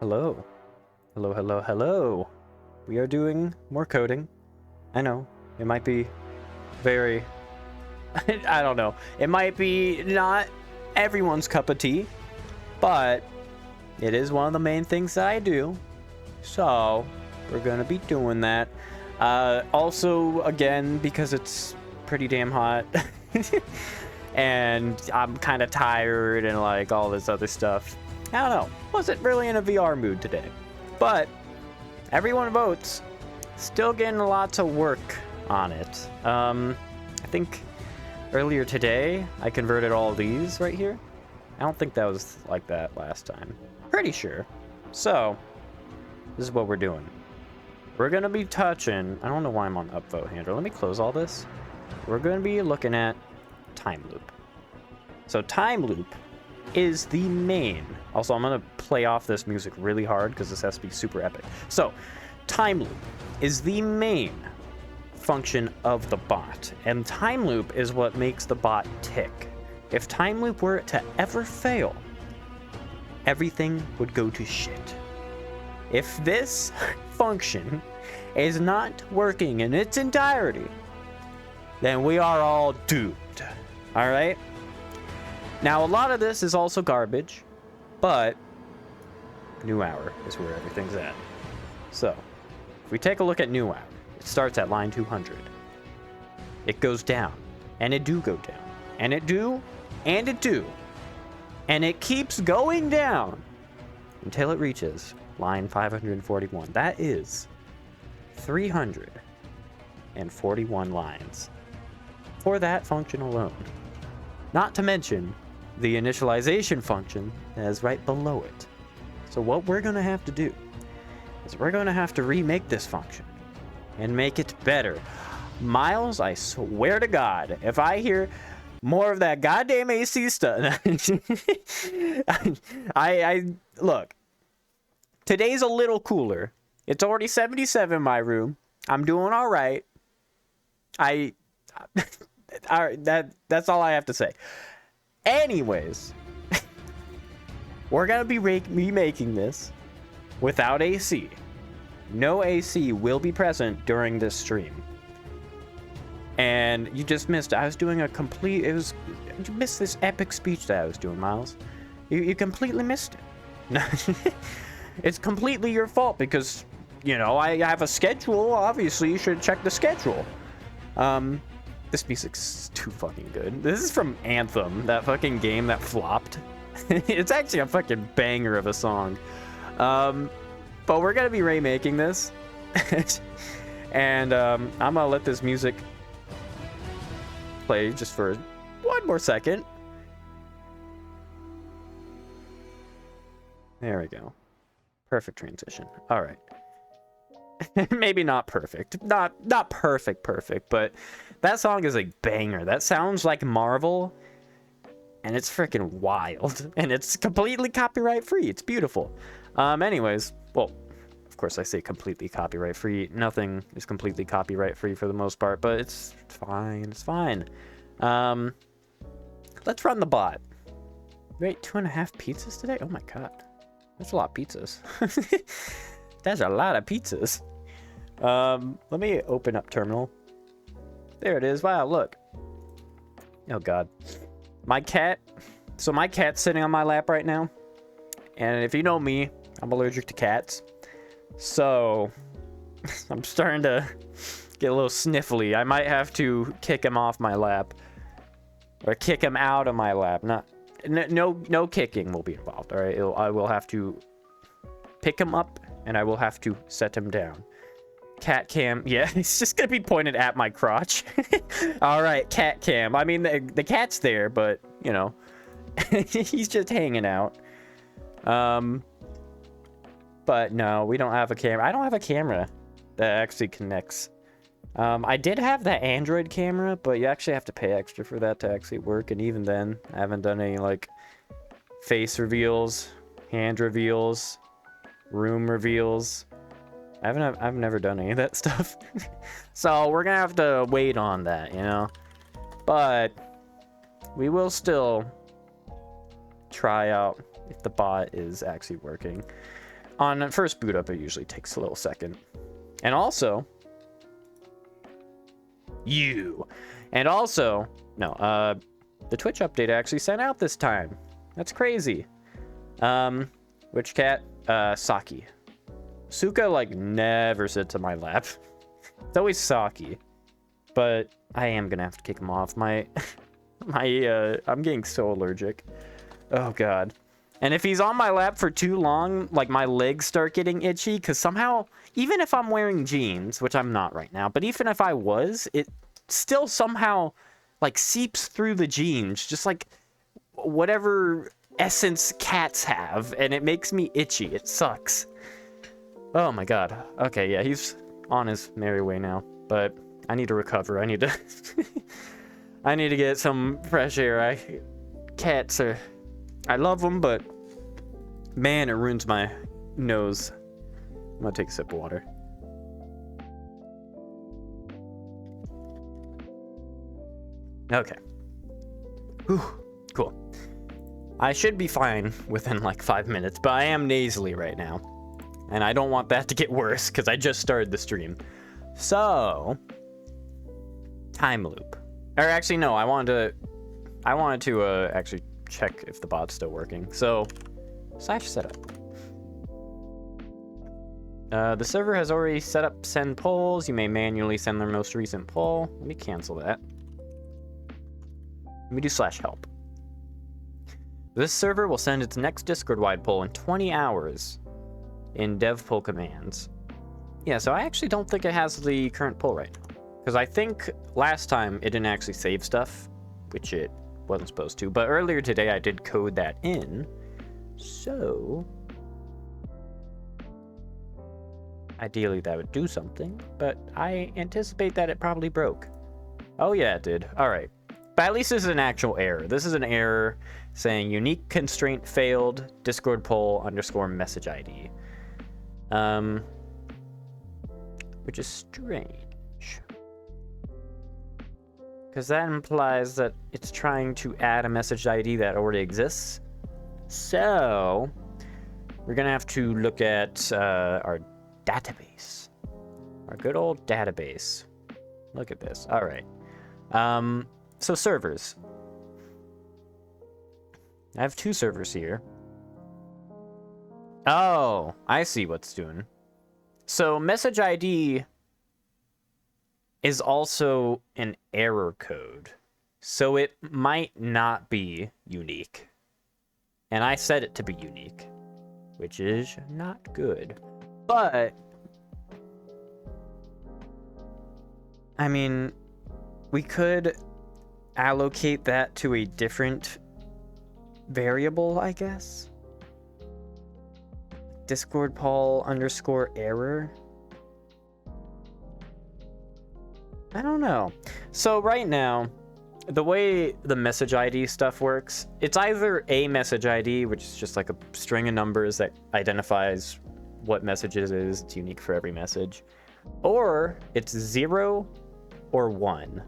Hello. Hello, hello, hello. We are doing more coding. I know, it might be very... I don't know. It might be not everyone's cup of tea, but it is one of the main things that I do. So, we're gonna be doing that. Also, again, because it's pretty damn hot. And I'm kind of tired and like all this other stuff. I don't know. Wasn't really in a VR mood today. But everyone votes. Still getting lots of work on it. I think earlier today I converted all of these right here. I don't think that was like that last time. Pretty sure. So, this is what we're doing. We're going to be touching... I don't know why I'm on upvote handler. Let me close all this. We're going to be looking at Timeloop. So Timeloop is the main... Also, I'm going to play off this music really hard because this has to be super epic. So, Timeloop is the main function of the bot. And Timeloop is what makes the bot tick. If Timeloop were to ever fail, everything would go to shit. If this function is not working in its entirety, then we are all doomed. Alright? Now, a lot of this is also garbage, but new hour is where everything's at. So, if we take a look at new hour, it starts at line 200. It goes down, and it do go down, and it do, and it do. And it keeps going down until it reaches line 541. That is 341 lines for that function alone. Not to mention the initialization function that is right below it. So what we're going to have to do is we're going to have to remake this function and make it better. Miles, I swear to God, if I hear more of that goddamn AC stuff, I look, today's a little cooler. It's already 77 in my room. I'm doing all right. That's all I have to say. Anyways, we're gonna be remaking this without AC. No AC will be present during this stream. And you just missed. I was doing a complete. You missed this epic speech that I was doing, Miles. You completely missed it. It's completely your fault because, you know, I have a schedule. Obviously, you should check the schedule. This music's too fucking good. This is from Anthem, that fucking game that flopped. It's actually a fucking banger of a song. But we're gonna be remaking this. And I'm gonna let this music play just for one more second. There we go. Perfect transition. All right. Maybe not perfect. Not perfect, but that song is a banger. That sounds like Marvel, and it's freaking wild. And it's completely copyright free. It's beautiful. Anyways, well, of course I say completely copyright free. Nothing is completely copyright free for the most part, but it's fine. It's fine. Let's run the bot. Wait, 2.5 pizzas today? Oh my god. That's a lot of pizzas. That's a lot of pizzas. Let me open up terminal. There it is. Wow, look. Oh god. My cat's sitting on my lap right now. And if you know me, I'm allergic to cats. So I'm starting to get a little sniffly. I might have to kick him off my lap. Or kick him out of my lap. No kicking will be involved, alright? I will have to pick him up and I will have to set him down. Cat cam. Yeah, it's just gonna be pointed at my crotch. All right, cat cam. I mean, the cat's there, but, you know, he's just hanging out. But no, we don't have a camera. I don't have a camera that actually connects. I did have that Android camera, but you actually have to pay extra for that to actually work. And even then, I haven't done any, like, face reveals, hand reveals, room reveals. I've never done any of that stuff. So we're gonna have to wait on that, you know. But we will still try out if the bot is actually working. On first boot up, it usually takes a little second. And also, the Twitch update actually sent out this time. That's crazy. Which cat? Saki. Suka, like, never sits on my lap. It's always Saki. But I am gonna have to kick him off. I'm getting so allergic. Oh, God. And if he's on my lap for too long, like, my legs start getting itchy, because somehow, even if I'm wearing jeans, which I'm not right now, but even if I was, it still somehow, like, seeps through the jeans, just like whatever essence cats have, and it makes me itchy. It sucks. Oh, my God. Okay, yeah, he's on his merry way now, but I need to recover. I need to... I need to get some fresh air. Cats are... I love them, but man, it ruins my nose. I'm gonna take a sip of water. Okay. Whew, cool. I should be fine within like 5 minutes, but I am nasally right now. And I don't want that to get worse, because I just started the stream. So... Timeloop. Or actually, no, I wanted to actually check if the bot's still working. So, /setup. The server has already set up send polls. You may manually send their most recent poll. Let me cancel that. Let me do /help. This server will send its next Discord-wide poll in 20 hours in dev poll commands. Yeah, so I actually don't think it has the current poll right now. Because I think last time it didn't actually save stuff, which it wasn't supposed to. But earlier today I did code that in. So... ideally that would do something, but I anticipate that it probably broke. Oh yeah, it did. Alright. But at least this is an actual error. This is an error saying unique constraint failed, Discord poll _ message ID. Which is strange. Because that implies that it's trying to add a message ID that already exists. So, we're going to have to look at our database. Our good old database. Look at this. All right. So, servers. I have 2 servers here. Oh, I see what's doing. So, message ID is also an error code. So it might not be unique. And I set it to be unique, which is not good. But, I mean, we could allocate that to a different variable, I guess. Discord poll _ error. I don't know. So right now, the way the message ID stuff works, it's either a message ID, which is just like a string of numbers that identifies what message it is. It's unique for every message. Or it's 0 or 1.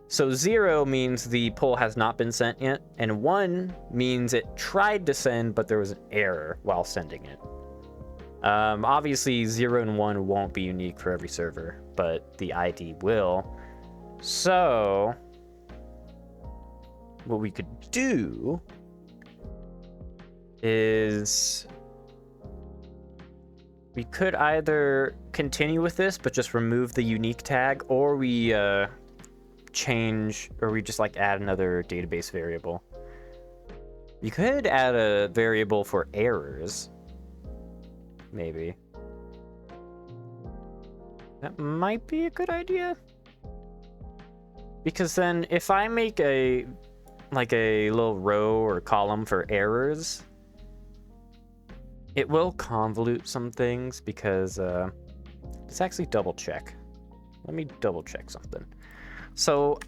So 0 means the poll has not been sent yet, and 1 means it tried to send, but there was an error while sending it. Obviously 0 and 1 won't be unique for every server, but the ID will. So what we could do is we could either continue with this but just remove the unique tag, or we change, or we just like add another database variable. You could add a variable for errors. Maybe. That might be a good idea. Because then if I make a little row or column for errors, it will convolute some things because let's actually double check. Let me double check something. So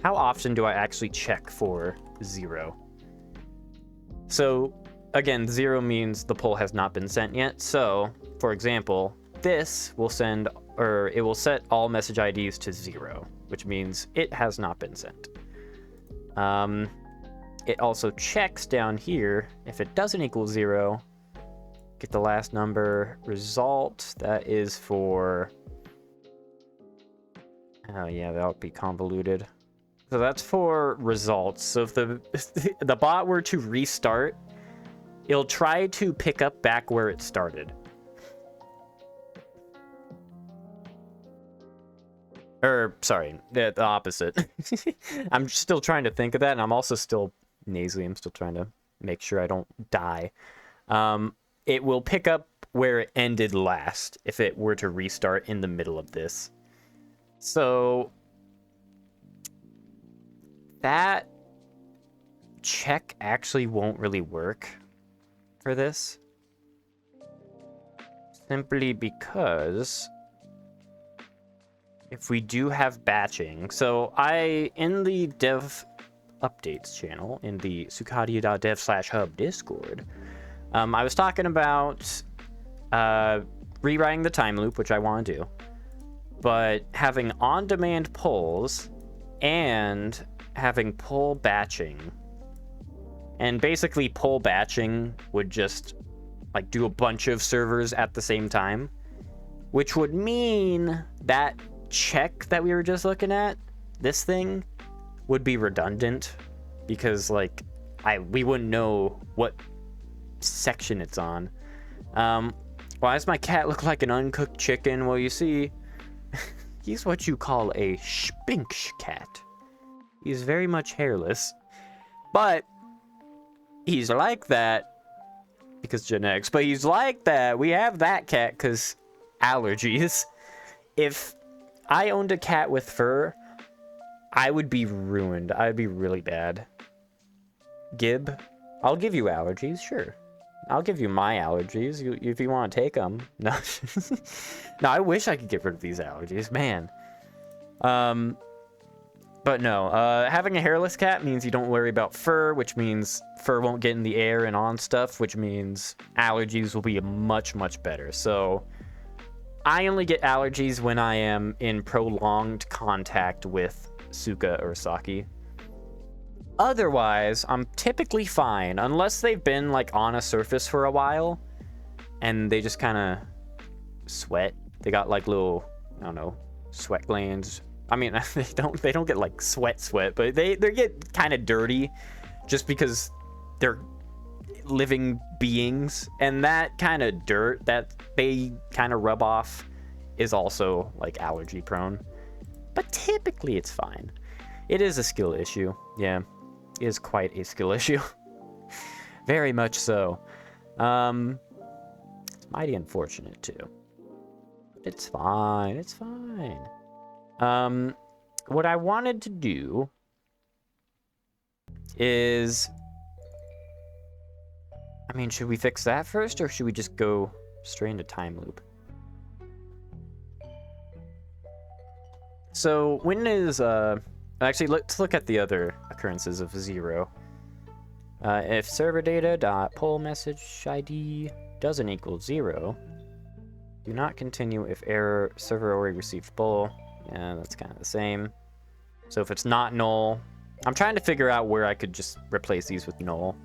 how often do I actually check for 0? So again, 0 means the poll has not been sent yet. So, for example, this will send, or it will set all message IDs to 0, which means it has not been sent. It also checks down here. If it doesn't equal 0, get the last number. Result, that is for... Oh yeah, that would be convoluted. So that's for results. So if the bot were to restart, it'll try to pick up back where it started. Or, sorry, the opposite. I'm still trying to think of that, and I'm also still nasally. I'm still trying to make sure I don't die. It will pick up where it ended last if it were to restart in the middle of this. So that check actually won't really work for this. Simply because if we do have batching, so in the dev updates channel, in the sukadia.dev/hub Discord, I was talking about rewriting the time loop, which I want to do, but having on-demand polls and having poll batching. And basically poll batching would just like do a bunch of servers at the same time, which would mean that check that we were just looking at, this thing, would be redundant because like we wouldn't know what section it's on. Why does my cat look like an uncooked chicken? Well, you see, he's what you call a spinksh cat. He's very much hairless, but he's like that because genetics, but he's like that. We have that cat because allergies. If I owned a cat with fur, I would be ruined. I'd be really bad. Gib, I'll give you allergies, sure. I'll give you my allergies if you want to take them. No, no, I wish I could get rid of these allergies, man. But no, having a hairless cat means you don't worry about fur, which means fur won't get in the air and on stuff, which means allergies will be much, much better. So I only get allergies when I am in prolonged contact with Suka or Saki. Otherwise, I'm typically fine, unless they've been like on a surface for a while and they just kind of sweat. They got like little, I don't know, sweat glands. I mean, they don't get like sweat, but they get kind of dirty just because they're living beings, and that kind of dirt that they kind of rub off is also like allergy prone. But typically it's fine. It is a skill issue. Yeah, it is quite a skill issue. Very much so. It's mighty unfortunate too. It's fine. It's fine. What I wanted to do is, I mean, should we fix that first, or should we just go straight into Timeloop? So when is, actually, let's look at the other occurrences of 0. If server data dot poll message ID doesn't equal 0, do not continue if error server already received poll. Yeah, that's kind of the same. So if it's not null, I'm trying to figure out where I could just replace these with null.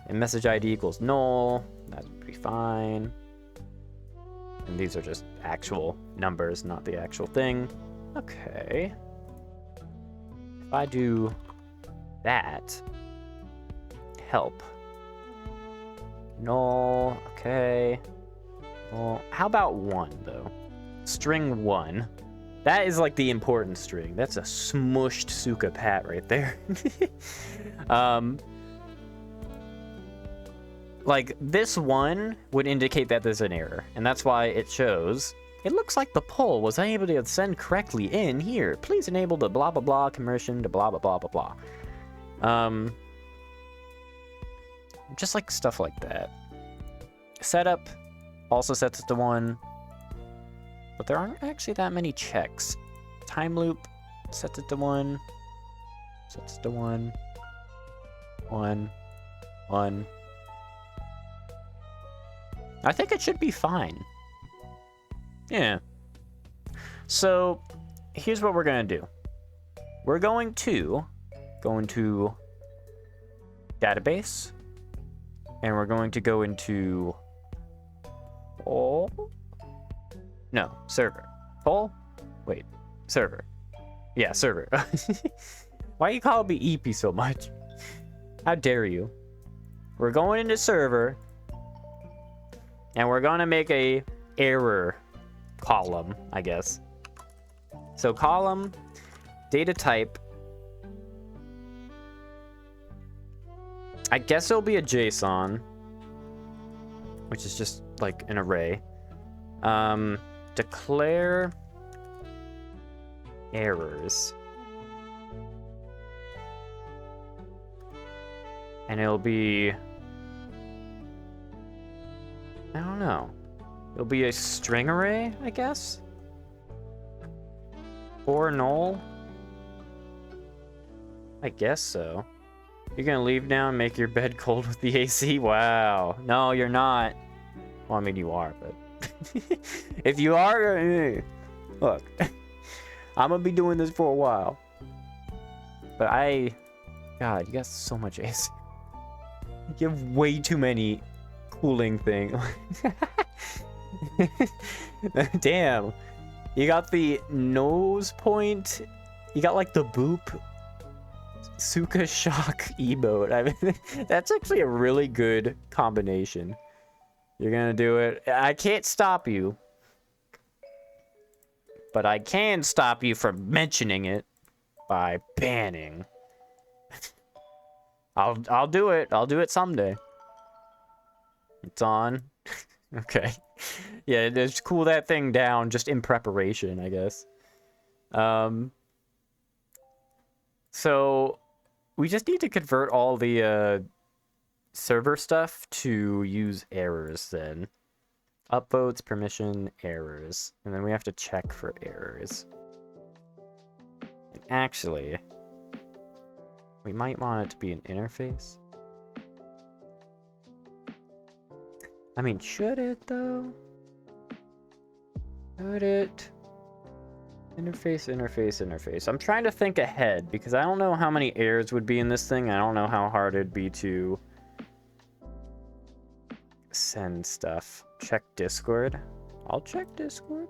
And message ID equals null, that would be fine. And these are just actual numbers, not the actual thing. Okay. If I do that, help. Null, okay. Well, how about 1, though? String 1. That is like the important string. That's a smushed Suka pat right there. Like this 1 would indicate that there's an error, and that's why it shows. It looks like the poll was unable to send correctly in here. Please enable the blah blah blah conversion to blah blah blah blah blah. Just like stuff like that. Setup also sets it to 1. But there aren't actually that many checks. Timeloop sets it to 1. Sets it to 1. 1. 1. I think it should be fine. Yeah. So here's what we're gonna do. We're going to go into database, and we're going to go into Poll? No, server. Poll? Wait, server. Yeah, server. Why you call me EP so much? How dare you? We're going into server, and we're gonna make a error column, I guess. So column, data type. I guess it'll be a JSON, which is just like an array. Declare errors. And it'll be, I don't know. It'll be a string array, I guess? Or null? I guess so. You're gonna leave now and make your bed cold with the AC? Wow. No, you're not. Well, I mean, you are, but... if you are, look. I'm gonna be doing this for a while. But God, you got so much AC. You have way too many cooling things. Damn. You got the nose point. You got like the boop. Suka shock emote. I mean, that's actually a really good combination. You're gonna do it. I can't stop you. But I can stop you from mentioning it by banning. I'll do it. I'll do it someday. It's on. Okay. Yeah, just cool that thing down just in preparation, I guess. So we just need to convert all the server stuff to use errors then. Upvotes, permission, errors. And then we have to check for errors. And actually, we might want it to be an interface. I mean, should it though? Should it? Interface, interface, interface. I'm trying to think ahead because I don't know how many errors would be in this thing. I don't know how hard it'd be to send stuff. Check Discord. I'll check Discord.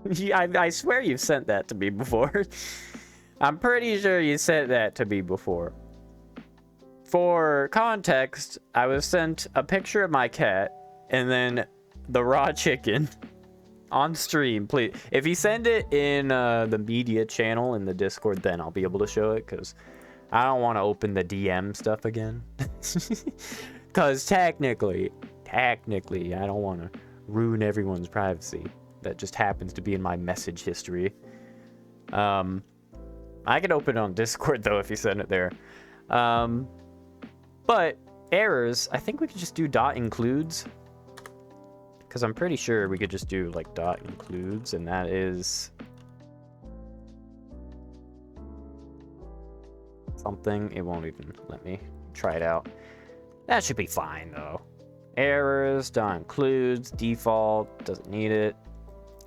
Yeah, I swear you've sent that to me before. I'm pretty sure you sent that to me before. For context, I was sent a picture of my cat and then the raw chicken on stream. Please, if you send it in the media channel in the Discord, then I'll be able to show it because I don't want to open the DM stuff again. Because technically, I don't want to ruin everyone's privacy. That just happens to be in my message history. I can open it on Discord though if you send it there. But errors, I think we could just do dot includes. Because I'm pretty sure we could just do like dot includes, and that is something. It won't even let me try it out. That should be fine though. Errors, dot includes, default, doesn't need it.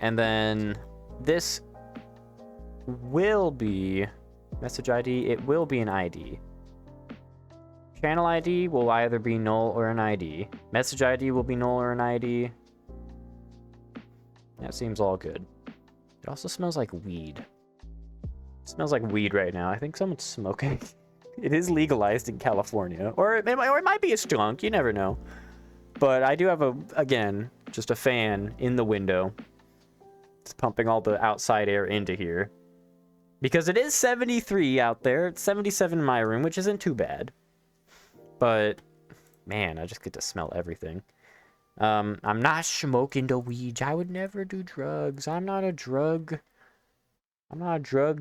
And then this will be message ID. It will be an ID. Channel ID will either be null or an ID. Message ID will be null or an ID. That seems all good. It also smells like weed. It smells like weed right now. I think someone's smoking. It is legalized in California. Or it might be a skunk. You never know. But I do have, again, just a fan in the window. It's pumping all the outside air into here. Because it is 73 out there. It's 77 in my room, which isn't too bad. But, man, I just get to smell everything. I'm not smoking the weed. I would never do drugs. I'm not a drug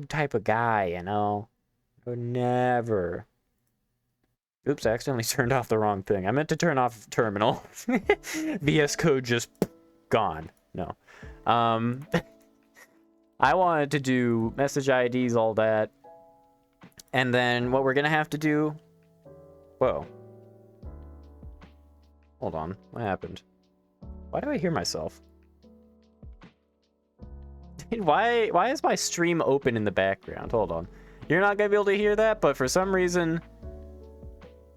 type of guy, you know? I would never. Oops, I accidentally turned off the wrong thing. I meant to turn off terminal. VS Code just gone. No. I wanted to do message IDs, all that. And then what we're going to have to do... Whoa. Hold on. What happened? Why do I hear myself? Why is my stream open in the background? Hold on. You're not going to be able to hear that, but for some reason...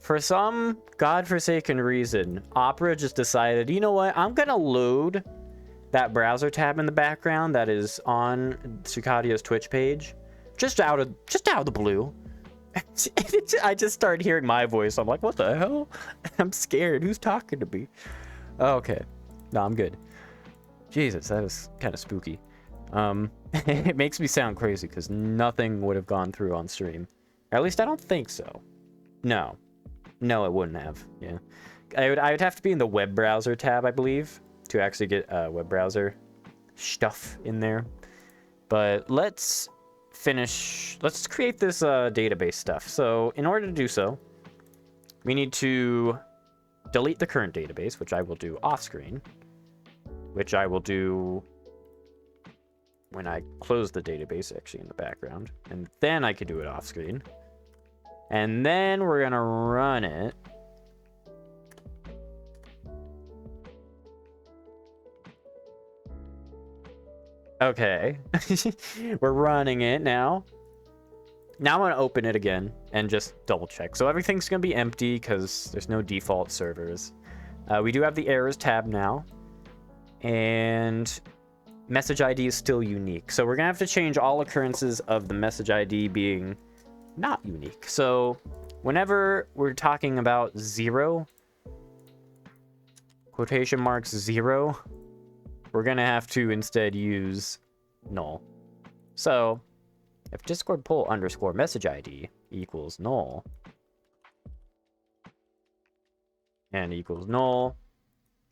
For some godforsaken reason, Opera just decided, you know what, I'm gonna load that browser tab in the background that is on Sucadio's Twitch page, just out of the blue. I just started hearing my voice. I'm like, what the hell? I'm scared. Who's talking to me? Oh, okay. No, I'm good. Jesus, that was kind of spooky. It makes me sound crazy because nothing would have gone through on stream. Or at least I don't think so. No, it wouldn't have. Yeah, I would have to be in the web browser tab, I believe, to actually get web browser stuff in there. But let's create this database stuff. So in order to do so, we need to delete the current database, which I will do off screen, which I will do when I close the database actually in the background, and then I can do it off screen. And then we're gonna run it. Okay. We're running it now. Now I'm gonna open it again and just double check. So everything's gonna be empty because there's no default servers. We do have the errors tab now. And message ID is still unique. So we're gonna have to change all occurrences of the message ID being not unique. So whenever we're talking about 0, quotation marks 0, we're gonna have to instead use null. So if Discord poll underscore message ID equals null and equals null,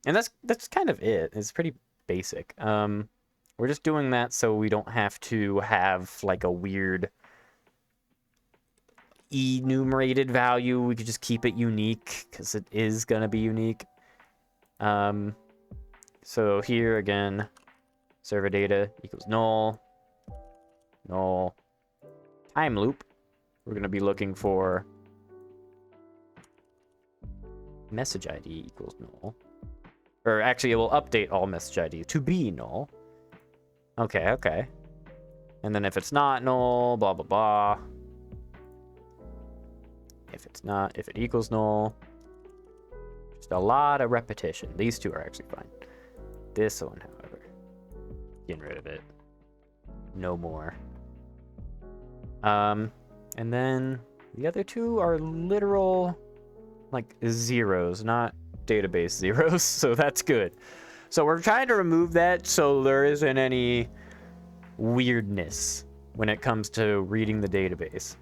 and that's kind of it. It's pretty basic. We're just doing that so we don't have to have like a weird enumerated value. We could just keep it unique because it is gonna be unique. So here again, server data equals null, null, time loop. We're gonna be looking for message ID equals null. Or actually, it will update all message ID to be null. Okay. And then if it's not null, blah, blah, blah. If it equals null. Just a lot of repetition. These two are actually fine. This one, however, getting rid of it. No more. And then the other two are literal, like, zeros, not database zeros, so that's good. So we're trying to remove that so there isn't any weirdness when it comes to reading the database.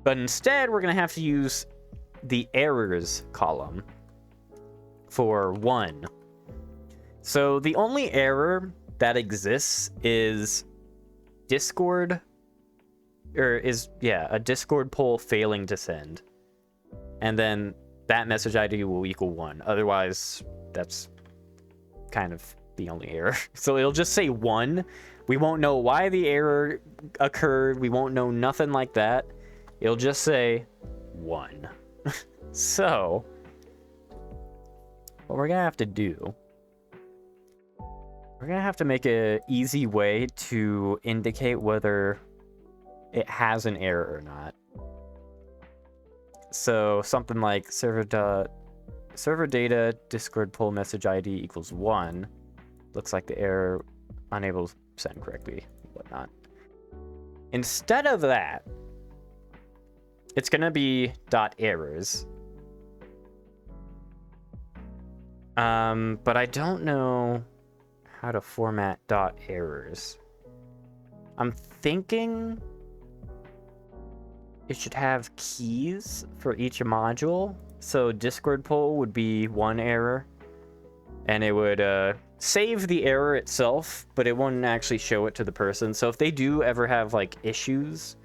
But instead, we're going to have to use the errors column for 1. So the only error that exists is Discord, a Discord poll failing to send. And then that message ID will equal 1. Otherwise, that's kind of the only error. So it'll just say 1. We won't know why the error occurred. We won't know nothing like that. It'll just say 1. So what we're gonna have to do, we're gonna have to make an easy way to indicate whether it has an error or not. So something like server data Discord poll message ID equals 1. Looks like the error unable to send correctly, whatnot. Instead of that, it's gonna be .errors. But I don't know how to format .errors. I'm thinking it should have keys for each module. So Discord poll would be 1 error, and it would save the error itself, but it wouldn't actually show it to the person. So if they do ever have like issues,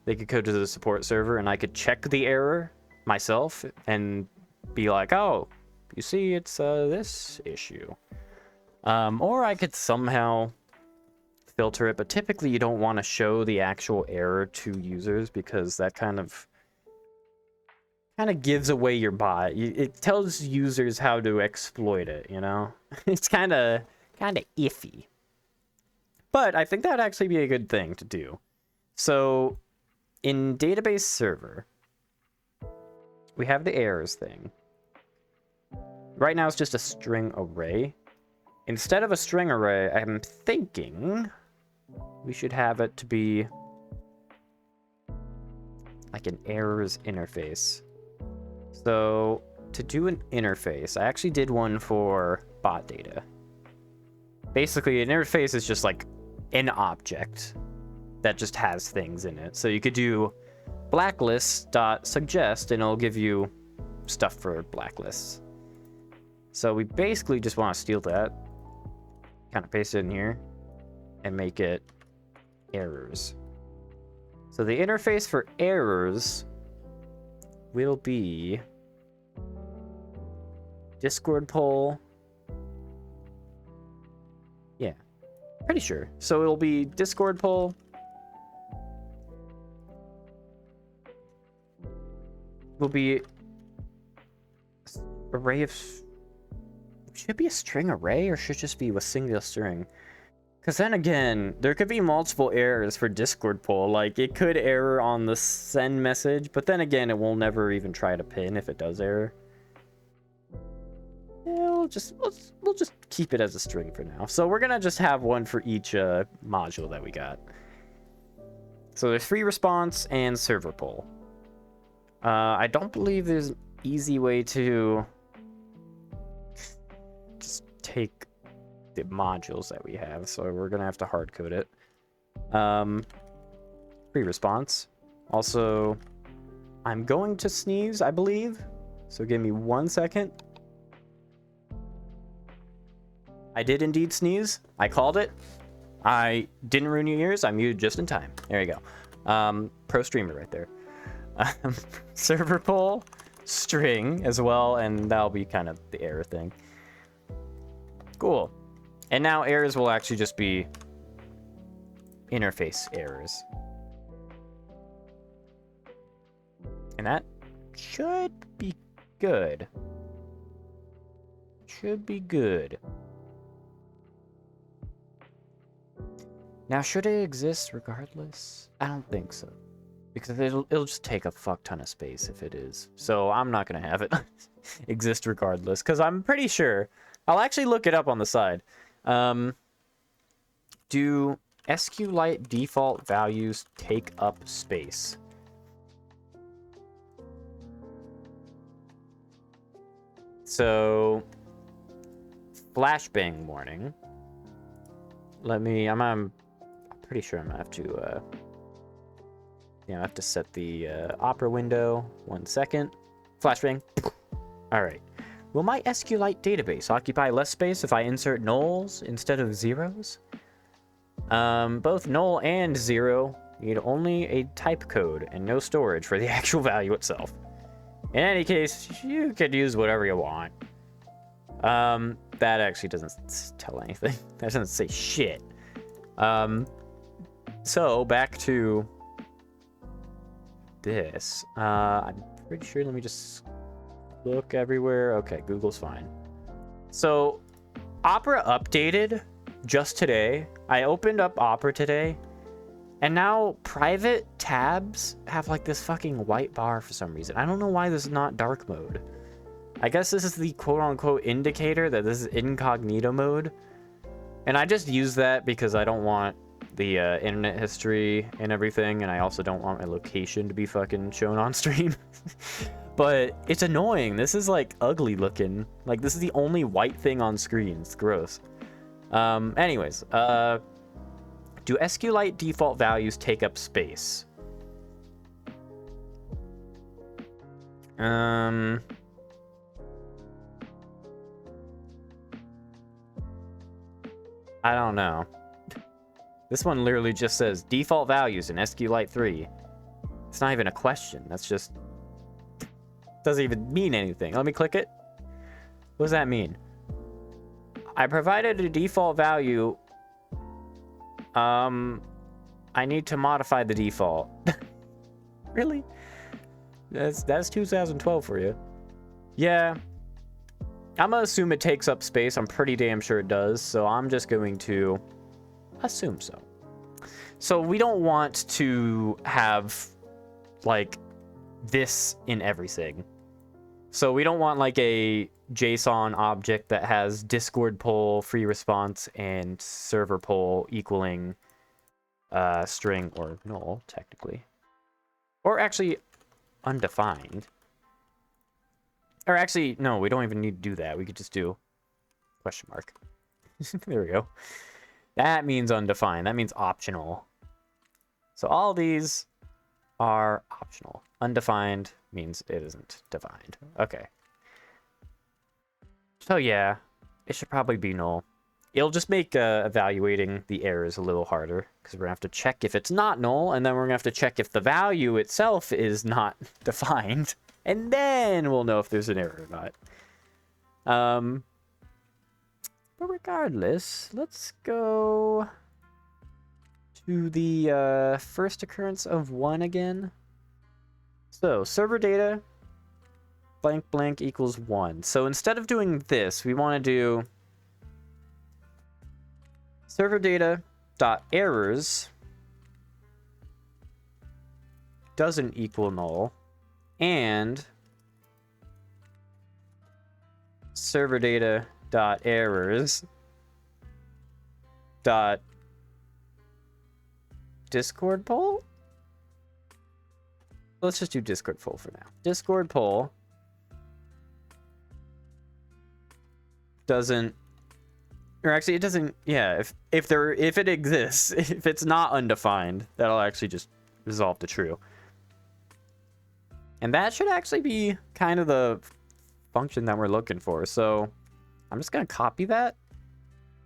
they could go to the support server and I could check the error myself and be like, oh, you see, it's this issue. Or I could somehow filter it, but typically you don't want to show the actual error to users because that kind of gives away your bot. It tells users how to exploit it, you know? It's kind of iffy. But I think that'd actually be a good thing to do. So in database server, we have the errors thing. Right now it's just a string array. Instead of a string array, I'm thinking we should have it to be like an errors interface. So to do an interface, I actually did one for bot data. Basically, an interface is just like an object that just has things in it. So you could do blacklist.suggest and it'll give you stuff for blacklists. So we basically just want to steal that, kind of paste it in here, and make it errors. So the interface for errors will be Discord poll. Yeah, pretty sure. So it'll be Discord poll. Will be array of, should be a string array or should just be a single string? Because then again, there could be multiple errors for Discord poll. Like it could error on the send message, but then again, it will never even try to pin if it does error. Yeah, we'll just keep it as a string for now. So we're gonna just have one for each module that we got. So there's free response and server poll. I don't believe there's an easy way to just take the modules that we have, so we're gonna have to hard code it. Free response. Also, I'm going to sneeze, I believe. So give me 1 second. I did indeed sneeze. I called it. I didn't ruin your ears. I muted just in time. There you go. Pro streamer right there. Server poll, string as well, and that'll be kind of the error thing. Cool. And now errors will actually just be interface errors. And that should be good. Should be good. Now, should it exist regardless? I don't think so. Because it'll just take a fuck ton of space if it is. So I'm not going to have it exist regardless. Because I'm pretty sure... I'll actually look it up on the side. Do SQLite default values take up space? So... Flashbang warning. I'm pretty sure I'm going to have to... I have to set the Opera window. 1 second. Flashbang. All right. Will my SQLite database occupy less space if I insert nulls instead of zeros? Both null and zero need only a type code and no storage for the actual value itself. In any case, you could use whatever you want. That actually doesn't tell anything. That doesn't say shit. So back to this. I'm pretty sure, let me just look everywhere. Okay, Google's fine. So Opera updated just today. I opened up Opera today, and now private tabs have like this fucking white bar for some reason. I don't know why this is not dark mode. I guess this is the quote-unquote indicator that this is incognito mode. And I just use that because I don't want the internet history and everything, and I also don't want my location to be fucking shown on stream. But it's annoying. This is like ugly looking. Like this is the only white thing on screen. It's gross. Anyways, do SQLite default values take up space? I don't know. This one literally just says default values in SQLite 3. It's not even a question. That's just... doesn't even mean anything. Let me click it. What does that mean? I provided a default value. I need to modify the default. Really? That's 2012 for you. Yeah. I'm gonna assume it takes up space. I'm pretty damn sure it does. So I'm just going to assume so. So we don't want to have like this in everything. So we don't want like a JSON object that has Discord poll, free response, and server poll equaling string or null, technically. Or actually undefined. Or actually, no, we don't even need to do that. We could just do question mark. There we go. That means undefined. That means optional. So all these are optional. Undefined means it isn't defined. Okay. So yeah, it should probably be null. It'll just make evaluating the errors a little harder, because we're going to have to check if it's not null, and then we're going to have to check if the value itself is not defined, and then we'll know if there's an error or not. But regardless, let's go to the first occurrence of 1 again. So server data blank blank equals 1. So instead of doing this, we want to do server data dot errors doesn't equal null, and server data dot errors dot Discord poll. Let's just do Discord poll for now. Discord poll doesn't, or actually it doesn't, yeah, if it exists, if it's not undefined, that'll actually just resolve to true. And that should actually be kind of the function that we're looking for. So I'm just gonna copy that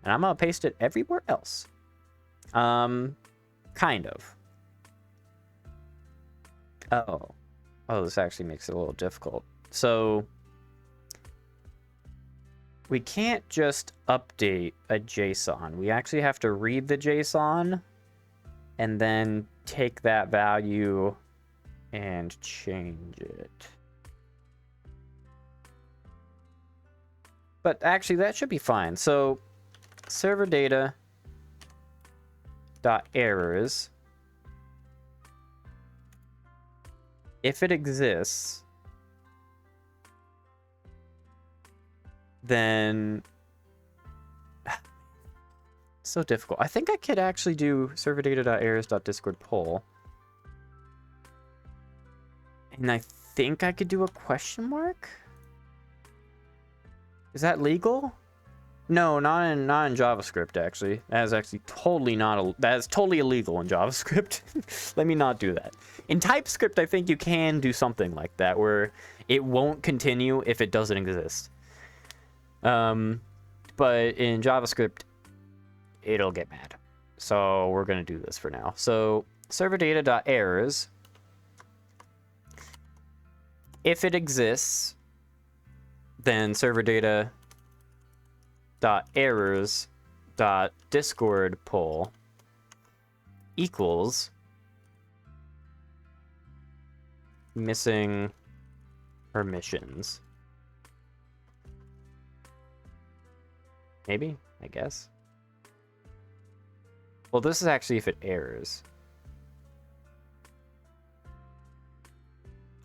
and I'm gonna paste it everywhere else. Kind of. Oh, this actually makes it a little difficult. So we can't just update a JSON. We actually have to read the JSON and then take that value and change it. But actually that should be fine. So server data dot errors, if it exists, then so difficult. I think I could actually do server data.errors.discord poll, and I think I could do a question mark. Is that legal? No, not in JavaScript. Actually, that is actually totally that is totally illegal in JavaScript. Let me not do that. In TypeScript, I think you can do something like that, where it won't continue if it doesn't exist. But in JavaScript, it'll get mad. So we're gonna do this for now. So server data.errors, if it exists, then server data dot errors dot Discord poll equals missing permissions. Maybe, I guess. Well, this is actually if it errors.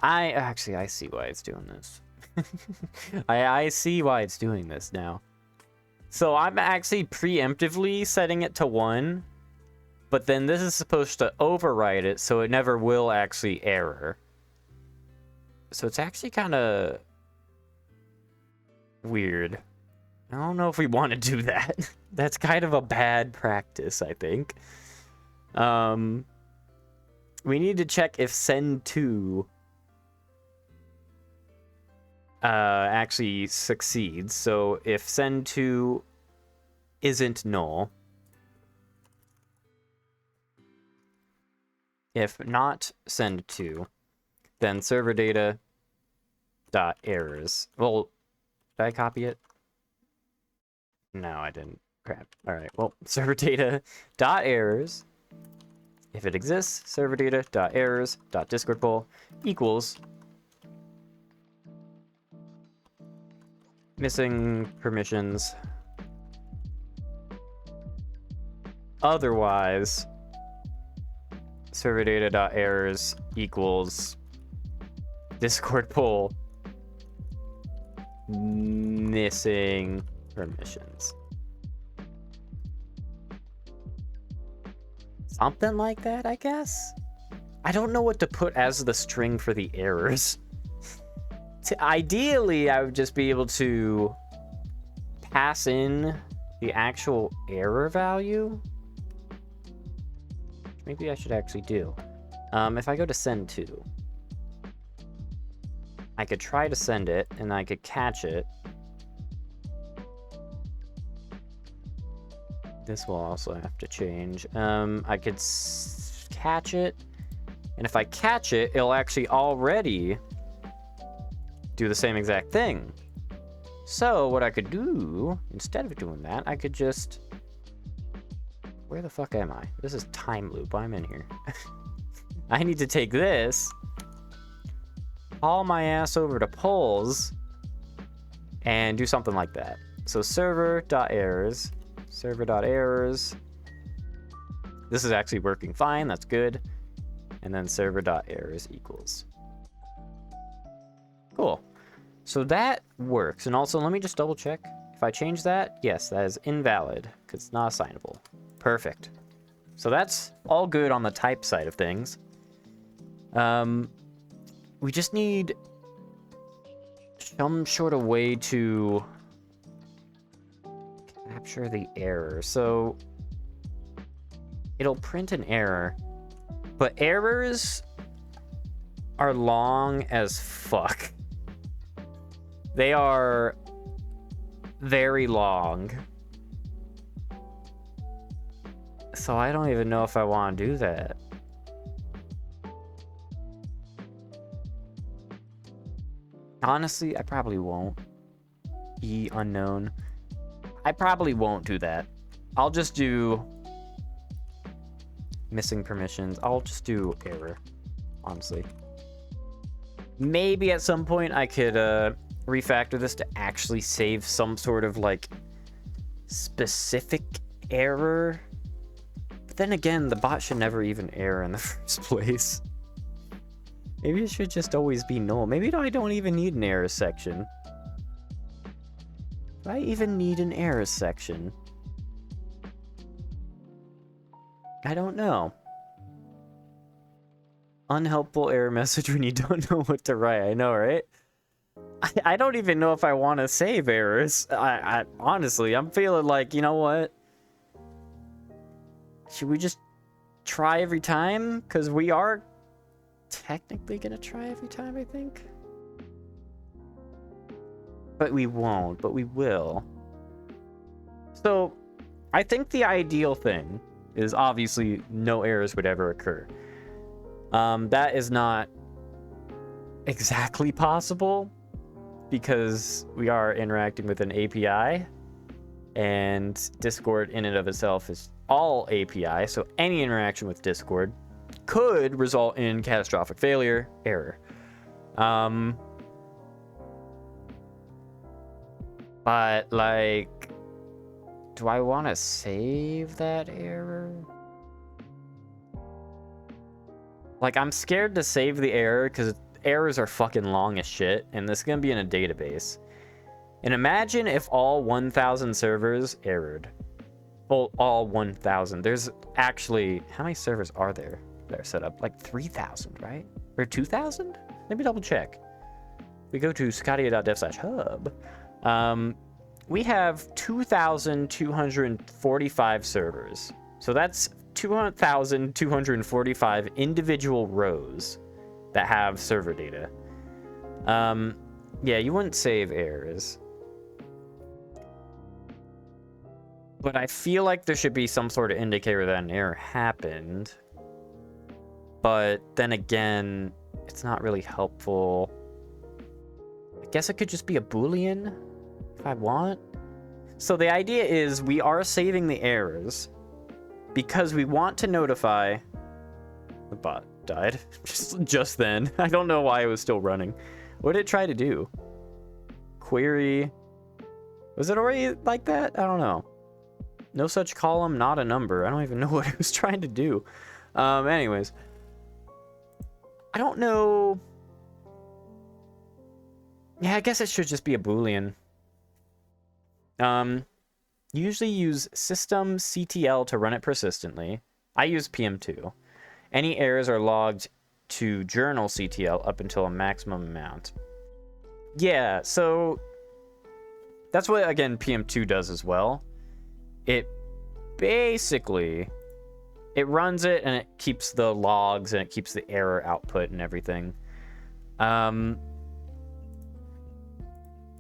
I see why it's doing this. I see why it's doing this now. So I'm actually preemptively setting it to 1, but then this is supposed to override it so it never will actually error. So it's actually kind of weird. I don't know if we want to do that. That's kind of a bad practice, I think. We need to check if send to actually succeeds. So if send to isn't null, if not send to, then server data dot errors. Well, did I copy it? No, I didn't. Crap. All right. Well, server data dot errors, if it exists, server data dot errors dot Discord poll equals missing permissions. Otherwise, server data dot errors equals Discord poll missing permissions. Something like that, I guess? I don't know what to put as the string for the errors. Ideally, I would just be able to pass in the actual error value. Maybe I should actually do. If I go to send to, I could try to send it, and I could catch it. This will also have to change. I could catch it, and if I catch it, it'll actually already do the same exact thing. So what I could do, instead of doing that, I could just... Where the fuck am I? This is Timeloop. I'm in here. I need to take this, haul my ass over to polls, and do something like that. So server.errors, server.errors. This is actually working fine. That's good. And then server.errors equals. Cool. So that works. And also, let me just double check. If I change that, yes, that is invalid because it's not assignable. Perfect. So that's all good on the type side of things. We just need some sort of way to capture the error. So it'll print an error, but errors are long as fuck. They are very long. So I don't even know if I want to do that. Honestly, I probably won't. E unknown. I probably won't do that. I'll just do missing permissions. I'll just do error, honestly. Maybe at some point I could refactor this to actually save some sort of like specific error. But then again, the bot should never even error in the first place. Maybe it should just always be null. Maybe I don't even need an error section. Do I even need an error section? I don't know. Unhelpful error message when you don't know what to write. I know, right? I don't even know if I want to save errors. I honestly, I'm feeling like, you know what? Should we just try every time? Because we are technically gonna try every time, I think. But we won't, but we will. So, I think the ideal thing is obviously no errors would ever occur. That is not exactly possible because we are interacting with an API, and Discord in and of itself is all API, so any interaction with Discord could result in catastrophic failure, error. But, like, do I want to save that error? Like, I'm scared to save the error because errors are fucking long as shit, and this is going to be in a database. And imagine if all 1,000 servers errored. Well, all 1,000. There's actually, how many servers are there that are set up? Like 3,000, right? Or 2,000? Let me double check. We go to scadia.dev/hub. We have 2,245 servers. So that's 2,245 individual rows that have server data. Yeah, you wouldn't save errors. But I feel like there should be some sort of indicator that an error happened. But then again, it's not really helpful. I guess it could just be a Boolean if I want. So the idea is we are saving the errors because we want to notify... The bot died just then. I don't know why it was still running. What did it try to do? Query. Was it already like that? I don't know. No such column, not a number. I don't even know what it was trying to do. Anyways. I don't know. Yeah, I guess it should just be a Boolean. Usually use systemctl to run it persistently. I use PM2. Any errors are logged to journalctl up until a maximum amount. Yeah, so that's what, again, PM2 does as well. It basically, it runs it and it keeps the logs and it keeps the error output and everything.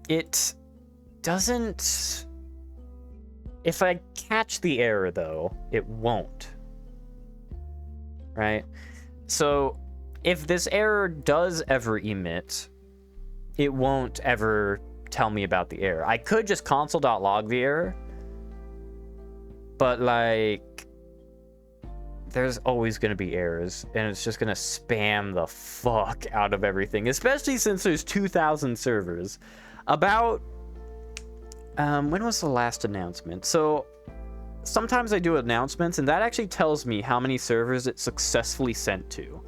It doesn't... If I catch the error, though, it won't. Right? So, if this error does ever emit, it won't ever tell me about the error. I could just console.log the error, but, like, there's always going to be errors, and it's just going to spam the fuck out of everything, especially since there's 2,000 servers. About... when was the last announcement? So sometimes I do announcements, and that actually tells me how many servers it successfully sent to.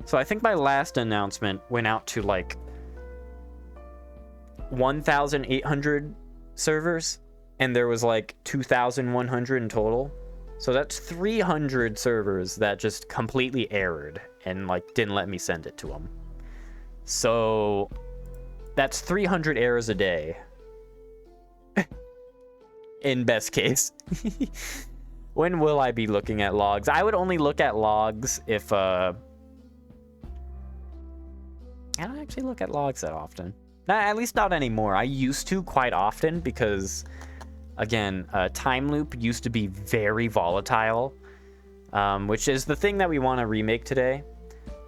So I think my last announcement went out to like 1,800 servers, and there was like 2,100 in total. So that's 300 servers that just completely errored and like didn't let me send it to them. So that's 300 errors a day. In best case. When will I be looking at logs? I would only look at logs if I don't actually look at logs that often. At least not anymore. I used to quite often because, again, Timeloop used to be very volatile, which is the thing that we want to remake today.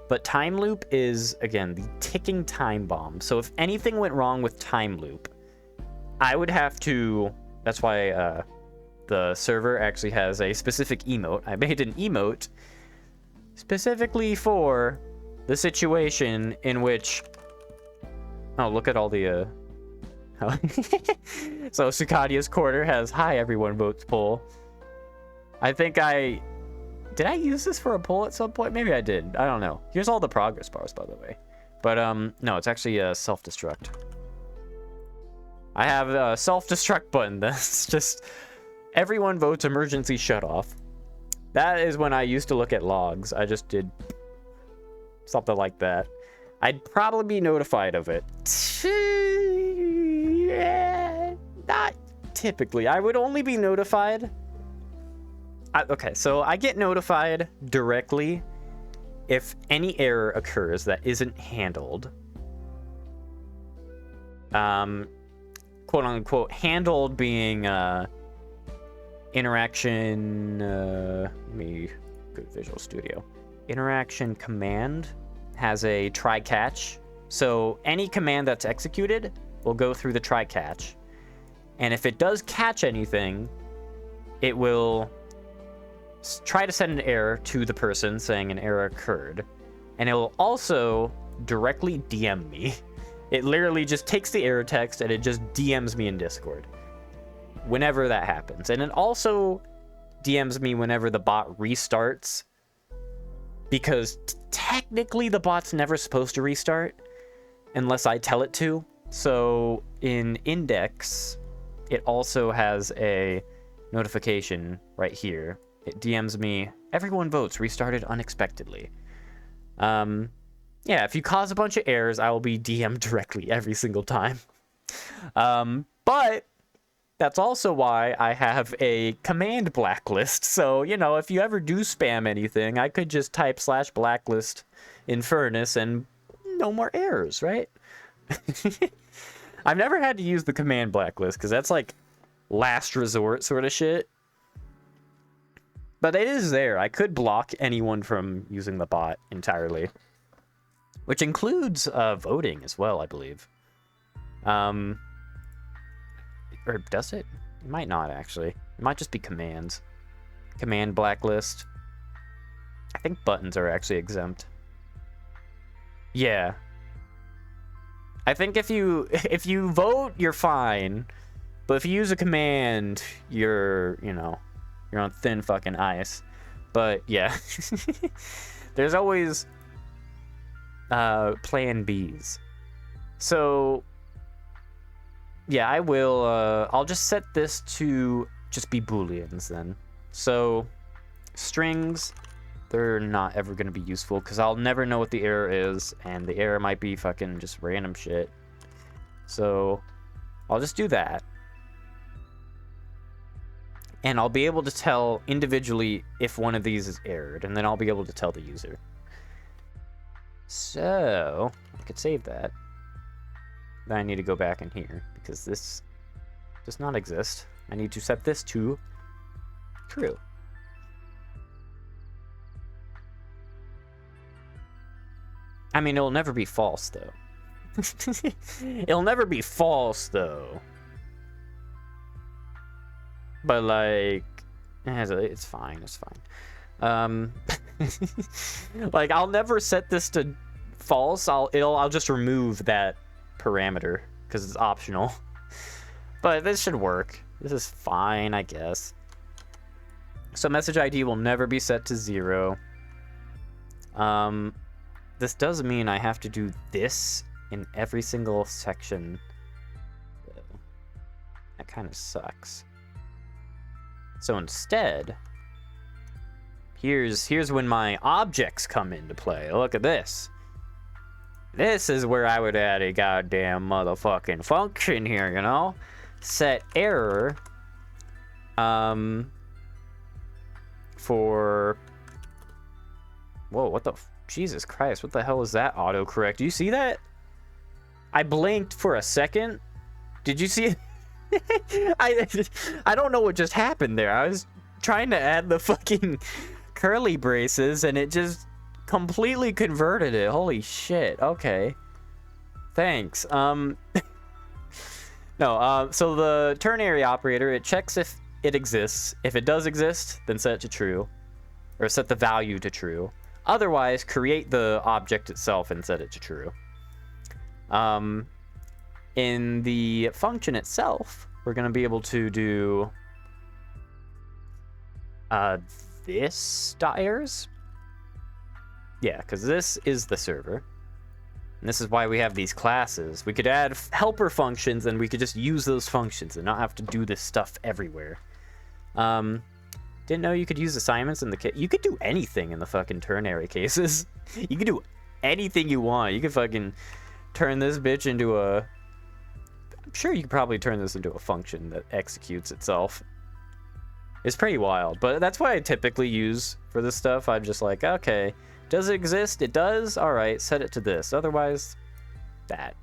But Timeloop is, again, the ticking time bomb. So if anything went wrong with Timeloop, I would have to... That's why the server actually has a specific emote. I made an emote specifically for the situation in which... Oh, look at all the... So Cicadia's Quarter has, "Hi everyone, votes poll." I think I... Did I use this for a poll at some point? Maybe I did. I don't know. Here's all the progress bars, by the way. But, no, it's actually a self-destruct. I have a self-destruct button that's just everyone votes emergency shutoff. That is when I used to look at logs. I just did something like that. I'd probably be notified of it. Yeah, not typically. I would only be notified. Okay, so I get notified directly if any error occurs that isn't handled. Quote unquote, handled being interaction, let me go to Visual Studio. Interaction command has a try catch. So any command that's executed will go through the try catch. And if it does catch anything, it will try to send an error to the person saying an error occurred. And it will also directly DM me. It literally just takes the error text and it just DMs me in Discord whenever that happens. And it also DMs me whenever the bot restarts, because technically the bot's never supposed to restart unless I tell it to. So in Index, it also has a notification right here. It DMs me, "Everyone votes restarted unexpectedly." Yeah, if you cause a bunch of errors, I will be DM'd directly every single time. But that's also why I have a command blacklist. So, you know, if you ever do spam anything, I could just type /blacklist in Furnace and no more errors, right? I've never had to use the command blacklist because that's like last resort sort of shit. But it is there. I could block anyone from using the bot entirely. Which includes voting as well, I believe. Or does it? It might not, actually. It might just be commands. Command blacklist. I think buttons are actually exempt. Yeah. I think if you vote, you're fine. But if you use a command, you're on thin fucking ice. But yeah. There's always plan Bs. So yeah, I will, I'll just set this to just be booleans then. So strings, they're not ever going to be useful because I'll never know what the error is, and the error might be fucking just random shit. So I'll just do that. And I'll be able to tell individually if one of these is errored, and then I'll be able to tell the user. So I could save that. Then I need to go back in here because this does not exist. I need to set this to true. I mean, it'll never be false, though. It'll never be false, though. But, like, it's fine. It's fine. Like, I'll never set this to false. I'll just remove that parameter because it's optional. But this should work. This is fine, I guess. So message ID will never be set to 0. This does mean I have to do this in every single section. That kind of sucks. So instead, here's when my objects come into play. Look at this. This is where I would add a goddamn motherfucking function here, you know? Set error for... Whoa, what the... Jesus Christ, what the hell is that autocorrect? Do you see that? I blinked for a second. Did you see it? I don't know what just happened there. I was trying to add the fucking curly braces and it just completely converted it. Holy shit. Okay. Thanks. No, so the ternary operator, it checks if it exists. If it does exist, then set it to true. Or set the value to true. Otherwise, create the object itself and set it to true. In the function itself, we're going to be able to do this .errors. Yeah, because this is the server. And this is why we have these classes. We could add helper functions and we could just use those functions and not have to do this stuff everywhere. Didn't know you could use assignments in the case. You could do anything in the fucking ternary cases. You could do anything you want. You could fucking turn this bitch into a... I'm sure you could probably turn this into a function that executes itself. It's pretty wild, but that's what I typically use for this stuff. I'm just like, okay, does it exist? It does? All right, set it to this. Otherwise, that.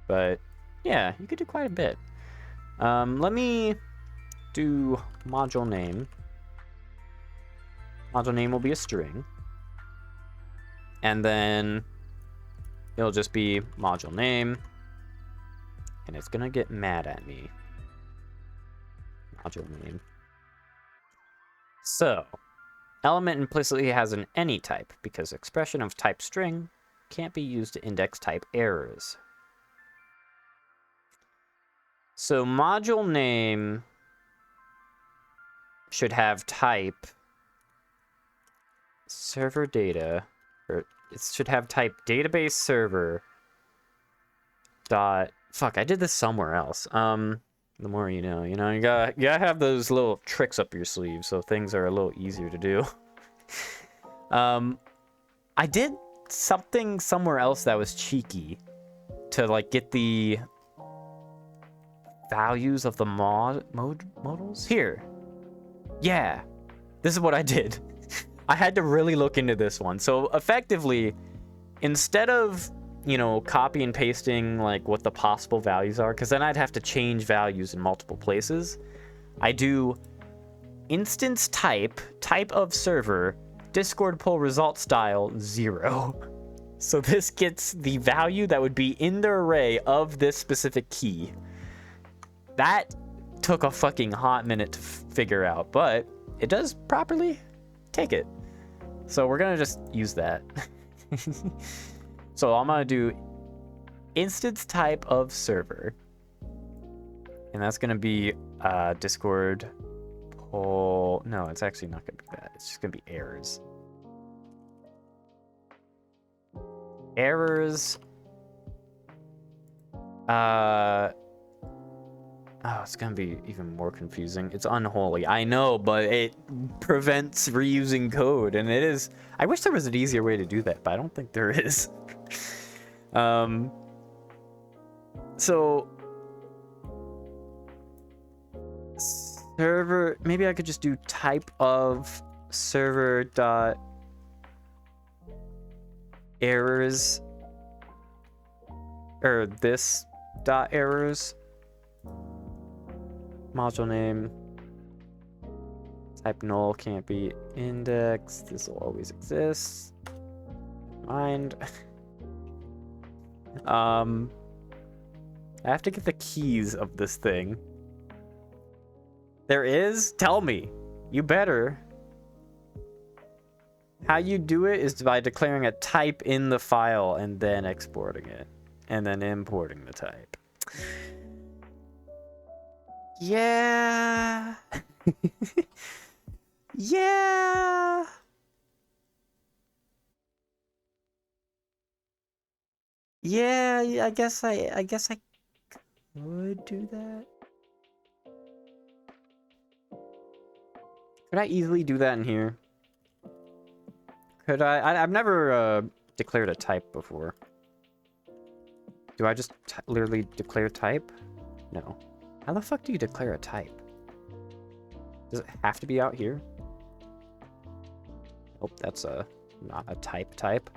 But yeah, you could do quite a bit. Let me do module name. Module name will be a string. And then it'll just be module name. And it's gonna get mad at me. Module name. So, element implicitly has an any type because expression of type string can't be used to index type errors. So module name should have type server data, or it should have type database server dot... Fuck, I did this somewhere else. The more you know, you gotta have those little tricks up your sleeve so things are a little easier to do. I did something somewhere else that was cheeky to like get the values of the modals here. Yeah, this is what I did. I had to really look into this one. So effectively, instead of, you know, copy and pasting like what the possible values are, because then I'd have to change values in multiple places, I do instance type of server, Discord poll result style 0. So this gets the value that would be in the array of this specific key. That took a fucking hot minute to figure out, but it does properly take it. So we're gonna just use that. So I'm gonna do instance type of server, and that's gonna be Discord poll. No, it's actually not gonna be that. It's just gonna be errors. Errors. Oh, it's gonna be even more confusing. It's unholy, I know, but it prevents reusing code, and it is. I wish there was an easier way to do that, but I don't think there is. So server, maybe I could just do type of server dot errors, or this dot errors. Module name, type null, can't be indexed, this will always exist. Mind. I have to get the keys of this thing. There is? Tell me. You better. How you do it is by declaring a type in the file and then exporting it. And then importing the type. Yeah. Yeah. Yeah, I guess I could do that. Could I easily do that in here? Could I've never declared a type before. Do I just literally declare type? No. How the fuck do you declare a type? Does it have to be out here? Oh, that's not a type.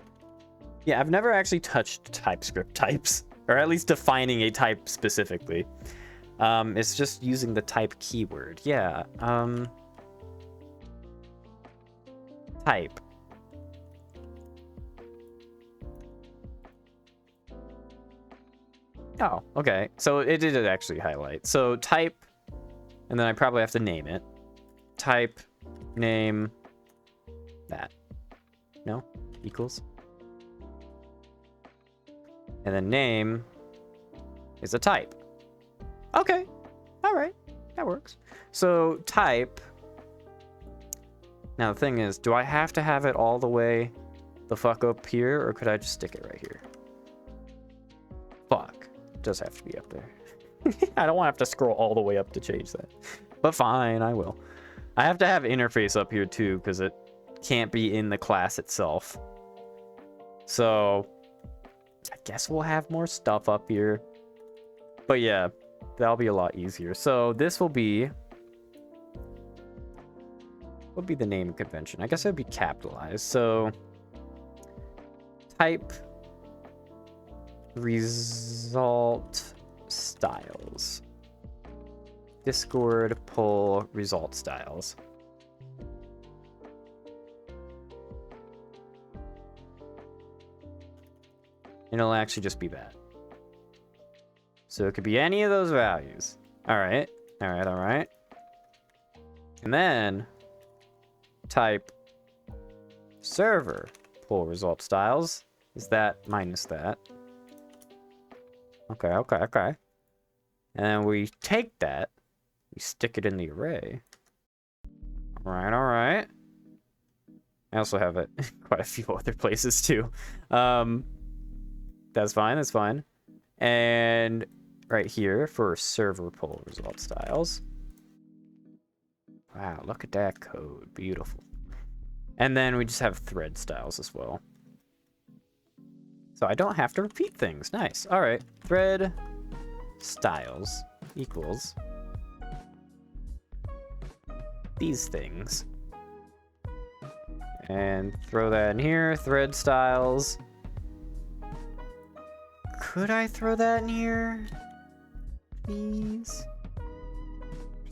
Yeah, I've never actually touched TypeScript types, or at least defining a type specifically. It's just using the type keyword. Yeah. Type. Oh, okay. So it did actually highlight. So type, and then I probably have to name it. Type, name, that. No? Equals. And then name is a type. Okay. All right. That works. So type. Now the thing is, do I have to have it all the way the fuck up here, or could I just stick it right here? Fuck. Does have to be up there. I don't want to have to scroll all the way up to change that, but fine, I will. I have to have interface up here too because it can't be in the class itself. So I guess we'll have more stuff up here, but yeah, that'll be a lot easier. So this will be, what would be the name convention? I guess it would be capitalized. So type result styles. Discord pull result styles. And it'll actually just be that. So it could be any of those values. All right. And then type server pull result styles. Is that minus that? Okay. And then we take that, we stick it in the array. All right. I also have it quite a few other places too. That's fine. And right here for server pull result styles. Wow, look at that code, beautiful. And then we just have thread styles as well. So I don't have to repeat things. Nice. All right. Thread styles equals these things. And throw that in here. Thread styles. Could I throw that in here? Please?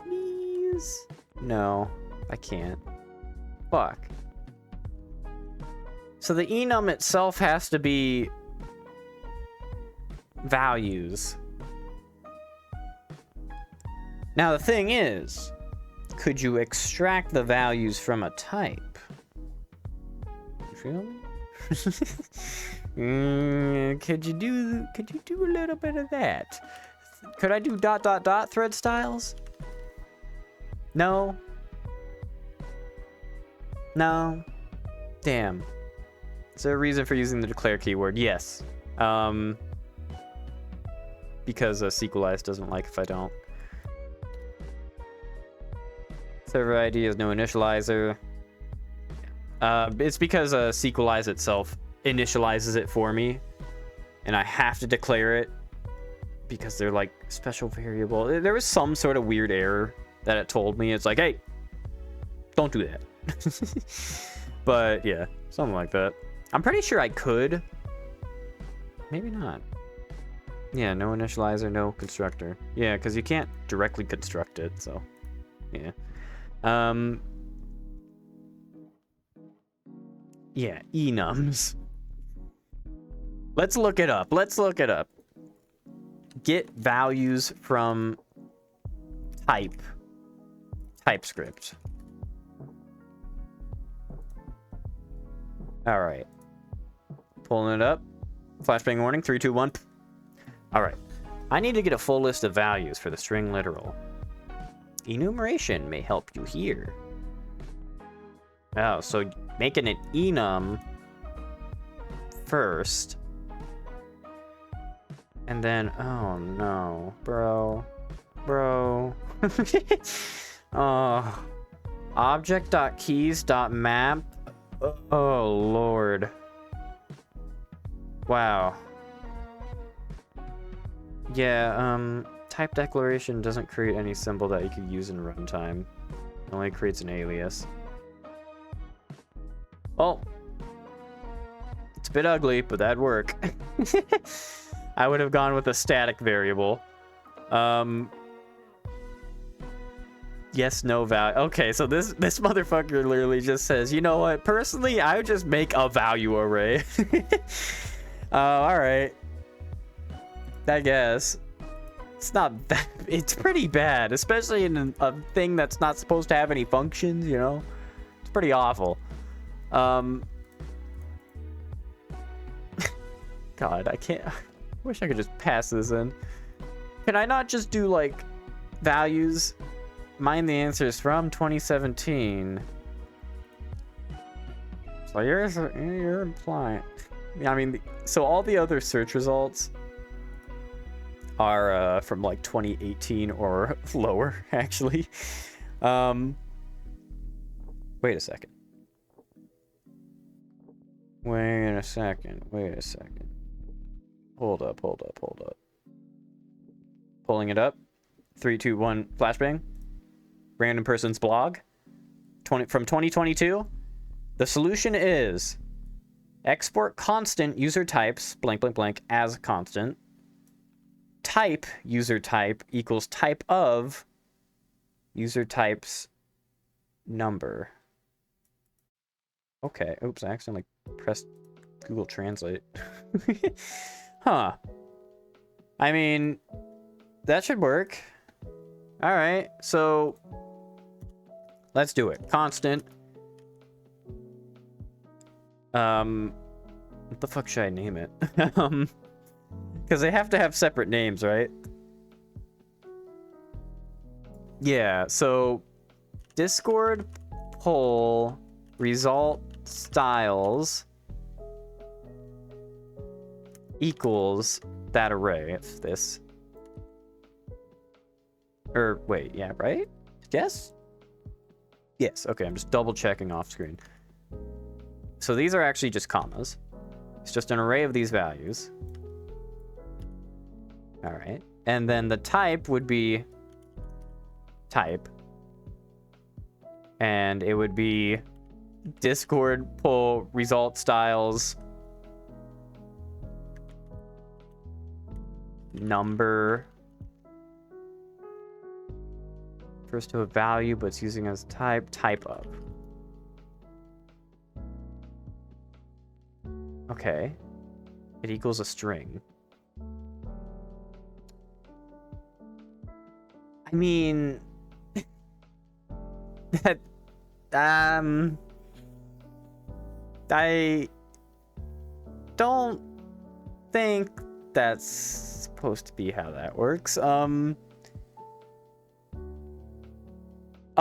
Please? No, I can't. Fuck. So the enum itself has to be values. Now the thing is, could you extract the values from a type? You feel me? Could you do a little bit of that? Could I do ... thread styles? No. Damn. Is there a reason for using the declare keyword? Yes. Because SQLize doesn't like if I don't. Server ID is no initializer. It's because Sequelize itself initializes it for me, and I have to declare it because they're like special variable. There was some sort of weird error that it told me. It's like, hey, don't do that. But yeah, something like that. I'm pretty sure I could. Maybe not. Yeah, no initializer, no constructor. Yeah, because you can't directly construct it, so yeah. Yeah, enums. Let's look it up. Let's look it up. Get values from TypeScript. All right. Pulling it up. Flashbang warning, 3, 2, 1. All right. I need to get a full list of values for the string literal. Enumeration may help you here. Oh, so making an enum first. And then, oh no, bro. Oh. Object.keys.map. Oh, Lord. Wow. Yeah, type declaration doesn't create any symbol that you could use in runtime. It only creates an alias. Well, it's a bit ugly, but that'd work. I would have gone with a static variable. Yes, no value. Okay, so this motherfucker literally just says, you know what? Personally, I would just make a value array. All right. I guess. It's not that... It's pretty bad, especially in a thing that's not supposed to have any functions, you know? It's pretty awful. God, I can't... I wish I could just pass this in. Can I not just do, like, values? Mind the answers from 2017. So you're implying... I mean, so all the other search results are from, like, 2018 or lower, actually. Wait a second. Wait a second. Hold up. Pulling it up. 3, 2, 1, flashbang. Random person's blog. From 2022. The solution is export constant user types, blank, blank, blank, as constant. Type user type equals type of user type's number. Okay. Oops, I accidentally pressed Google Translate. Huh. I mean, that should work. All right, so let's do it. Constant. What the fuck should I name it? Because they have to have separate names, right? Yeah, so Discord poll result styles equals that array. It's this. Or wait, yeah, right? Yes? Yes, okay, I'm just double checking off screen. So these are actually just commas. It's just an array of these values. All right. And then the type would be type. And it would be Discord poll result styles number. Refers to a value, but it's using as type of. Okay. It equals a string. I mean, that, I don't think that's supposed to be how that works. Oh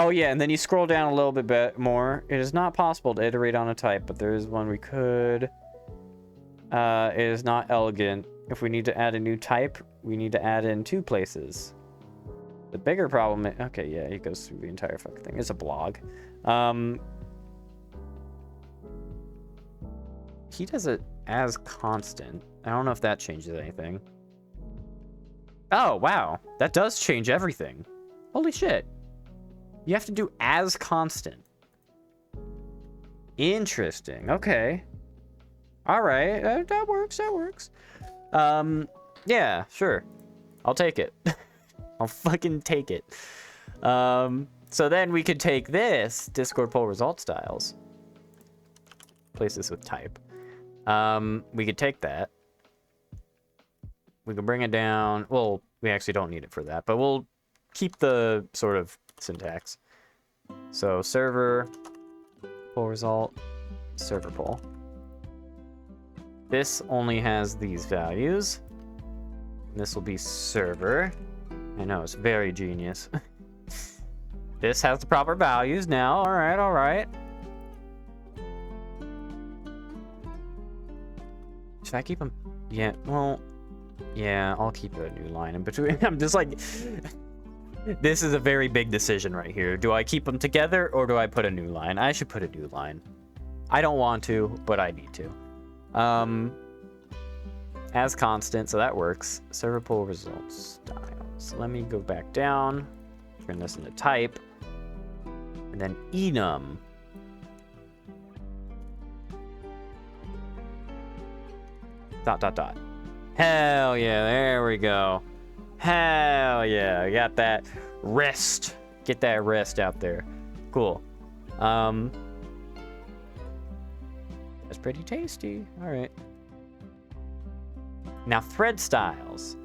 yeah, and then you scroll down a little bit more. It is not possible to iterate on a type, but there is one we could. It is not elegant. If we need to add a new type, we need to add in 2 places. The bigger problem, okay, yeah, he goes through the entire fucking thing. It's a blog. He does it as constant. I don't know if that changes anything. Oh, wow. That does change everything. Holy shit. You have to do as constant. Interesting. Okay. All right. That works. That works. Yeah, sure. I'll take it. I'll fucking take it. So then we could take this Discord poll result styles. Place this with type. We could take that. We can bring it down. Well, we actually don't need it for that, but we'll keep the sort of syntax. So server poll result, server poll. This only has these values. This will be server. I know, it's very genius. This has the proper values now. All right, all right. Should I keep them? Yeah, well, yeah, I'll keep a new line in between. I'm just like, this is a very big decision right here. Do I keep them together or do I put a new line? I should put a new line. I don't want to, but I need to. As constant, so that works. Server poll results styles. Let me go back down, turn this into type, and then enum. Dot, dot, dot. Hell yeah, there we go. Hell yeah, I got that rest. Get that rest out there. Cool. That's pretty tasty. All right. Now thread styles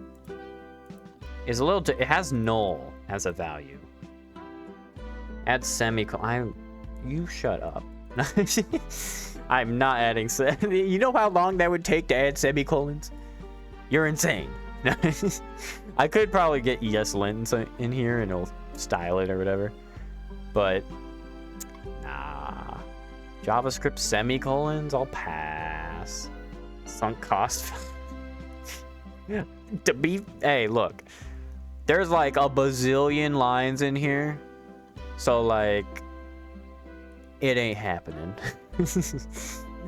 is a little, it has null as a value. Add semicolon. You shut up. I'm not adding. You know how long that would take to add semicolons? You're insane. I could probably get ESLint in here and it'll style it or whatever. But nah. JavaScript semicolons, I'll pass. Sunk cost. Hey, look. There's like a bazillion lines in here. So like it ain't happening.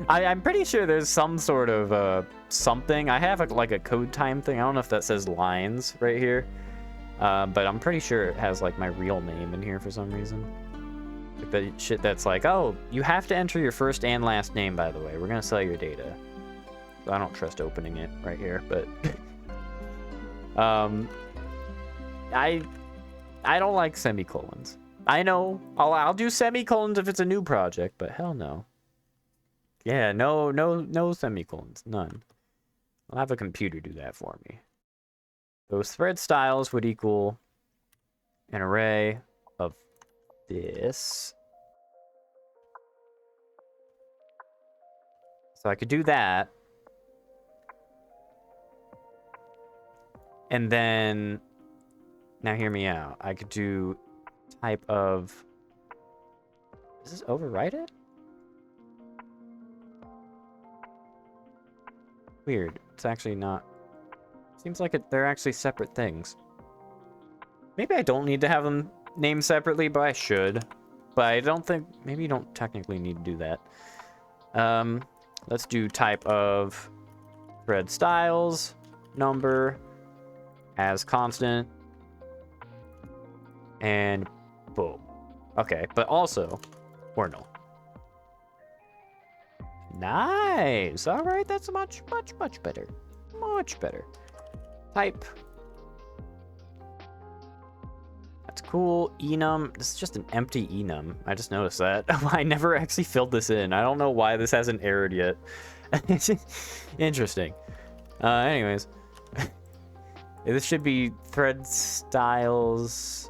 I'm pretty sure there's some sort of something. I have like a code time thing. I don't know if that says lines right here. But I'm pretty sure it has like my real name in here for some reason. Like the shit that's like, oh, you have to enter your first and last name, by the way. We're gonna sell your data. I don't trust opening it right here, but I don't like semicolons. I know I'll do semicolons if it's a new project, but hell no. Yeah, no semicolons, none. I'll have a computer do that for me. Those thread styles would equal an array of this. So I could do that. And then, now hear me out. I could do type of, does this overwrite it? Weird. It's actually not. Seems like they're actually separate things. Maybe I don't need to have them named separately, but I should. But I don't think, maybe you don't technically need to do that. Let's do type of thread styles, number, as constant, and boom. Okay, but also, or no. Nice. All right, that's much better. Much better. Type. That's cool. Enum. This is just an empty enum. I just noticed that. I never actually filled this in. I don't know why this hasn't errored yet. Interesting. Anyways. This should be thread styles. ...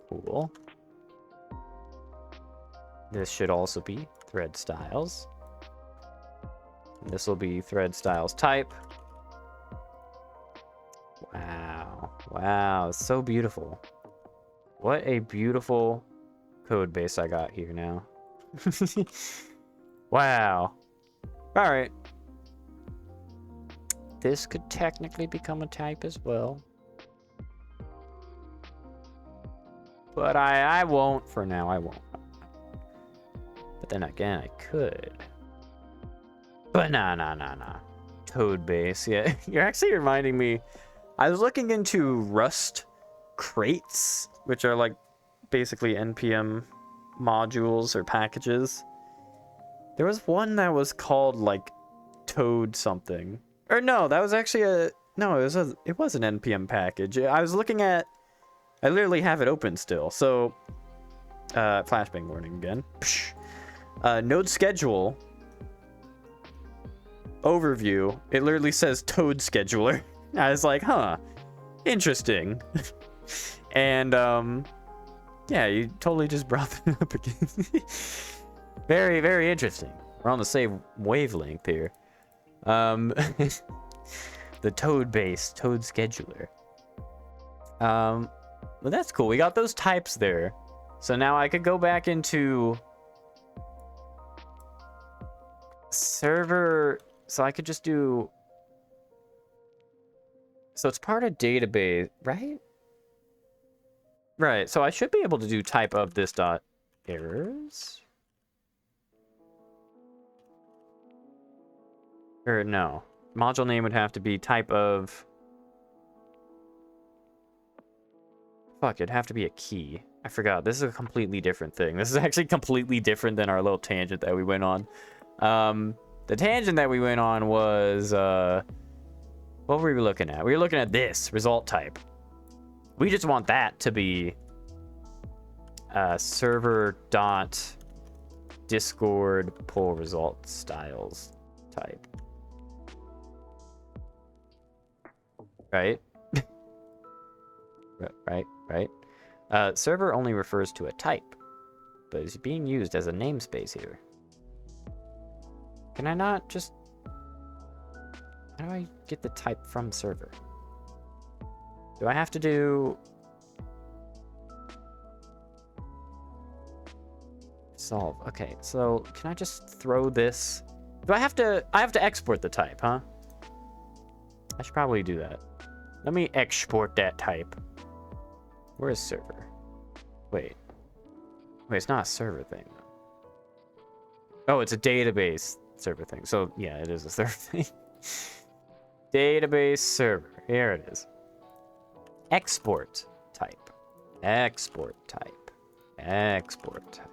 Cool. This should also be thread styles. This will be thread styles type. Wow. Wow, it's so beautiful. What a beautiful code base I got here now. Wow. All right. this could technically become a type as well. But I won't for now, I won't. But then again, I could. But nah. Toad base, yeah. You're actually reminding me. I was looking into Rust crates, which are like basically NPM modules or packages. There was one that was called like Toad something. Or no, that was actually it was an NPM package. I was looking at, I literally have it open still. So, flashbang warning again. Node schedule overview. It literally says Toad scheduler. I was like, huh, interesting. And yeah, you totally just brought that up again. Very, very interesting. We're on the same wavelength here. The Toad base, Toad scheduler. Well, that's cool. We got those types there. So now I could go back into server. So I could just do. So it's part of database, right? Right. So I should be able to do type of this dot errors. Or no. Module name would have to be type of. Fuck, it'd have to be a key. I forgot. This is a completely different thing. This is actually completely different than our little tangent that we went on. The tangent that we went on was, what were we looking at? We were looking at this, result type. We just want that to be server dot discord pull result styles type. Right? Right. Server only refers to a type, but is being used as a namespace here. Can I not just... How do I get the type from server? Do I have to do... Solve. Okay, so can I just throw this... Do I have to... I have to export the type, huh? I should probably do that. Let me export that type. Where is server? Wait, it's not a server thing. Oh, it's a database server thing. So, yeah, it is a server thing. Database server. Here it is. Export type. Export type. Export type.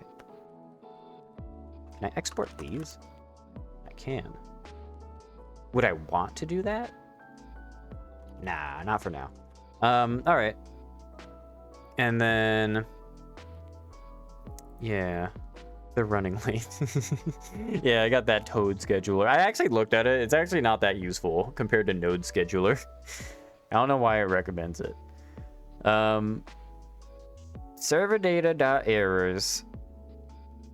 Can I export these? I can. Would I want to do that? Nah, not for now. All right. And then, yeah, they're running late. Yeah, I got that Toad scheduler. I actually looked at it. It's actually not that useful compared to Node scheduler. I don't know why it recommends it. Server data.errors.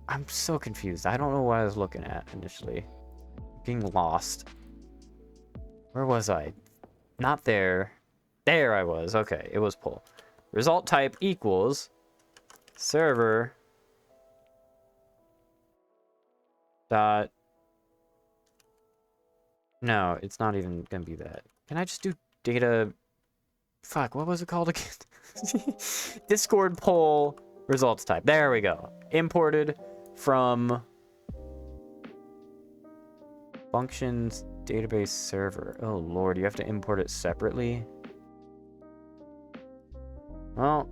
I'm so confused. I don't know what I was looking at initially. Being lost. Where was I? Not there. There I was. Okay, it was pull. Result type equals server dot. No, it's not even gonna be that. Can I just do data? Fuck, what was it called again? Discord poll results type. There we go. Imported from functions database server. Oh lord, you have to import it separately. Well,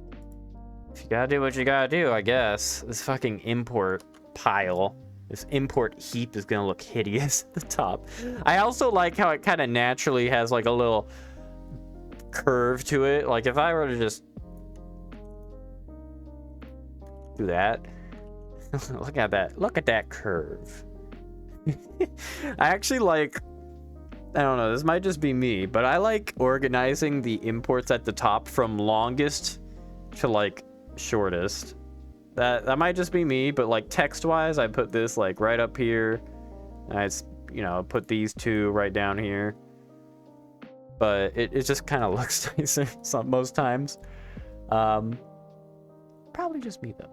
if you gotta do what you gotta do, I guess. This fucking import pile, this import heap is gonna look hideous at the top. I also like how it kind of naturally has like a little curve to it. Like if I were to just do that, look at that. Look at that curve. I actually like, I don't know, this might just be me, but I like organizing the imports at the top from longest to like shortest. That might just be me, but like text wise, I put this like right up here. And I put these two right down here. But it just kind of looks nicer most times. Probably just me though.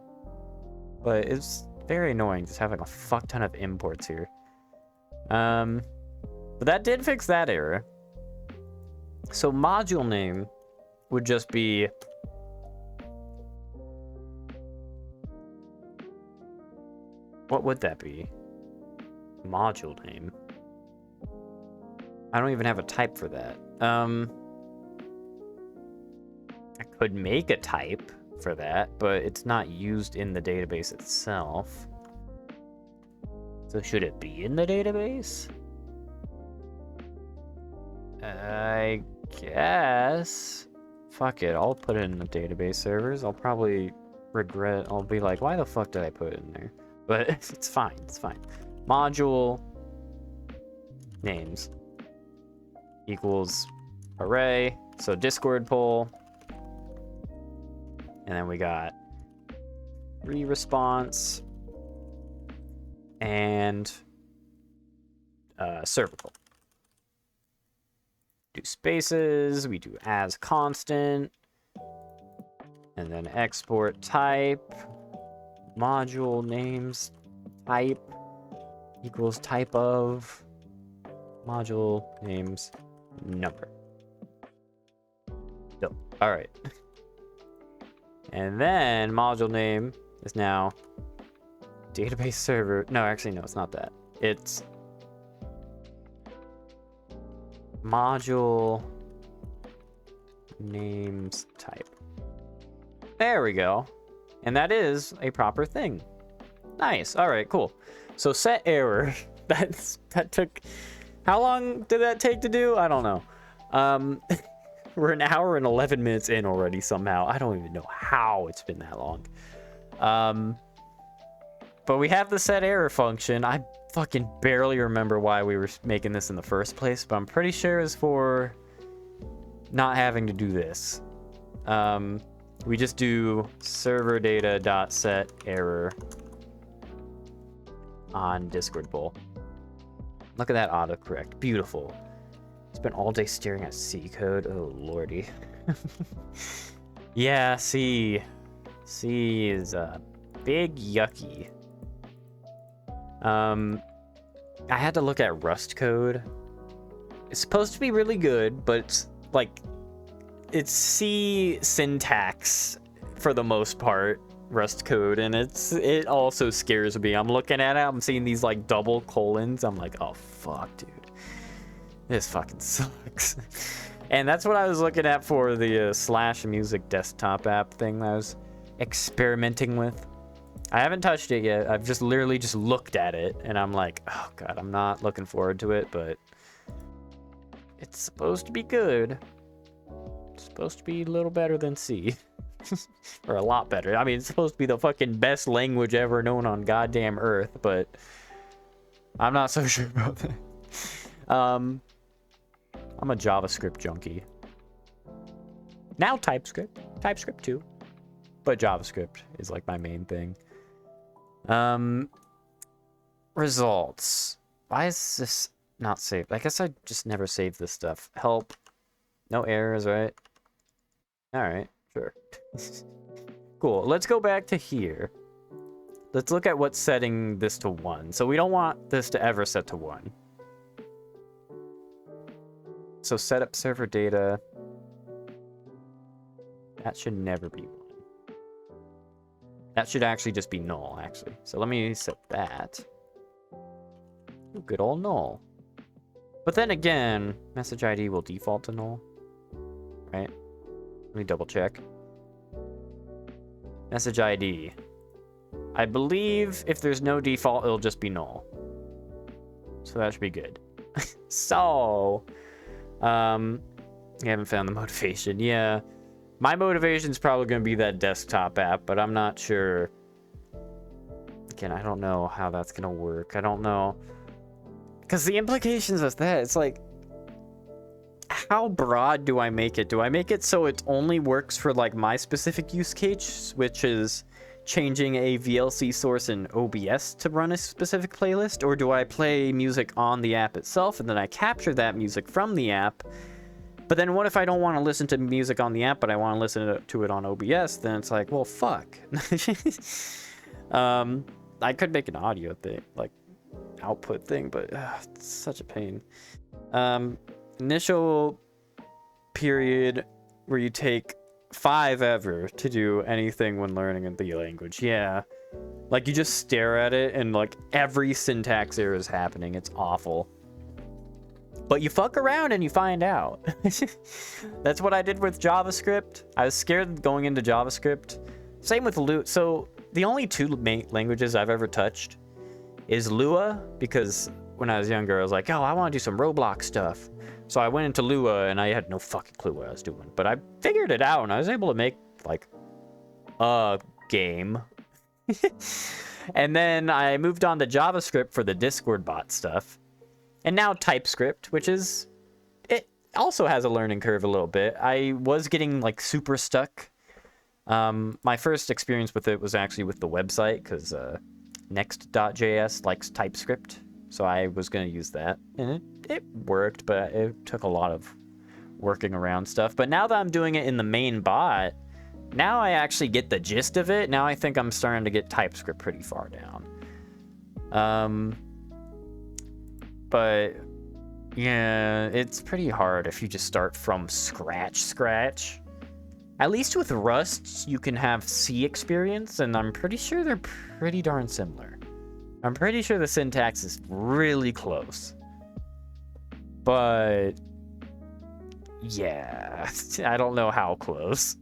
But it's very annoying just having a fuck ton of imports here. But that did fix that error. So module name would just be what would that be? Module name. I don't even have a type for that. I could make a type for that, but it's not used in the database itself. So should it be in the database? I guess. Fuck it, I'll put it in the database servers. I'll probably regret, I'll be like, why the fuck did I put it in there? But it's fine, it's fine. Module names equals array. So Discord poll. And then we got response and server poll. Do spaces, we do as constant, and then export type, module names, type equals type of, module names, number. So, all right. And then module name is now database server. No, actually, no, it's not that. It's module names type. There we go. And that is a proper thing. Nice. All right, cool. So set error. That took, how long did that take to do? I don't know. We're an hour and 11 minutes in already somehow. I don't even know how it's been that long. But we have the set error function. I fucking barely remember why we were making this in the first place, but I'm pretty sure it's for not having to do this. We just do server data dot set error on Discord poll. Look at that autocorrect. Beautiful. Spent all day staring at C code. Oh lordy. Yeah, C is big yucky. I had to look at Rust code. It's supposed to be really good, but it's like it's C syntax for the most part, Rust code, and it also scares me. I'm looking at it, I'm seeing these like double colons. I'm like, oh fuck, dude. This fucking sucks. And that's what I was looking at for the Slash Music desktop app thing that I was experimenting with. I haven't touched it yet. I've just literally just looked at it, and I'm like, oh god, I'm not looking forward to it, but it's supposed to be good. It's supposed to be a little better than C. Or a lot better. I mean, it's supposed to be the fucking best language ever known on goddamn Earth, but I'm not so sure about that. I'm a JavaScript junkie. Now TypeScript too, but JavaScript is like my main thing. Results. Why is this not saved? I guess I just never save this stuff. Help. No errors, right? All right, sure. Cool. Let's go back to here. Let's look at what's setting this to 1. So we don't want this to ever set to 1. So set up server data. That should never be 1. That should actually just be null, actually. So let me set that. Ooh, good old null. But then again, message ID will default to null. Right? Let me double check. Message ID. I believe if there's no default, it'll just be null. So that should be good. So, you haven't found the motivation. Yeah. My motivation is probably going to be that desktop app, but I'm not sure. Again, I don't know how that's going to work. I don't know. Because the implications of that, it's like, how broad do I make it? Do I make it so it only works for like my specific use case, which is changing a VLC source in OBS to run a specific playlist? Or do I play music on the app itself and then I capture that music from the app? But then what if I don't want to listen to music on the app, but I want to listen to it on OBS? Then it's like, well, fuck. I could make an audio thing, like output thing, but it's such a pain. Initial period where you take 5 ever to do anything when learning the language. Yeah. Like, you just stare at it and, like, every syntax error is happening. It's awful. But you fuck around and you find out. That's what I did with JavaScript. I was scared going into JavaScript. Same with Lua. So, the only 2 main languages I've ever touched is Lua, because when I was younger, I was like, oh, I want to do some Roblox stuff. So I went into Lua, and I had no fucking clue what I was doing. But I figured it out, and I was able to make, like, a game. And then I moved on to JavaScript for the Discord bot stuff. And now TypeScript, which is... It also has a learning curve a little bit. I was getting, like, super stuck. My first experience with it was actually with the website, because Next.js likes TypeScript. So I was going to use that, and it worked, but it took a lot of working around stuff. But now that I'm doing it in the main bot, now I actually get the gist of it. Now I think I'm starting to get TypeScript pretty far down. But yeah, it's pretty hard if you just start from scratch. At least with Rust, you can have C experience, and I'm pretty sure they're pretty darn similar. I'm pretty sure the syntax is really close. But yeah, I don't know how close.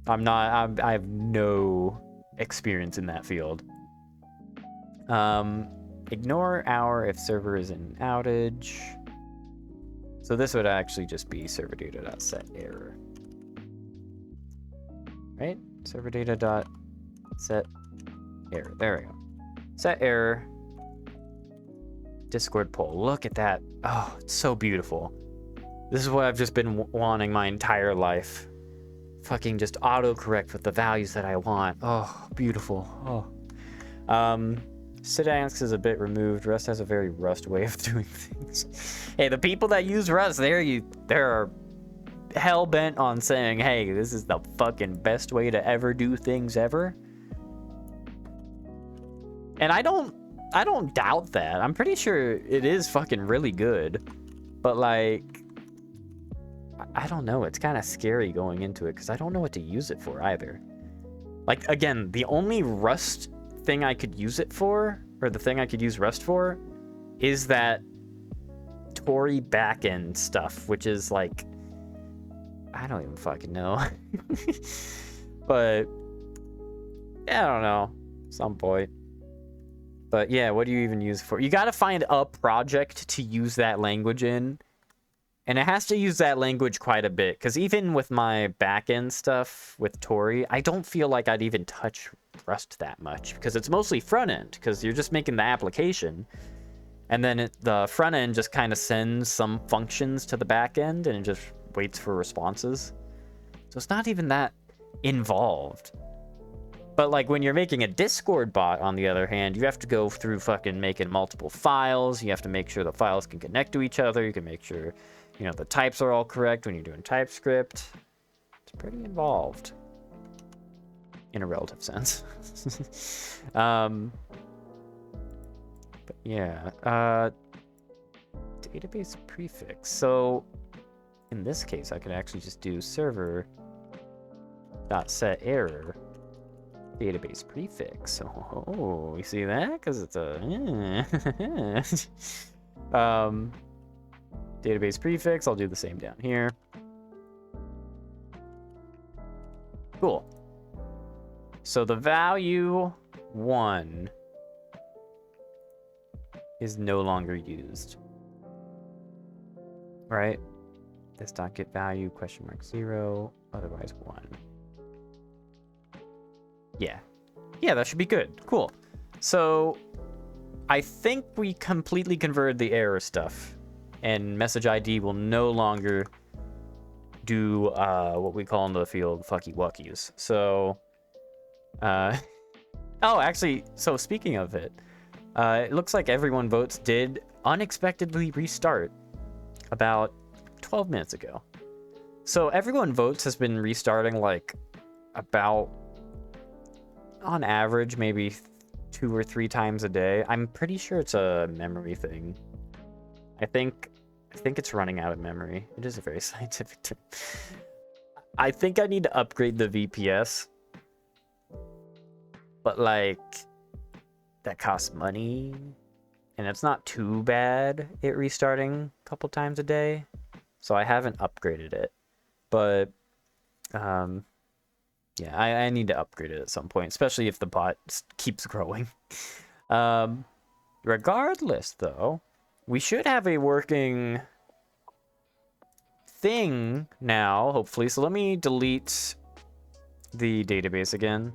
I have no experience in that field. Ignore hour if server is in outage. So this would actually just be server data.set error. Right? Server data.set error. There we go. Set error. Discord poll. Look at that. Oh, it's so beautiful. This is what I've just been wanting my entire life. Fucking just autocorrect with the values that I want. Oh, beautiful. Oh. Syntax is a bit removed. Rust has a very Rust way of doing things. Hey, the people that use Rust, they're hell bent on saying, hey, this is the fucking best way to ever do things ever. And I don't doubt that. I'm pretty sure it is fucking really good. But, like, I don't know. It's kind of scary going into it because I don't know what to use it for either. Like, again, the only Rust thing I could use it for, or the thing I could use Rust for, is that Tory backend stuff, which is, like, I don't even fucking know. But, yeah, I don't know. Some point. But yeah, what do you even use it for? You gotta find a project to use that language in. And it has to use that language quite a bit. Because even with my backend stuff with Tory, I don't feel like I'd even touch Rust that much. Because it's mostly front end. Because you're just making the application. And then the front end just kind of sends some functions to the back end. And it just waits for responses. So it's not even that involved. But, like, when you're making a Discord bot, on the other hand, you have to go through fucking making multiple files. You have to make sure the files can connect to each other. You can make sure, you know, the types are all correct when you're doing TypeScript. It's pretty involved. In a relative sense. But, yeah. Database prefix. So, in this case, I could actually just do server.set error. Database prefix. Oh, you see that? Because it's a database prefix. I'll do the same down here. Cool. So the value 1 is no longer used. Right? This dot get value question mark 0, otherwise 1. Yeah. Yeah, that should be good. Cool. So I think we completely converted the error stuff, and message ID will no longer do what we call in the field fucky wuckies. So, oh, actually, so speaking of it, it looks like Everyone Votes did unexpectedly restart about 12 minutes ago. So Everyone Votes has been restarting like about, on average, maybe 2 or 3 times a day. I'm pretty sure it's a memory thing. I think I think it's running out of memory. It is a very scientific term. I think I need to upgrade the VPS. But, like, that costs money. And it's not too bad it restarting a couple times a day. So I haven't upgraded it. But, yeah, I need to upgrade it at some point. Especially if the bot keeps growing. Regardless, though, we should have a working thing now, hopefully. So let me delete the database again,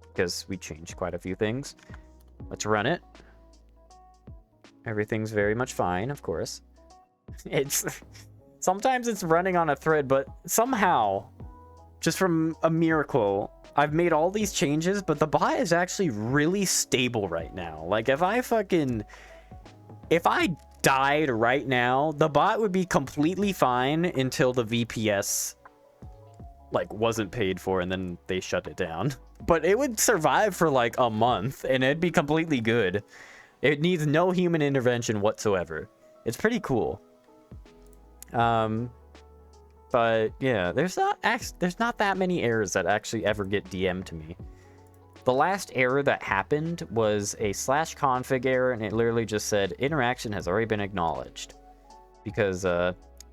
because we changed quite a few things. Let's run it. Everything's very much fine, of course. Sometimes it's running on a thread, but somehow, just from a miracle, I've made all these changes, but the bot is actually really stable right now. Like, if I died right now, the bot would be completely fine until the VPS, like, wasn't paid for, and then they shut it down. But it would survive for, like, a month, and it'd be completely good. It needs no human intervention whatsoever. It's pretty cool. But yeah, there's not that many errors that actually ever get DM'd to me. The last error that happened was a /config error, and it literally just said interaction has already been acknowledged. Because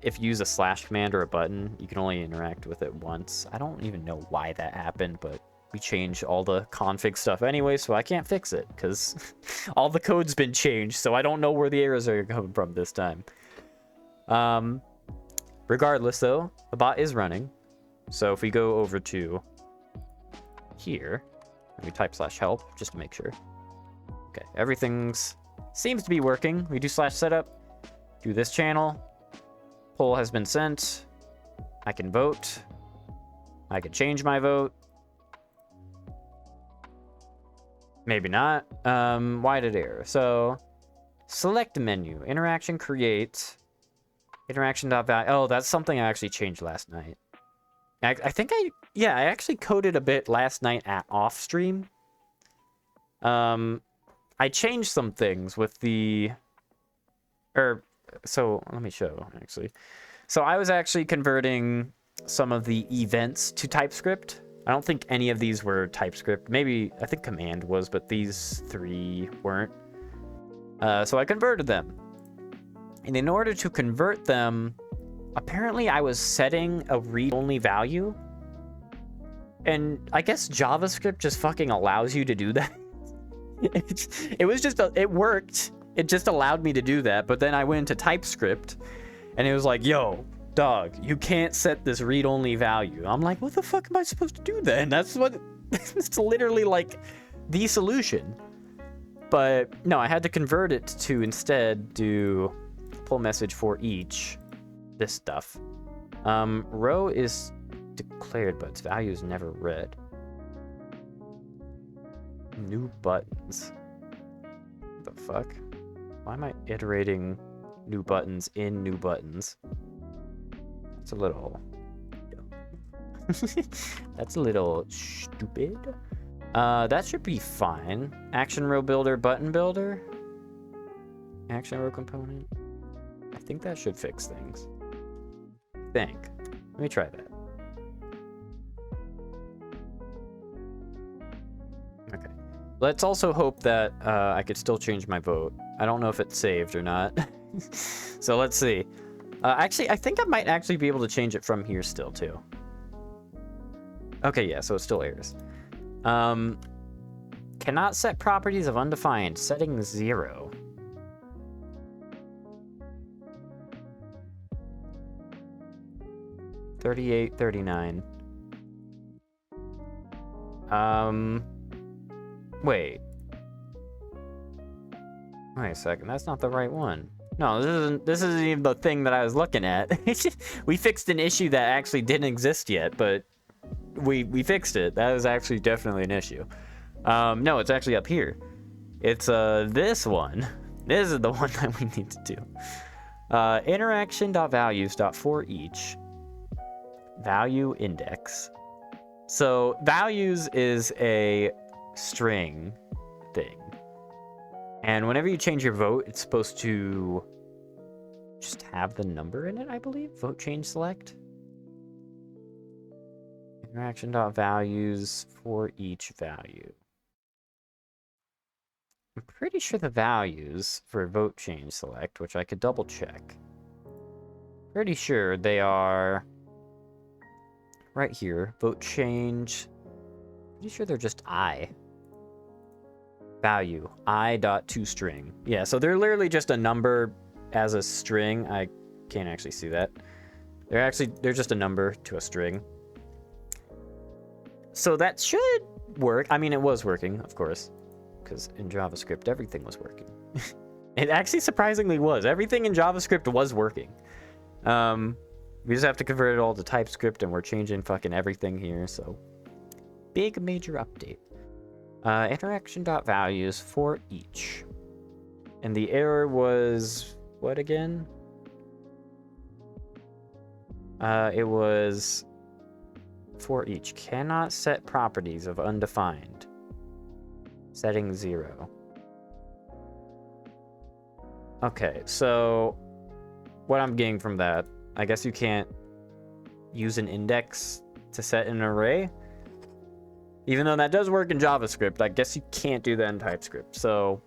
if you use a / command or a button, you can only interact with it once. I don't even know why that happened, but we changed all the config stuff anyway, so I can't fix it because all the code's been changed, so I don't know where the errors are coming from this time. Regardless, though, the bot is running. So if we go over to here, and we type /help just to make sure. Okay, seems to be working. We do /setup, do this channel. Poll has been sent. I can vote. I can change my vote. Maybe not. Why did error? So, select menu, interaction create, interaction.value. Oh, that's something I actually changed last night. I actually coded a bit last night off stream. I changed some things with so let me show, actually. So I was actually converting some of the events to TypeScript. I don't think any of these were TypeScript. Maybe, I think command was, but these 3 weren't. So I converted them. And in order to convert them, apparently I was setting a read-only value. And I guess JavaScript just fucking allows you to do that. It worked. It just allowed me to do that. But then I went into TypeScript, and it was like, yo, dog, you can't set this read-only value. I'm like, what the fuck am I supposed to do then? That's literally like the solution. But no, I had to convert it to instead do pull message for each this stuff. Row is declared, but its value is never read. New buttons. What the fuck? Why am I iterating new buttons in new buttons? That's a little... That's a little stupid. That should be fine. Action row builder, button builder. Action row component. I think that should fix things. Let me try that. Okay. Let's also hope that I could still change my vote. I don't know if it's saved or not. So let's see. Actually, I think I might actually be able to change it from here still, too. Okay, yeah, so it still errors. Cannot set properties of undefined. Setting 0. $38, $39. Wait. Wait a second, that's not the right one. No, this isn't even the thing that I was looking at. We fixed an issue that actually didn't exist yet, but we fixed it. That is actually definitely an issue. No, it's actually up here. It's this one. This is the one that we need to do. Interaction.values.for each value index. So values is a string thing. And whenever you change your vote, it's supposed to just have the number in it, I believe. Vote change select. Interaction.values for each value. I'm pretty sure the values for vote change select, which I could double check. Pretty sure they are right here. Vote change. Pretty sure they're just I. Value. I.toString. Yeah, so they're literally just a number as a string. I can't actually see that. They're just a number to a string. So that should work. I mean, it was working, of course, because in JavaScript, everything was working. It actually surprisingly was. Everything in JavaScript was working. We just have to convert it all to TypeScript, and we're changing fucking everything here, so big major update. Interaction.values for each. And the error was what again? It was for each. Cannot set properties of undefined. Setting 0. Okay, so what I'm getting from that, I guess you can't use an index to set an array. Even though that does work in JavaScript, I guess you can't do that in TypeScript. So,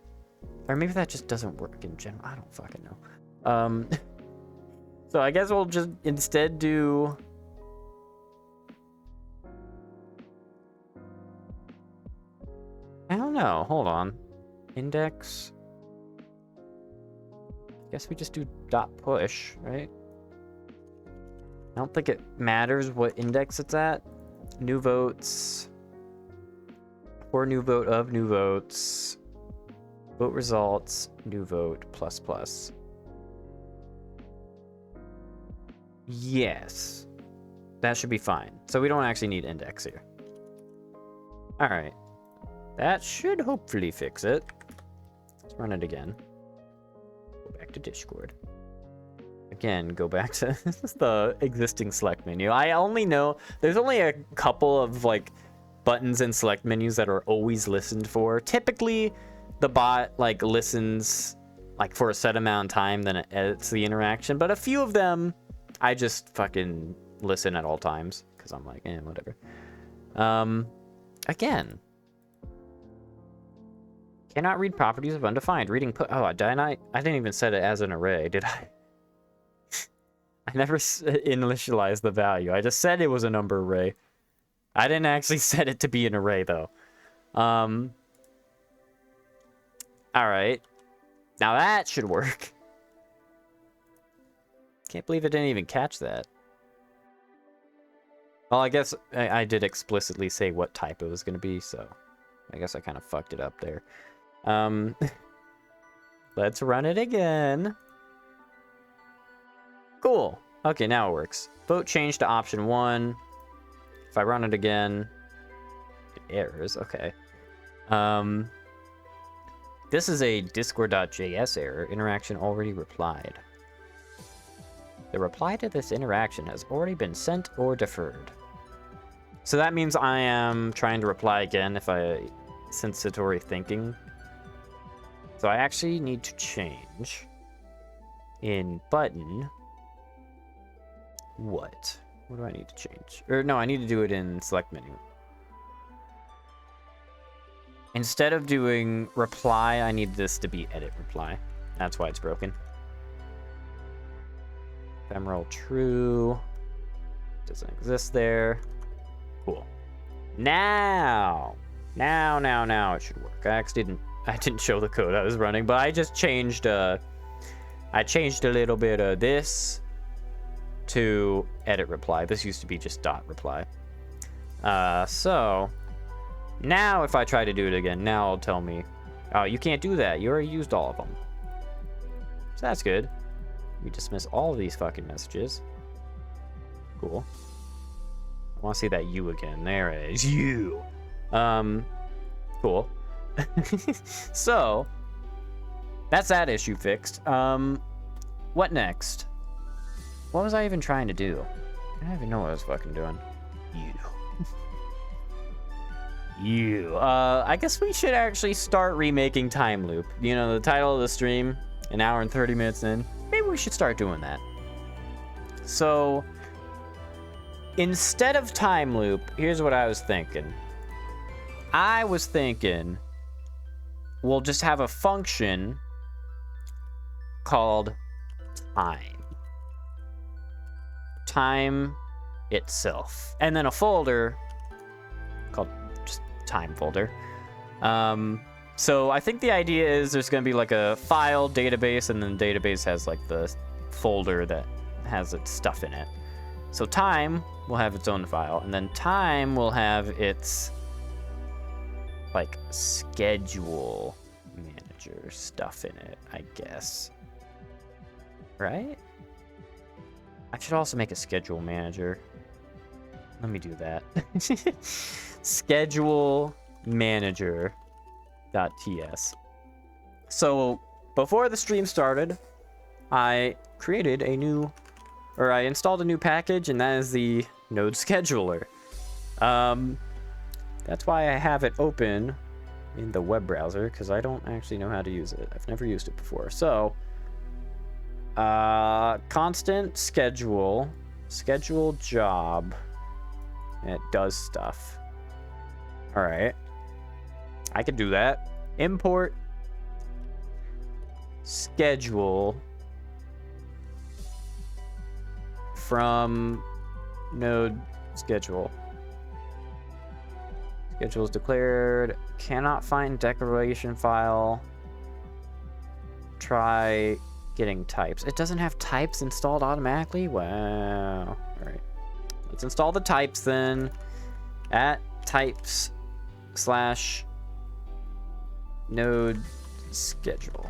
or maybe that just doesn't work in general. I don't fucking know. So I guess we'll just instead do... I don't know. Hold on. Index. I guess we just do .push, right? I don't think it matters what index it's at. New votes. Or new vote of new votes. Vote results. New vote plus plus. Yes. That should be fine. So we don't actually need index here. All right. That should hopefully fix it. Let's run it again. Go back to Discord. Again, go back to the existing select menu. I only know there's only a couple of like buttons and select menus that are always listened for. Typically, the bot like listens like for a set amount of time, then it edits the interaction. But a few of them, I just fucking listen at all times because I'm like, whatever. Again. Cannot read properties of undefined. Reading put. Oh, I didn't even set it as an array, did I? I never initialized the value. I just said it was a number array. I didn't actually set it to be an array, though. All right. Now that should work. Can't believe it didn't even catch that. Well, I guess I did explicitly say what type it was going to be, so I guess I kind of fucked it up there. Let's run it again. Cool. Okay, now it works. Vote change to option 1. If I run it again, it errors. Okay. This is a discord.js error. Interaction already replied. The reply to this interaction has already been sent or deferred. So that means I am trying to reply again if since it's already thinking. So I actually need to change in button. What do I need to change? Or no, I need to do it in select menu. Instead of doing reply, I need this to be edit reply. That's why it's broken. Ephemeral true. Doesn't exist there. Cool. Now it should work. I didn't show the code I was running, but I just changed I changed a little bit of this to edit reply. This used to be just dot reply. So now if I try to do it again, now it'll tell me, oh, you can't do that. You already used all of them. So that's good. We dismiss all of these fucking messages. Cool. I want to see that you again. There it is. You. Cool. So that's that issue fixed. What next? What was I even trying to do? I don't even know what I was fucking doing. You. I guess we should actually start remaking Timeloop. You know, the title of the stream, an hour and 30 minutes in. Maybe we we should start doing that. So instead of Timeloop, here's what I was thinking. I was thinking we'll just have a function called time itself, and then a folder called just time folder. So I think the idea is there's going to be like a file database, and then the database has like the folder that has its stuff in it. So time will have its own file, and then time will have its like schedule manager stuff in it, I guess. Right? I should also make a schedule manager. Let me do that. Schedule manager.ts. So before the stream started, I created I installed a new package, and that is the node scheduler. That's why I have it open in the web browser, because I don't actually know how to use it. I've never used it before. So constant schedule job, and it does stuff. All right, I could do that. Import schedule from node schedule. Schedule is declared. Cannot find declaration file. Try getting types. It doesn't have types installed automatically? Wow. All right. Let's install the types then. At types / node schedule.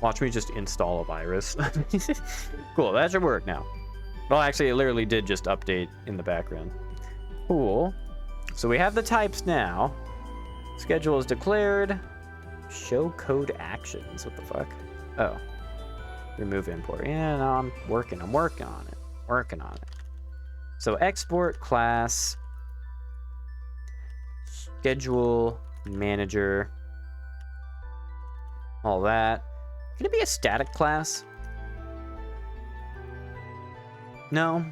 Watch me just install a virus. Cool, that should work now. Well, actually, it literally did just update in the background. Cool. So we have the types now. Schedule is declared. Show code actions. What the fuck? Oh. Remove import. Yeah, no, I'm working on it. So export class. Schedule manager. All that. Can it be a static class? No.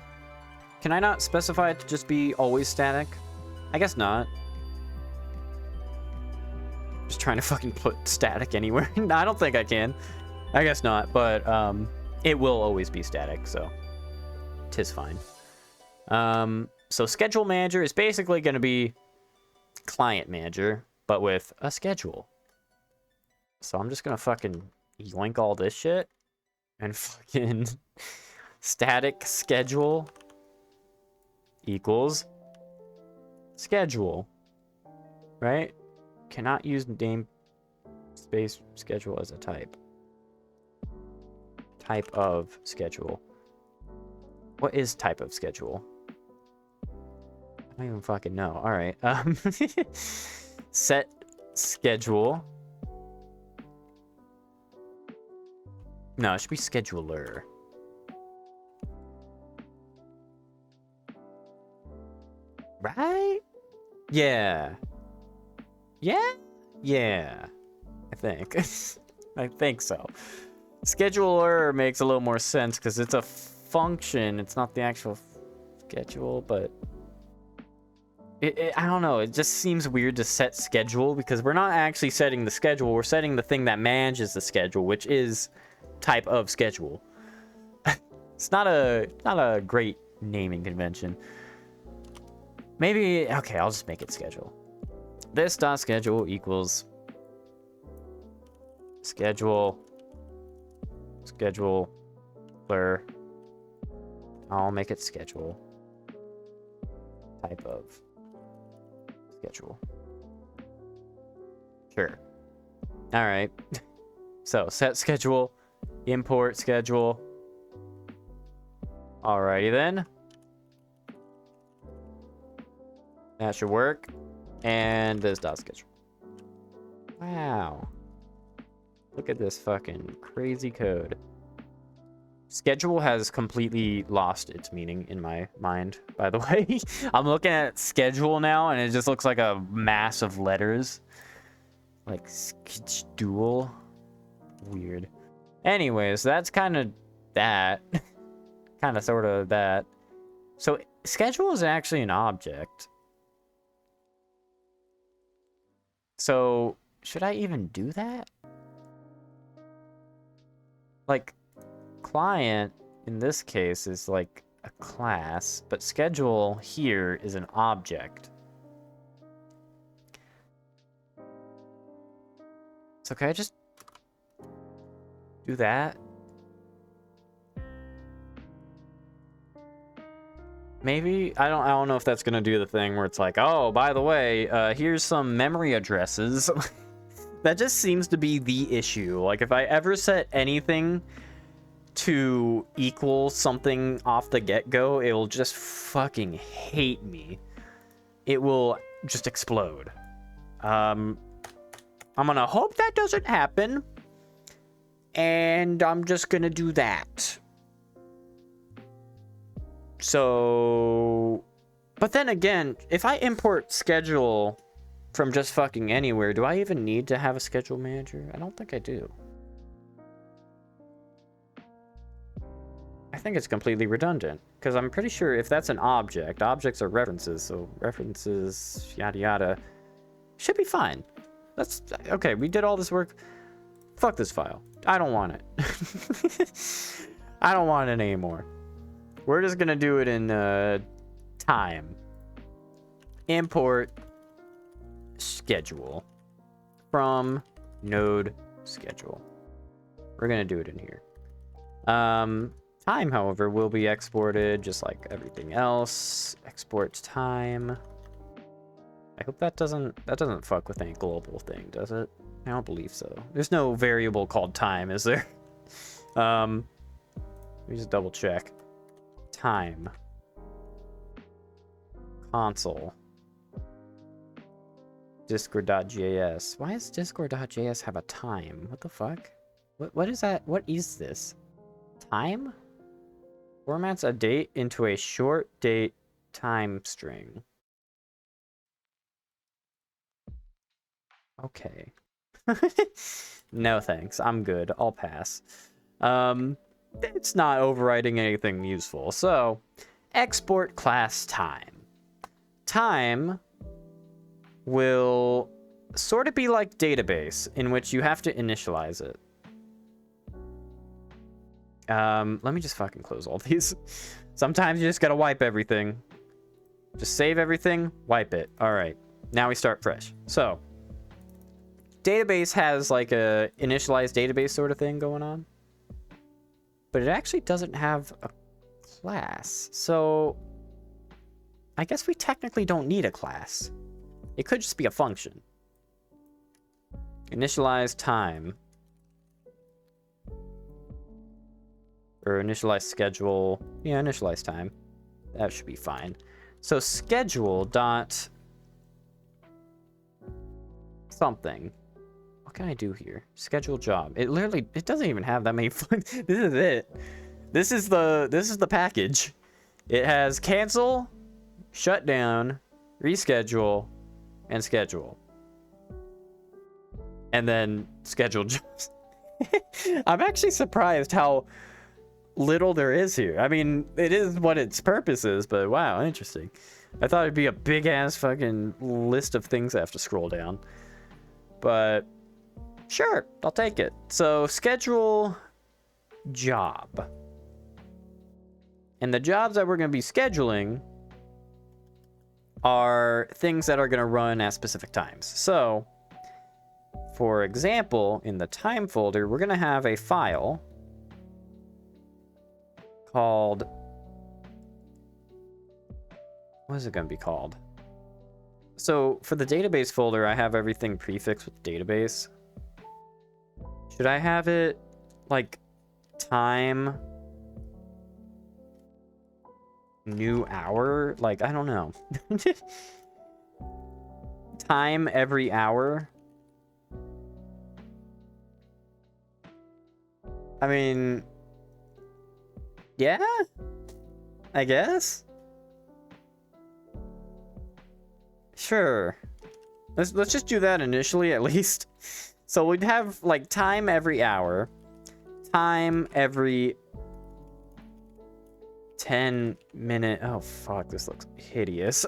Can I not specify it to just be always static? I guess not. Just trying to fucking put static anywhere. I don't think I can. I guess not, but it will always be static, so 'tis fine. So schedule manager is basically going to be client manager, but with a schedule. So I'm just going to fucking yoink all this shit and fucking static schedule equals schedule, right? Cannot use namespace schedule as a type. Type of schedule. What is type of schedule? I don't even fucking know. All right. Set schedule. No, it should be scheduler. Right? Yeah. Yeah. I think. I think so. Scheduler makes a little more sense because it's a function. It's not the actual schedule, but I don't know. It just seems weird to set schedule because we're not actually setting the schedule. We're setting the thing that manages the schedule, which is type of schedule. It's not a great naming convention. Maybe, okay, I'll just make it schedule. This dot schedule equals scheduler. I'll make it schedule. Type of schedule. Sure. All right. So set schedule, import schedule. Alrighty then. That should work. And this dot schedule. Wow. Look at this fucking crazy code. Schedule has completely lost its meaning in my mind, by the way. I'm looking at schedule now, and it just looks like a mass of letters. Like schedule. Weird. Anyways, that's kind of that. Kind of sort of that. So schedule is actually an object. So should I even do that? Like, client in this case is like a class, but schedule here is an object. So can I just do that? Maybe I don't know if that's gonna do the thing where it's like, oh, by the way, here's some memory addresses. That just seems to be the issue. Like, if I ever set anything to equal something off the get-go, it will just fucking hate me. It will just explode. I'm gonna hope that doesn't happen, and I'm just gonna do that. So, but then again, if I import schedule from just fucking anywhere, do I even need to have a schedule manager? I don't think I do. I think it's completely redundant, because I'm pretty sure if that's an object, objects are references, so references, yada yada, should be fine. That's okay. We did all this work. Fuck this file. I don't want it. I don't want it anymore. We're just gonna do it in time. Import schedule from node schedule. We're gonna do it in here. Time, however, will be exported just like everything else. Export time. I hope that doesn't fuck with any global thing, does it? I don't believe so. There's no variable called time, is there? Let me just double check. Time. Console. Discord.js. Why does Discord.js have a time? What the fuck? What is that? What is this? Time? Formats a date into a short date time string. Okay. No thanks. I'm good. I'll pass. It's not overriding anything useful. So, export class time. Time will sort of be like database, in which you have to initialize it. Let me just fucking close all these. Sometimes you just gotta wipe everything. Just save everything, wipe it. All right, now we start fresh. So, database has like a initialized database sort of thing going on, but it actually doesn't have a class. So, I guess we technically don't need a class. It could just be a function. Initialize time. Or initialize schedule. Yeah, initialize time. That should be fine. So schedule dot something. What can I do here? Schedule job. It literally, it doesn't even have that many. This is it. This is the package. It has cancel, shut down, reschedule, and schedule. And then schedule jobs. I'm actually surprised how little there is here. I mean, it is what its purpose is, but wow, interesting. I thought it'd be a big ass fucking list of things I have to scroll down. But sure, I'll take it. So schedule job. And the jobs that we're going to be scheduling are things that are going to run at specific times. So, for example, in the time folder, we're going to have a file called... What is it going to be called? So, for the database folder, I have everything prefixed with database. Should I have it, like, time... new hour? Like, I don't know. Time every hour? I mean... yeah? I guess? Sure. Let's just do that initially, at least. So we'd have, like, time every hour. time every 10-minute. Oh fuck, this looks hideous.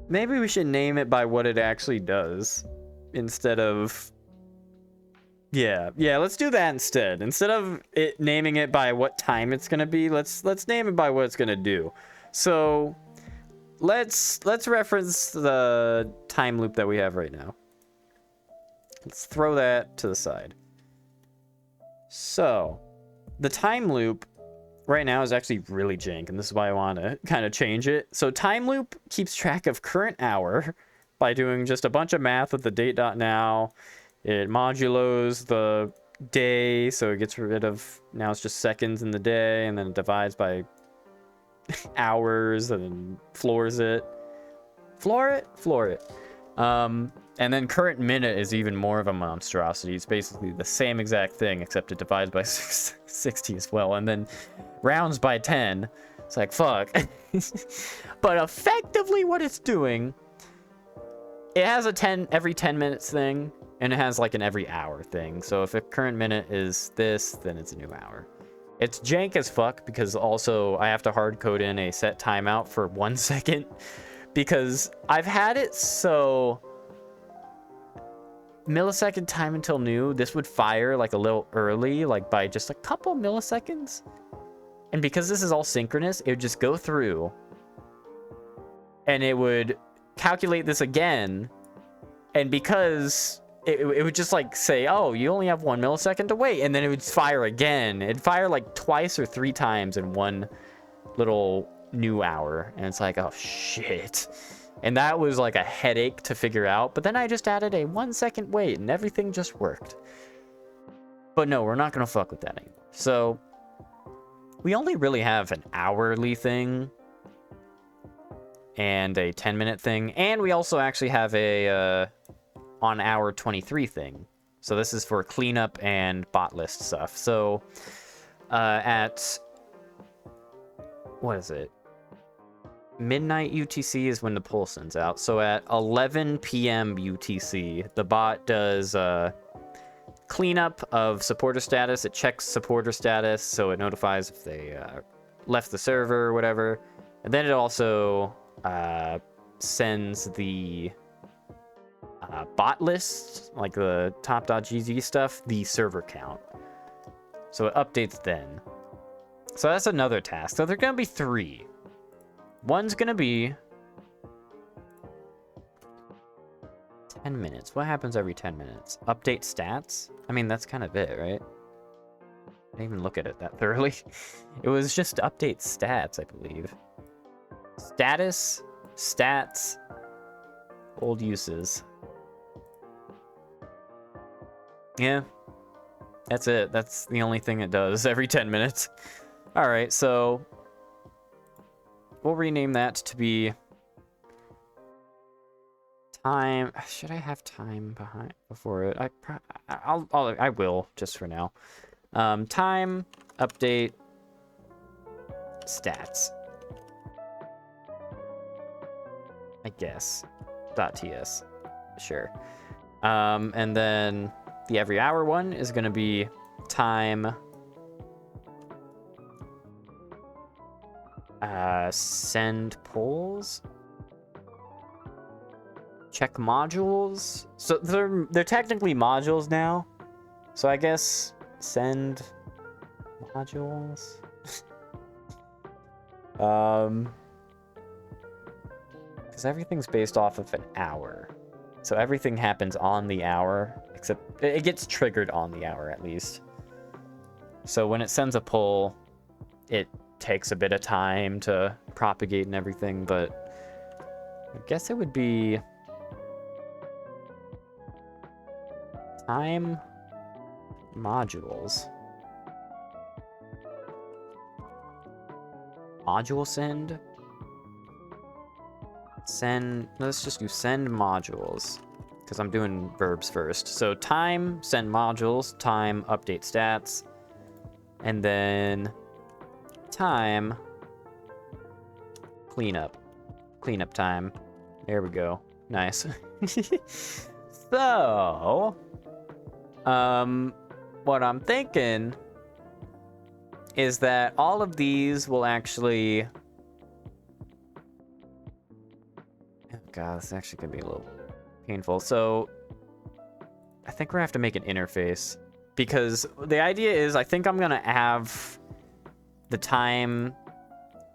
Maybe we should name it by what it actually does instead of... Yeah, let's do that instead. Instead of it naming it by what time it's gonna be, let's name it by what it's gonna do. So let's reference the time loop that we have right now. Let's throw that to the side. So the time loop right now is actually really jank, and this is why I want to kind of change it. So time loop keeps track of current hour by doing just a bunch of math with the date.now. It modulos the day, so it gets rid of, now it's just seconds in the day, and then it divides by hours, and then floors it. Floor it. And then current minute is even more of a monstrosity. It's basically the same exact thing, except it divides by 60 as well, and then rounds by 10. It's like, fuck. But effectively what it's doing, it has a every 10 minutes thing, and it has like an every hour thing. So if a current minute is this, then it's a new hour. It's jank as fuck, because also I have to hard code in a set timeout for 1 second, because I've had it so millisecond time until new, this would fire like a little early, like by just a couple milliseconds. And because this is all synchronous, it would just go through and it would calculate this again. And because it would just like say, oh, you only have 1 millisecond to wait, and then it would fire again. It'd fire like twice or 3 times in one little new hour. And it's like, oh shit. And that was like a headache to figure out. But then I just added a 1 second wait and everything just worked. But no, we're not going to fuck with that anymore. So we only really have an hourly thing and a 10-minute thing. And we also actually have a on hour 23 thing. So this is for cleanup and bot list stuff. So at, what is it? Midnight UTC is when the poll sends out. So at 11 p.m. UTC, the bot does cleanup of supporter status. It checks supporter status, so it notifies if they left the server or whatever. And then it also sends the bot list, like the top.gz stuff, the server count. So it updates then. So that's another task. So there are going to be 3. One's gonna be 10 minutes. What happens every 10 minutes? Update stats? I mean, that's kind of it, right? I didn't even look at it that thoroughly. It was just update stats, I believe. Status, stats, old uses. Yeah, that's it. That's the only thing it does every 10 minutes. All right, so we'll rename that to be time. Should I have time before it? I will just for now. Time update stats. I guess. .ts. Sure. And then the every hour one is going to be time send polls, check modules. So they're technically modules now, so I guess send modules. Because everything's based off of an hour, so everything happens on the hour, except it gets triggered on the hour at least. So when it sends a poll, it takes a bit of time to propagate and everything, but I guess it would be time modules. Module send? Send, let's just do send modules, because I'm doing verbs first. So time, send modules, time, update stats, and then time, cleanup time. There we go. Nice. So, what I'm thinking is that all of these will actually... Oh god, this is actually gonna be a little painful. So, I think we're gonna have to make an interface. Because the idea is, I think I'm gonna have the time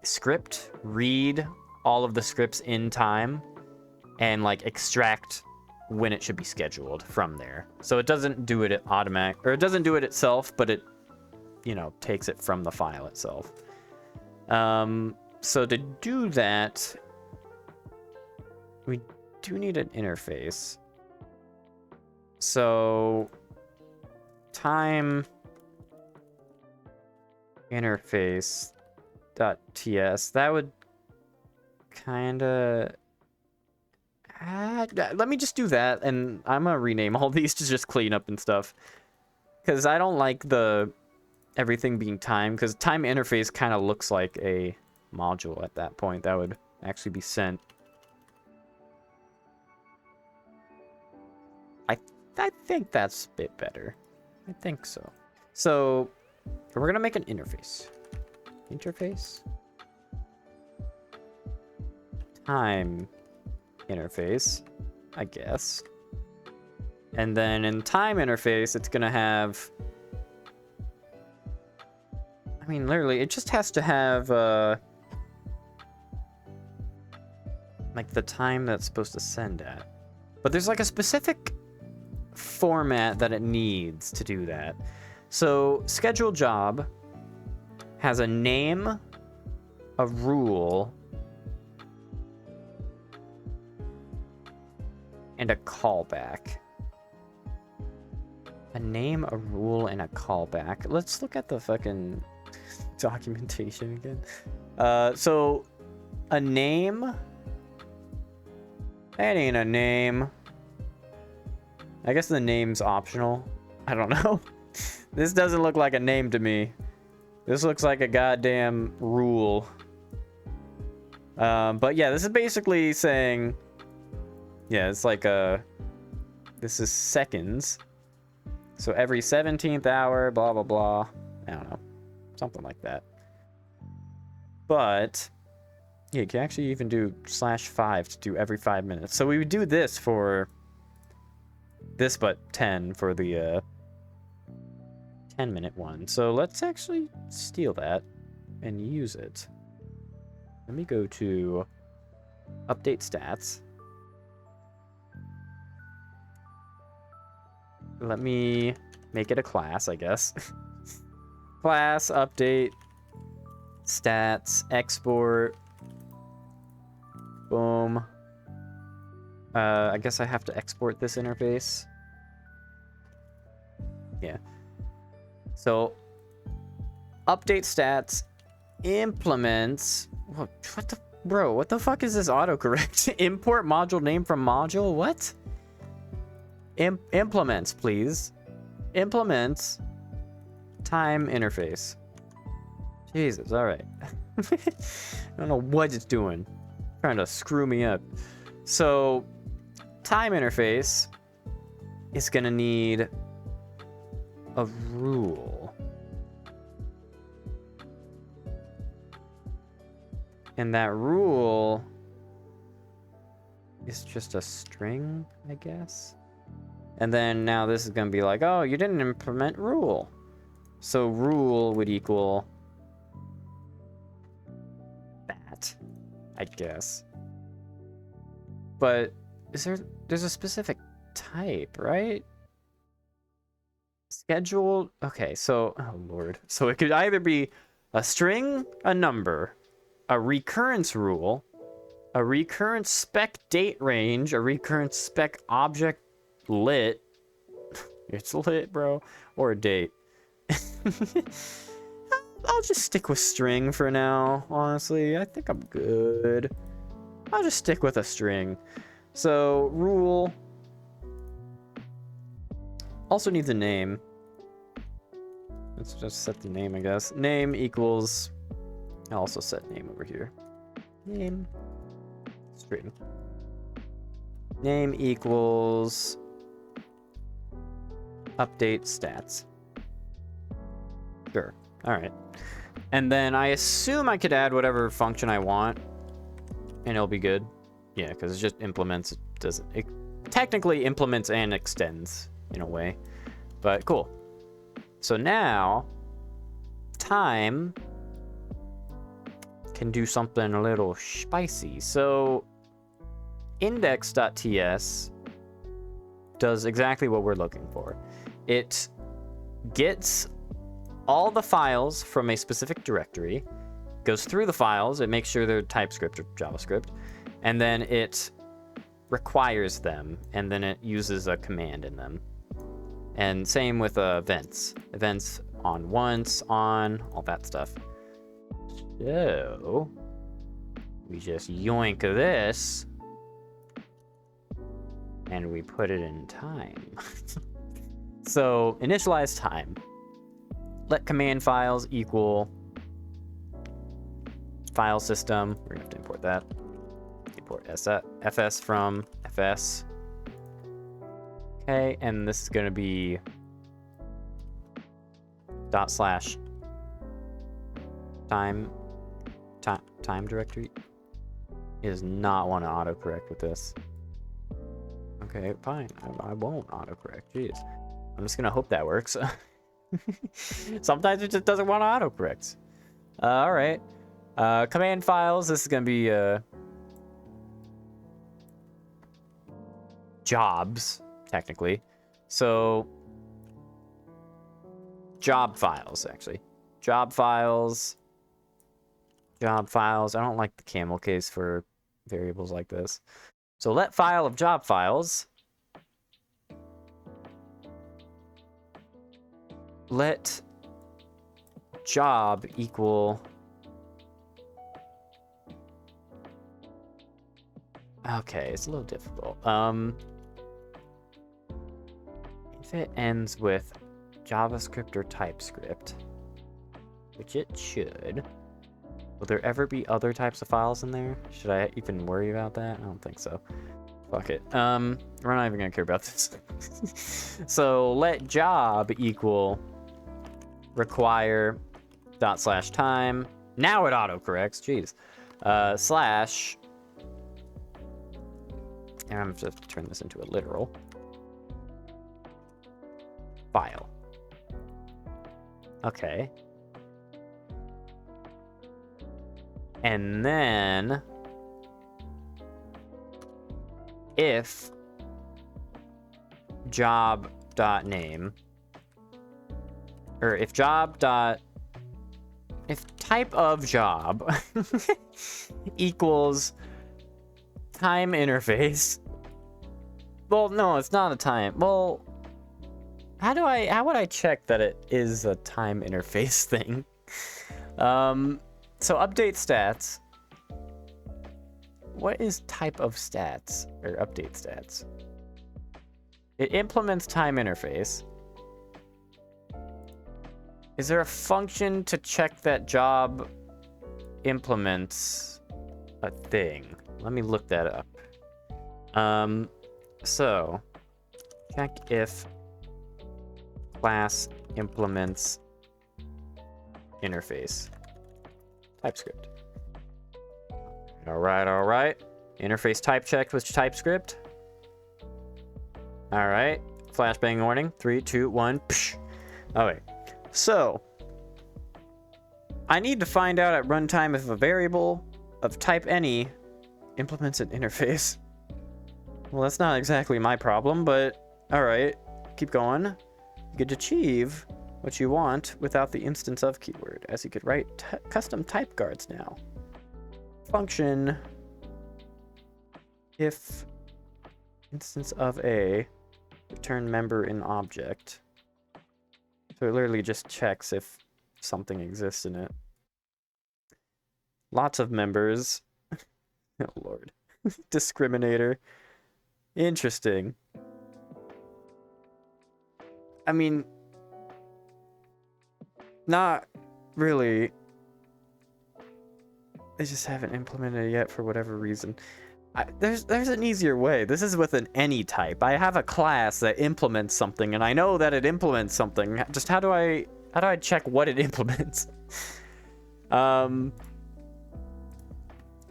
script read all of the scripts in time and like extract when it should be scheduled from there. So it doesn't do it automatic, or it doesn't do it itself, but it, you know, takes it from the file itself. So to do that, we do need an interface. So time interface .ts, that would kind of... let me just do that, and I'm gonna rename all these to just clean up and stuff. Because I don't like the everything being time, because time interface kind of looks like a module at that point that would actually be sent. I think that's a bit better. I think so. So we're gonna make an interface. Interface? Time interface, I guess. And then in time interface, it's gonna have... I mean, literally, it just has to have, like, the time that's supposed to send at. But there's, like, a specific format that it needs to do that. So, schedule job has a name, a rule, and a callback. A name, a rule, and a callback. Let's look at the fucking documentation again. So, a name... That ain't a name. I guess the name's optional. I don't know. This doesn't look like a name to me. This looks like a goddamn rule. But yeah, this is basically saying... Yeah, it's like a... This is seconds. So every 17th hour, blah, blah, blah. I don't know. Something like that. But... Yeah, you can actually even do /5 to do every 5 minutes. So we would do this for... This, but 10 for the 10-minute one. So let's actually steal that and use it. Let me go to update stats. Let me make it a class, I guess. Class, update, stats, export. Boom. I guess I have to export this interface. Yeah. So, update stats, implements. What the, bro? What the fuck is this autocorrect? Import module name from module. What? Implements, please. Implements. Time interface. Jesus. All right. I don't know what it's doing. Trying to screw me up. So. Time interface is gonna need a rule. And that rule is just a string, I guess. And then now this is gonna be like, oh, you didn't implement rule. So rule would equal that, I guess. But there's a specific type, right? Scheduled. Okay, so, oh lord. So it could either be a string, a number, a recurrence rule, a recurrence spec date range, a recurrence spec object lit. It's lit, bro. Or a date. I'll just stick with string for now, honestly. I think I'm good. I'll just stick with a string. So, rule also needs a name. Let's just set the name, I guess. Name equals... I'll also set name over here. Name. String. Name equals update stats. Sure. All right. And then I assume I could add whatever function I want, and it'll be good. Yeah, because it just implements. It technically implements and extends in a way, but cool. So now time can do something a little spicy. So index.ts does exactly what we're looking for. It gets all the files from a specific directory, goes through the files, it makes sure they're TypeScript or JavaScript, and then it requires them, and then it uses a command in them. And same with events. Events on once, on, all that stuff. So we just yoink this, and we put it in time. So initialize time. Let command files equal file system. We're gonna have to import that. Import fs from fs. Okay, and this is gonna be /time directory. It does not want to autocorrect with this. Okay, fine. I won't autocorrect. Jeez. I'm just gonna hope that works. Sometimes it just doesn't want to autocorrect. All right. Command files. This is gonna be jobs, technically. So job files, actually. Job files. Job files. I don't like the camel case for variables like this. So let file of job files. Let job equal. Okay, it's a little difficult. If it ends with JavaScript or TypeScript, which it should, will there ever be other types of files in there? Should I even worry about that? I don't think so. Fuck it. We're not even gonna care about this. So let job equal require /time. Now it autocorrects. Jeez. Slash. And I'm just to turn this into a literal file. Okay. And then if job.name, or if if type of job equals time interface. Well, no, it's not a time. Well, how would I check that it is a time interface thing? So update stats. What is type of stats or update stats? It implements time interface. Is there a function to check that job implements a thing? Let me look that up. So check if class implements interface. TypeScript. All right. Interface type checked with TypeScript. All right. Flashbang warning. 3, 2, 1. Psh. All right. So I need to find out at runtime if a variable of type any implements an interface. Well, that's not exactly my problem, but all right. Keep going. You could achieve what you want without the instance of keyword, as you could write custom type guards now. Function if instance of a return member in object. So it literally just checks if something exists in it. Lots of members. Oh lord. Discriminator. Interesting. I mean, not really. They just haven't implemented it yet for whatever reason. There's an easier way. This is with an any type. I have a class that implements something, and I know that it implements something. Just how do I check what it implements?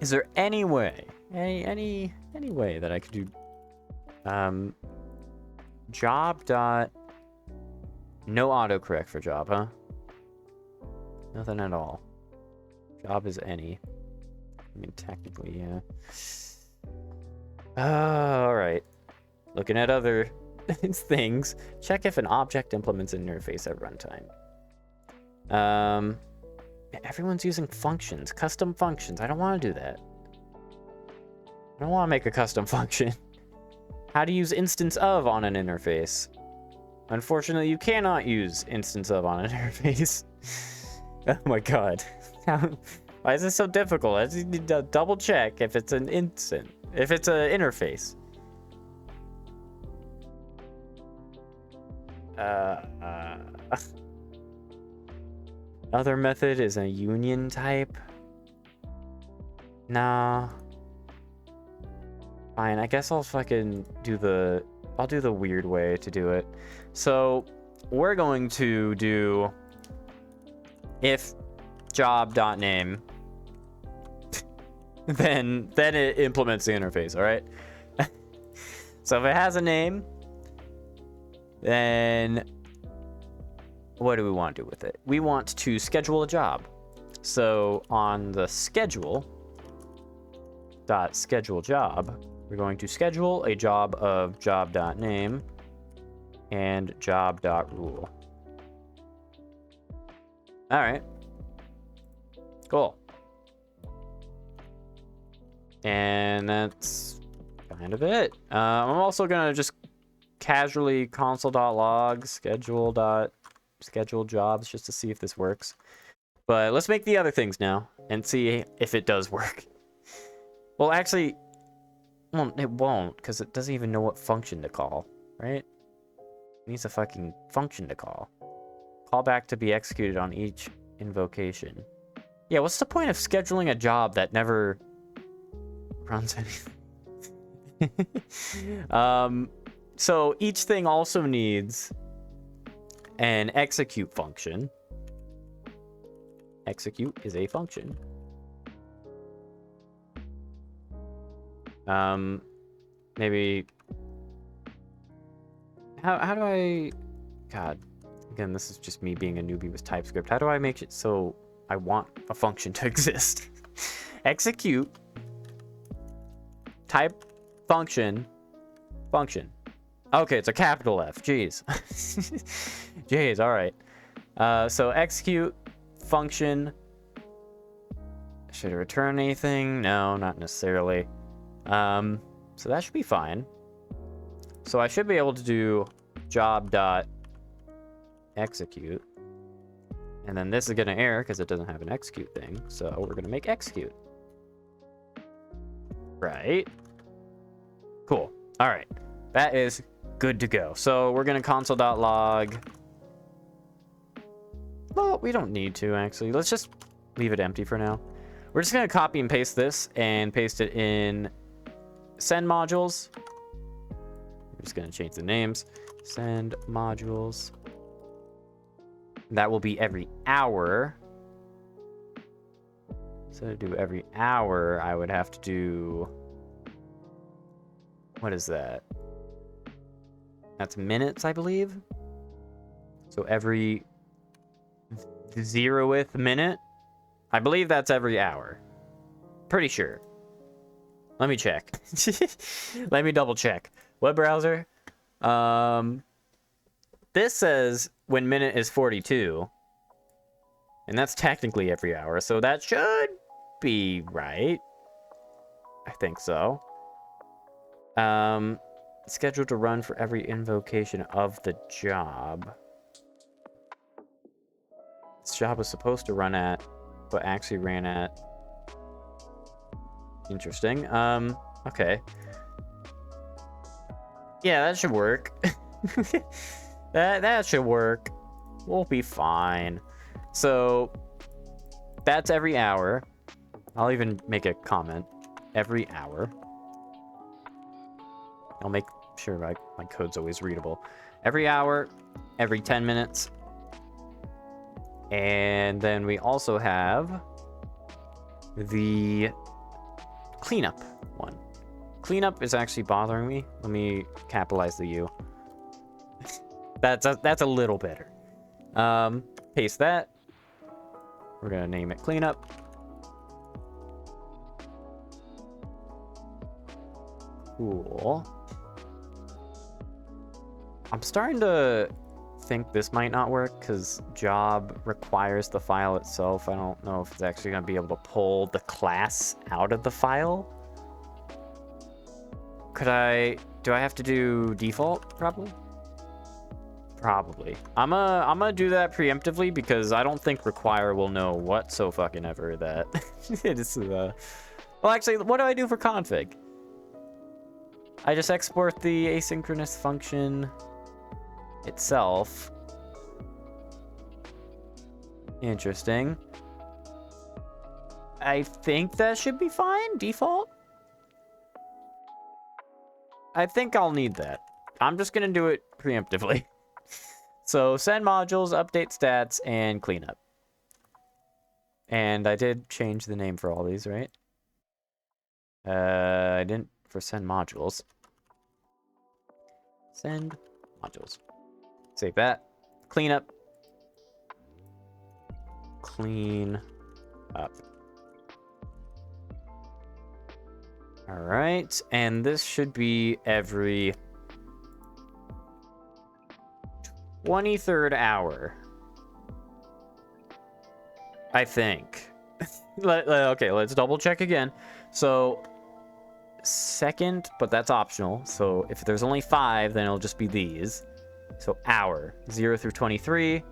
Is there any way, any way that I could do job dot no autocorrect for job, huh? Nothing at all. Job is any. I mean, technically, yeah. All right. Looking at other things. Check if an object implements an interface at runtime. Everyone's using functions, custom functions. I don't want to do that. I don't want to make a custom function. How to use instance of on an interface. Unfortunately, you cannot use instance of on an interface. Oh my god. Why is this so difficult? I just need to double check if it's an if it's an interface. Other method is a union type. Nah. Fine, I guess I'll fucking do the... I'll do the weird way to do it. So, we're going to do if job.name, then it implements the interface, all right? So if it has a name, then what do we want to do with it? We want to schedule a job. So on the schedule job, we're going to schedule a job of job.name and job.rule. All right. Cool. And that's kind of it. I'm also gonna just casually console.log schedule jobs just to see if this works. But let's make the other things now and see if it does work. Well, actually, well, it won't, because it doesn't even know what function to call, right? It needs a fucking function to call. Callback to be executed on each invocation. Yeah, what's the point of scheduling a job that never runs anything? So each thing also needs an execute function. Execute is a function. Maybe how do I... God, again, this is just me being a newbie with TypeScript. How do I make it so I want a function to exist? Execute type function. Okay, it's a capital F. Jeez. Jeez, all right. So execute function. Should it return anything? No, not necessarily. So that should be fine. So I should be able to do job.execute. And then this is going to error because it doesn't have an execute thing. So we're going to make execute. Right. Cool. All right. That is good to go. So we're going to console.log. Well, we don't need to, actually. Let's just leave it empty for now. We're just going to copy and paste this and paste it in send modules. I'm just going to change the names. Send modules. That will be every hour. So to do every hour, I would have to do... What is that? That's minutes, I believe. So every 0th minute. I believe that's every hour. Pretty sure. Let me check. Let me double check. Web browser. This says when minute is 42. And that's technically every hour. So that should be right. I think so. Scheduled to run for every invocation of the job. This job was supposed to run at, but actually ran at. Interesting. Okay. Yeah, that should work. that should work. We'll be fine. So that's every hour. I'll even make a comment. Every hour. I'll make sure my code's always readable. Every hour, every 10 minutes. And then we also have the cleanup one. Cleanup is actually bothering me. Let me capitalize the U. That's a little better. Paste that. We're gonna name it cleanup. Cool. I'm starting to think this might not work because job requires the file itself. I don't know if it's actually going to be able to pull the class out of the file. Do I have to do default? Probably. I'm gonna do that preemptively because I don't think require will know whatsoever that it is. Well, actually, what do I do for config? I just export the asynchronous function itself. Interesting. I think that should be fine. Default. I think I'll need that. I'm just gonna do it preemptively. So send modules, update stats, and cleanup. And I did change the name for all these, right? I didn't for send modules. Send modules. Save that. Cleanup. Clean up. All right, and this should be every 23rd hour, I think. Okay, let's double check again. So second, but that's optional. So if there's only 5, then it'll just be these. So hour 0 through 23.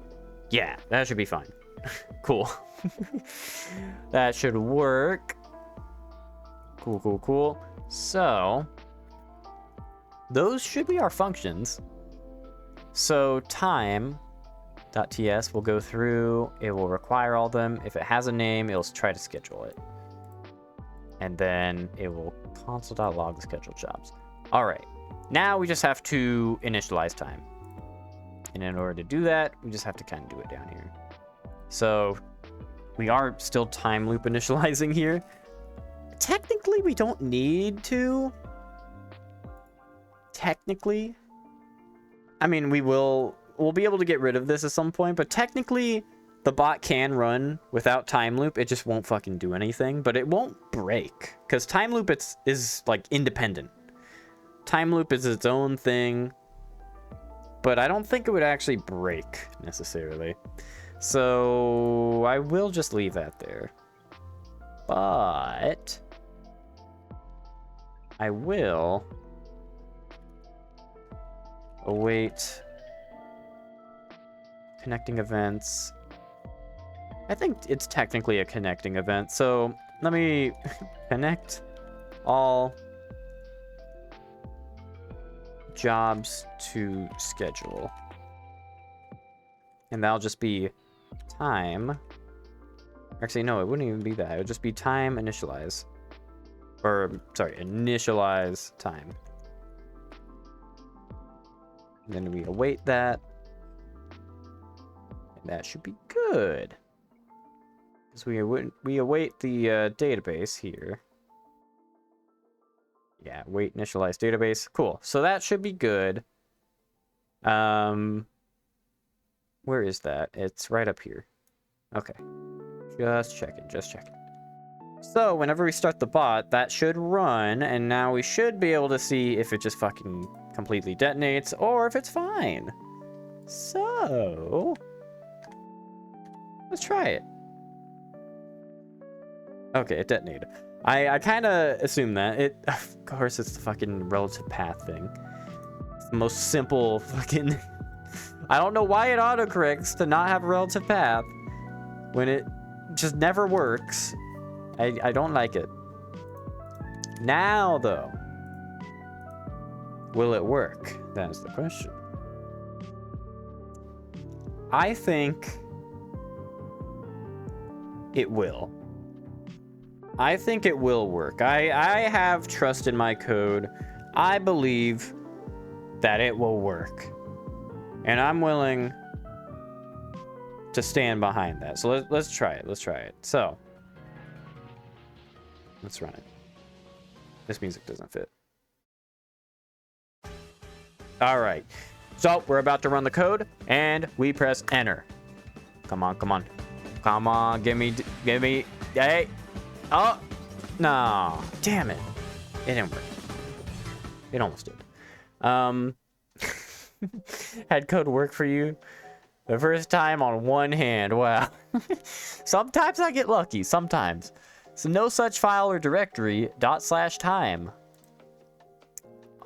Yeah, that should be fine. Cool. That should work. Cool. So those should be our functions. So time.ts will go through, it will require all of them. If it has a name, it'll try to schedule it. And then it will console.log the scheduled jobs. All right, now we just have to initialize time. And in order to do that, we just have to kind of do it down here. So we are still time loop initializing here. Technically, we don't need to. Technically. I mean, we'll be able to get rid of this at some point, but technically the bot can run without time loop. It just won't fucking do anything, but it won't break because time loop is like independent. Time loop is its own thing, but I don't think it would actually break necessarily. So I will just leave that there, but I will await connecting events. I think it's technically a connecting event. So let me connect all jobs to schedule. And that'll just be time. Actually, no, it wouldn't even be that. It would just be time initialize. Or, sorry, initialize time. And then we await that. And that should be good. Because we await the database here. Yeah, wait, initialize database. Cool. So that should be good. Where is that? It's right up here. Okay. Just checking. So whenever we start the bot, that should run, and now we should be able to see if it just fucking completely detonates or if it's fine. So let's try it. Okay, it detonated. I kind of assumed that. Of course, it's the fucking relative path thing. It's the most simple fucking... I don't know why it autocorrects to not have a relative path when it just never works. I don't like it. Now, though, will it work? That is the question. I think it will. I think it will work. I have trust in my code. I believe that it will work. And I'm willing to stand behind that. So let's try it. Let's try it. So let's run it. This music doesn't fit. All right. So we're about to run the code and we press enter. Come on, come on. Come on, give me, hey. Oh, no, damn it. It didn't work. It almost did. Had code work for you the first time on one hand. Wow. Sometimes I get lucky, sometimes. So no such file or directory, /time.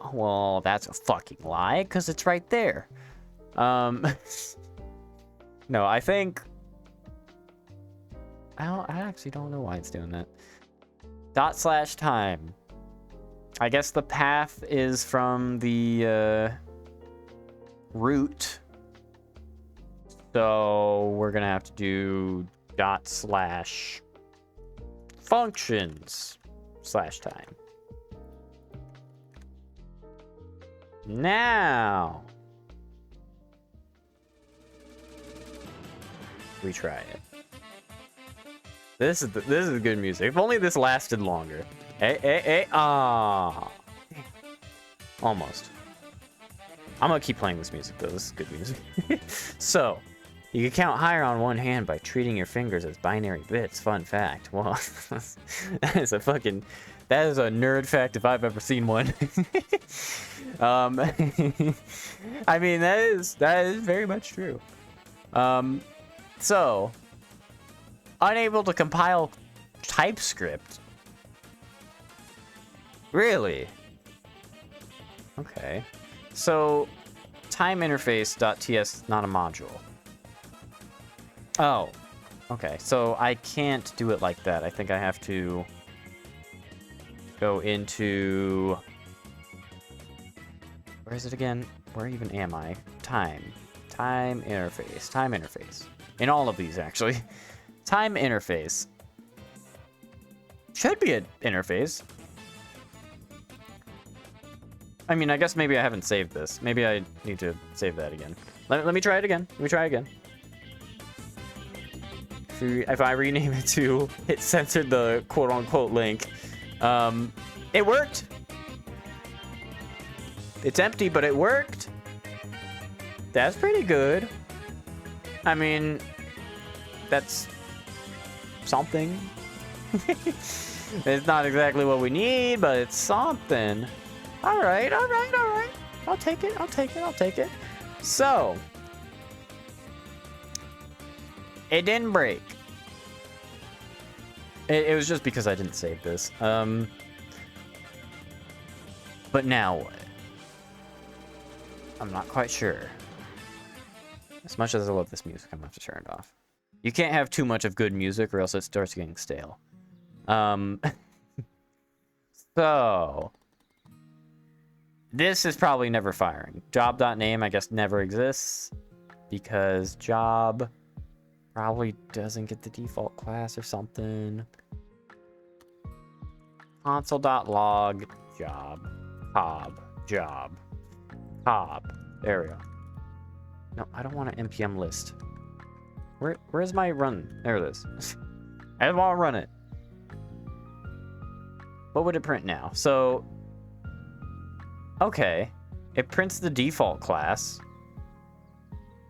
Oh, well, that's a fucking lie, because it's right there. No, I think... I actually don't know why it's doing that. /time. I guess the path is from the root. So we're gonna have to do /functions/time. Now we try it. This is good music. If only this lasted longer. Hey, ah, almost. I'm gonna keep playing this music though. This is good music. So, you can count higher on one hand by treating your fingers as binary bits. Fun fact. Well, that is a nerd fact if I've ever seen one. I mean, that is very much true. So, unable to compile TypeScript. Really? Okay. So, timeinterface.ts not a module. Oh. Okay. So I can't do it like that. I think I have to go into... Where is it again? Where even am I? Time interface. In all of these, actually. Time interface. Should be an interface. I mean, I guess maybe I haven't saved this. Maybe I need to save that again. Let me try it again. Let me try again. If I rename it to, it censored the quote-unquote link. It worked. It's empty, but it worked. That's pretty good. I mean, that's something. It's not exactly what we need, but it's something. All right. I'll take it. So, it didn't break. It was just because I didn't save this. But now what? I'm not quite sure. As much as I love this music, I'm gonna have to turn it off. You can't have too much of good music or else it starts getting stale. So, this is probably never firing. Job.name, I guess, never exists because job probably doesn't get the default class or something. Console.log, job, job. There we go. No, I don't want an npm list. Where's my run? There it is. I don't want to run it. What would it print now? So, okay. It prints the default class.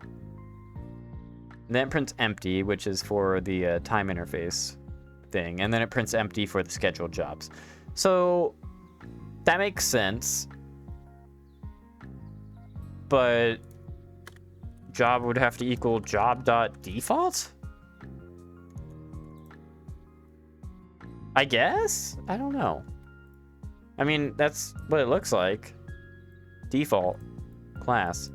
And then it prints empty, which is for the time interface thing. And then it prints empty for the scheduled jobs. So, that makes sense. But job would have to equal job.default? I guess? I don't know. I mean, that's what it looks like. Default class.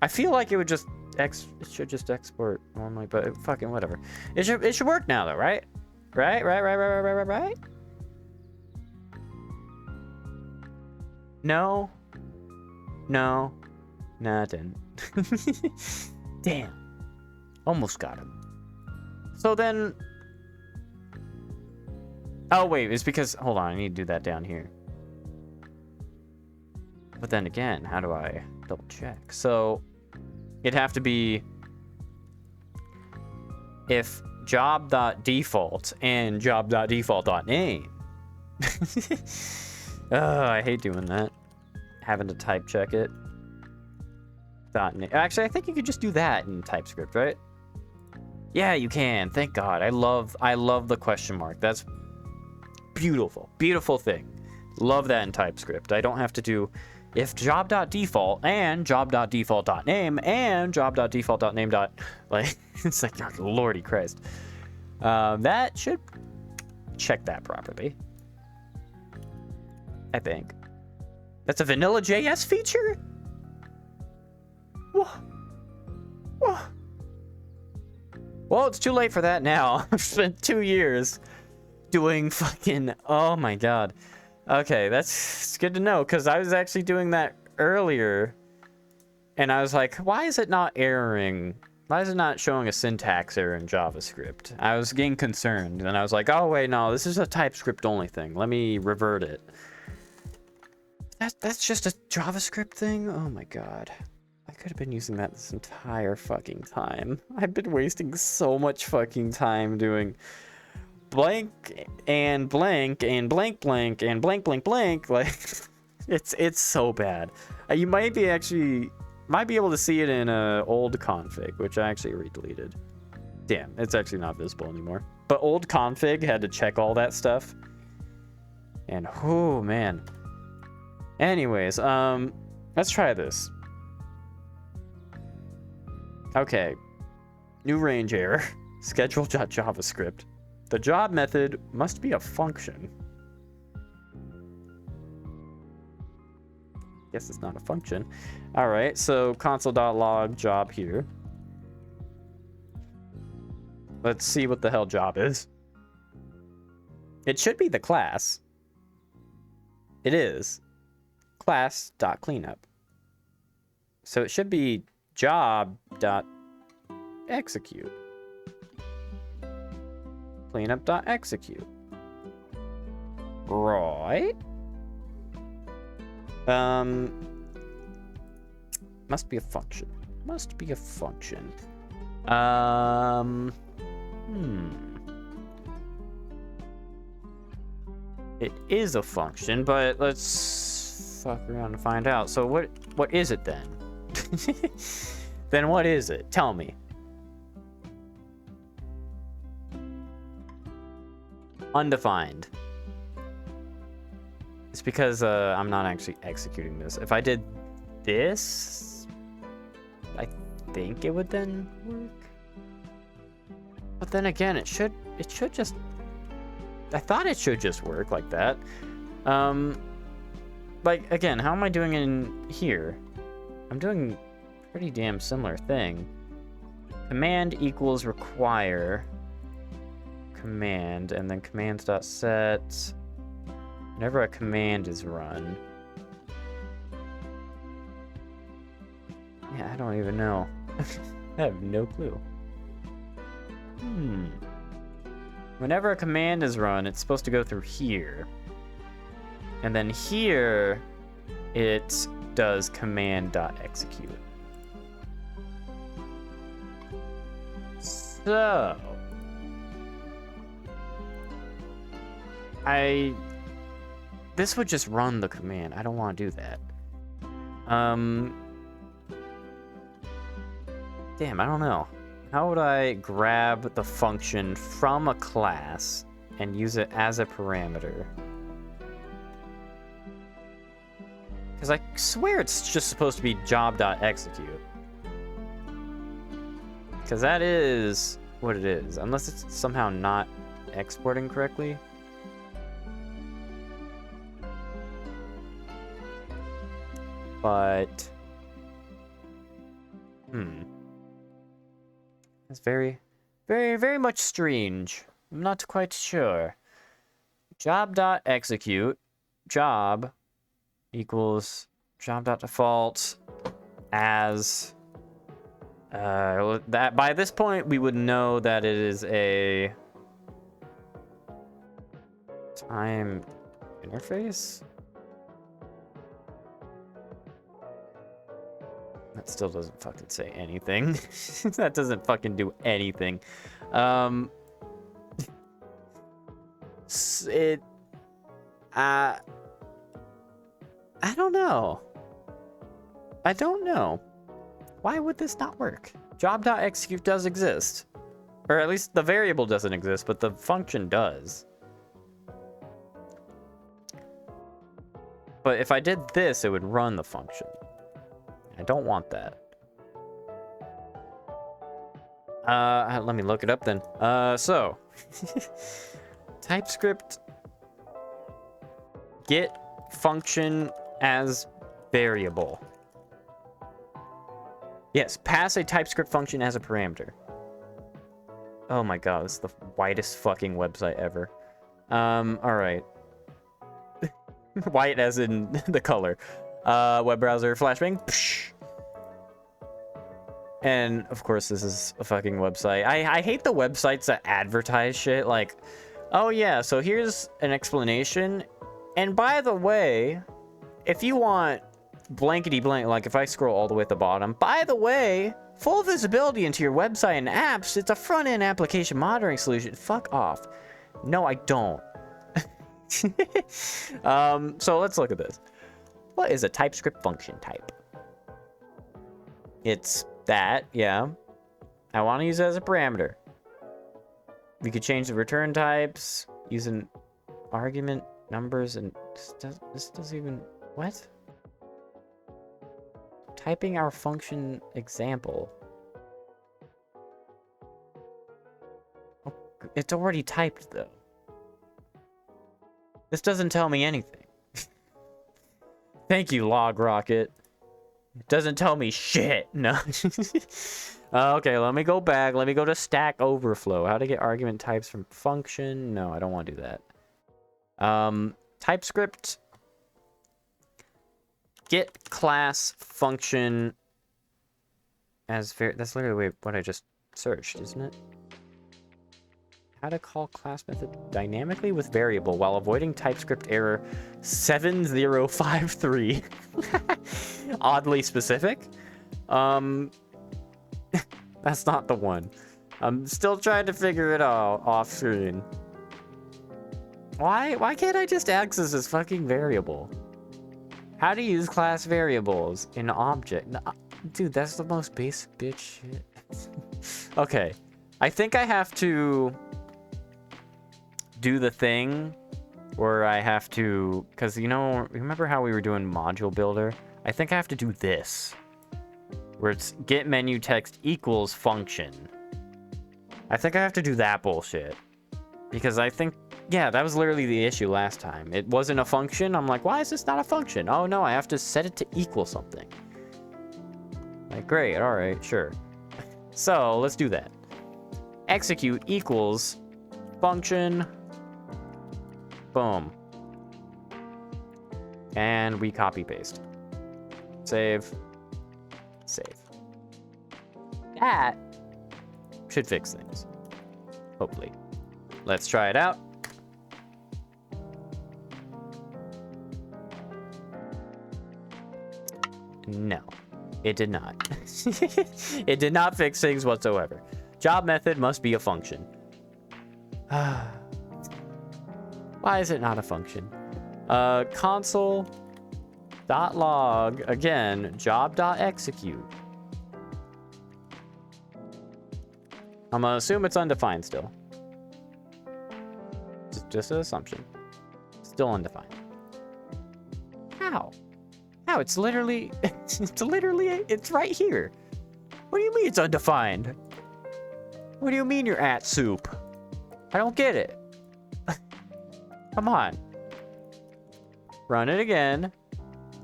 I feel like it would just it should just export normally, but fucking whatever. It should work now though, right? Right? No, it didn't. Damn. Almost got him. So then... Oh, wait. It's because... Hold on. I need to do that down here. But then again, how do I double check? So it'd have to be if job.default and job.default.name. Oh, I hate doing that. Having to type check it. .name. Actually, I think you could just do that in TypeScript, right? Yeah, you can. Thank God. I love the question mark. That's beautiful. Beautiful thing. Love that in TypeScript. I don't have to do if job.default and job.default.name and job.default.name. Like, it's like, oh, Lordy Christ. That should check that properly. I think. That's a vanilla JS feature? Whoa. Whoa. Well, it's too late for that now. I've spent 2 years doing fucking... Oh my god. Okay, it's good to know, because I was actually doing that earlier, and I was like, why is it not erroring? Why is it not showing a syntax error in JavaScript? I was getting concerned, and I was like, oh wait, no, this is a TypeScript only thing. Let me revert it. That's just a JavaScript thing? Oh my god. I could have been using that this entire fucking time. I've been wasting so much fucking time doing blank and blank and blank blank and blank blank blank. Like, it's so bad. You might be able to see it in a old config, which I actually redeleted. Damn, it's actually not visible anymore. But old config had to check all that stuff. And oh man. Anyways, let's try this. Okay. New range error. Schedule.javascript. The job method must be a function. Guess it's not a function. All right, so console.log job here. Let's see what the hell job is. It should be the class. It is. Class.cleanup. So it should be job.execute. Cleanup.execute. Right. Must be a function. Must be a function. It is a function, but let's fuck around and find out. So what is it then? Then what is it? Tell me. Undefined. It's because I'm not actually executing this. If I did this, I think it would then work. But then again, it should just... I thought it should just work like that. Like, again, how am I doing in here? I'm doing a pretty damn similar thing. Command equals require command, and then commands.set whenever a command is run. Yeah, I don't even know. I have no clue. Whenever a command is run, it's supposed to go through here. And then here, it does command.execute. So... this would just run the command. I don't want to do that. Damn, I don't know. How would I grab the function from a class and use it as a parameter? Because I swear it's just supposed to be job.execute. Because that is what it is. Unless it's somehow not exporting correctly. But... That's very, very, very much strange. I'm not quite sure. Job.execute. Job equals job.default as... that by this point, we would know that it is a... time interface? That still doesn't fucking say anything. That doesn't fucking do anything. It... I don't know. I don't know. Why would this not work? Job.execute does exist. Or at least the variable doesn't exist, but the function does. But if I did this, it would run the function. I don't want that. Let me look it up then. So TypeScript get function as variable. Yes, pass a TypeScript function as a parameter. Oh my god, this is the whitest fucking website ever. Alright. White as in the color. Web browser, flashbang. Psh. And, of course, this is a fucking website. I hate the websites that advertise shit. Like, oh yeah, so here's an explanation. And by the way, if you want blankety blank, like if I scroll all the way at the bottom, by the way, full visibility into your website and apps, it's a front-end application monitoring solution. Fuck off. No, I don't. So let's look at this. What is a TypeScript function type? It's that, yeah. I want to use it as a parameter. We could change the return types using argument numbers, and this doesn't even... What? Typing our function example. Oh, it's already typed, though. This doesn't tell me anything. Thank you, LogRocket. It doesn't tell me shit. No. Okay, let me go back. Let me go to Stack Overflow. How to get argument types from function. No, I don't want to do that. TypeScript get class function as that's literally what I just searched, isn't it? How to call class method dynamically with variable while avoiding TypeScript error 7053. Oddly specific. That's not the one. I'm still trying to figure it out off screen. Why can't I just access this fucking variable? How to use class variables in object. No, dude, that's the most basic bitch shit. Okay. I think I have to do the thing where I have to, because you know, remember how we were doing module builder? I think I have to do this, where it's get menu text equals function. I think I have to do that bullshit, because I think, yeah, that was literally the issue last time. It wasn't a function. I'm like, why is this not a function? Oh no, I have to set it to equal something. Like, great, all right, sure. So let's do that. Execute equals function. Boom. And we copy paste. Save. Save. That should fix things. Hopefully. Let's try it out. No, it did not. It did not fix things whatsoever. Job method must be a function. Why is it not a function? Console.log, again, job.execute. I'm gonna assume it's undefined still. Just an assumption. Still undefined. How? How? It's literally, it's right here. What do you mean it's undefined? What do you mean you're at soup? I don't get it. Come on. Run it again.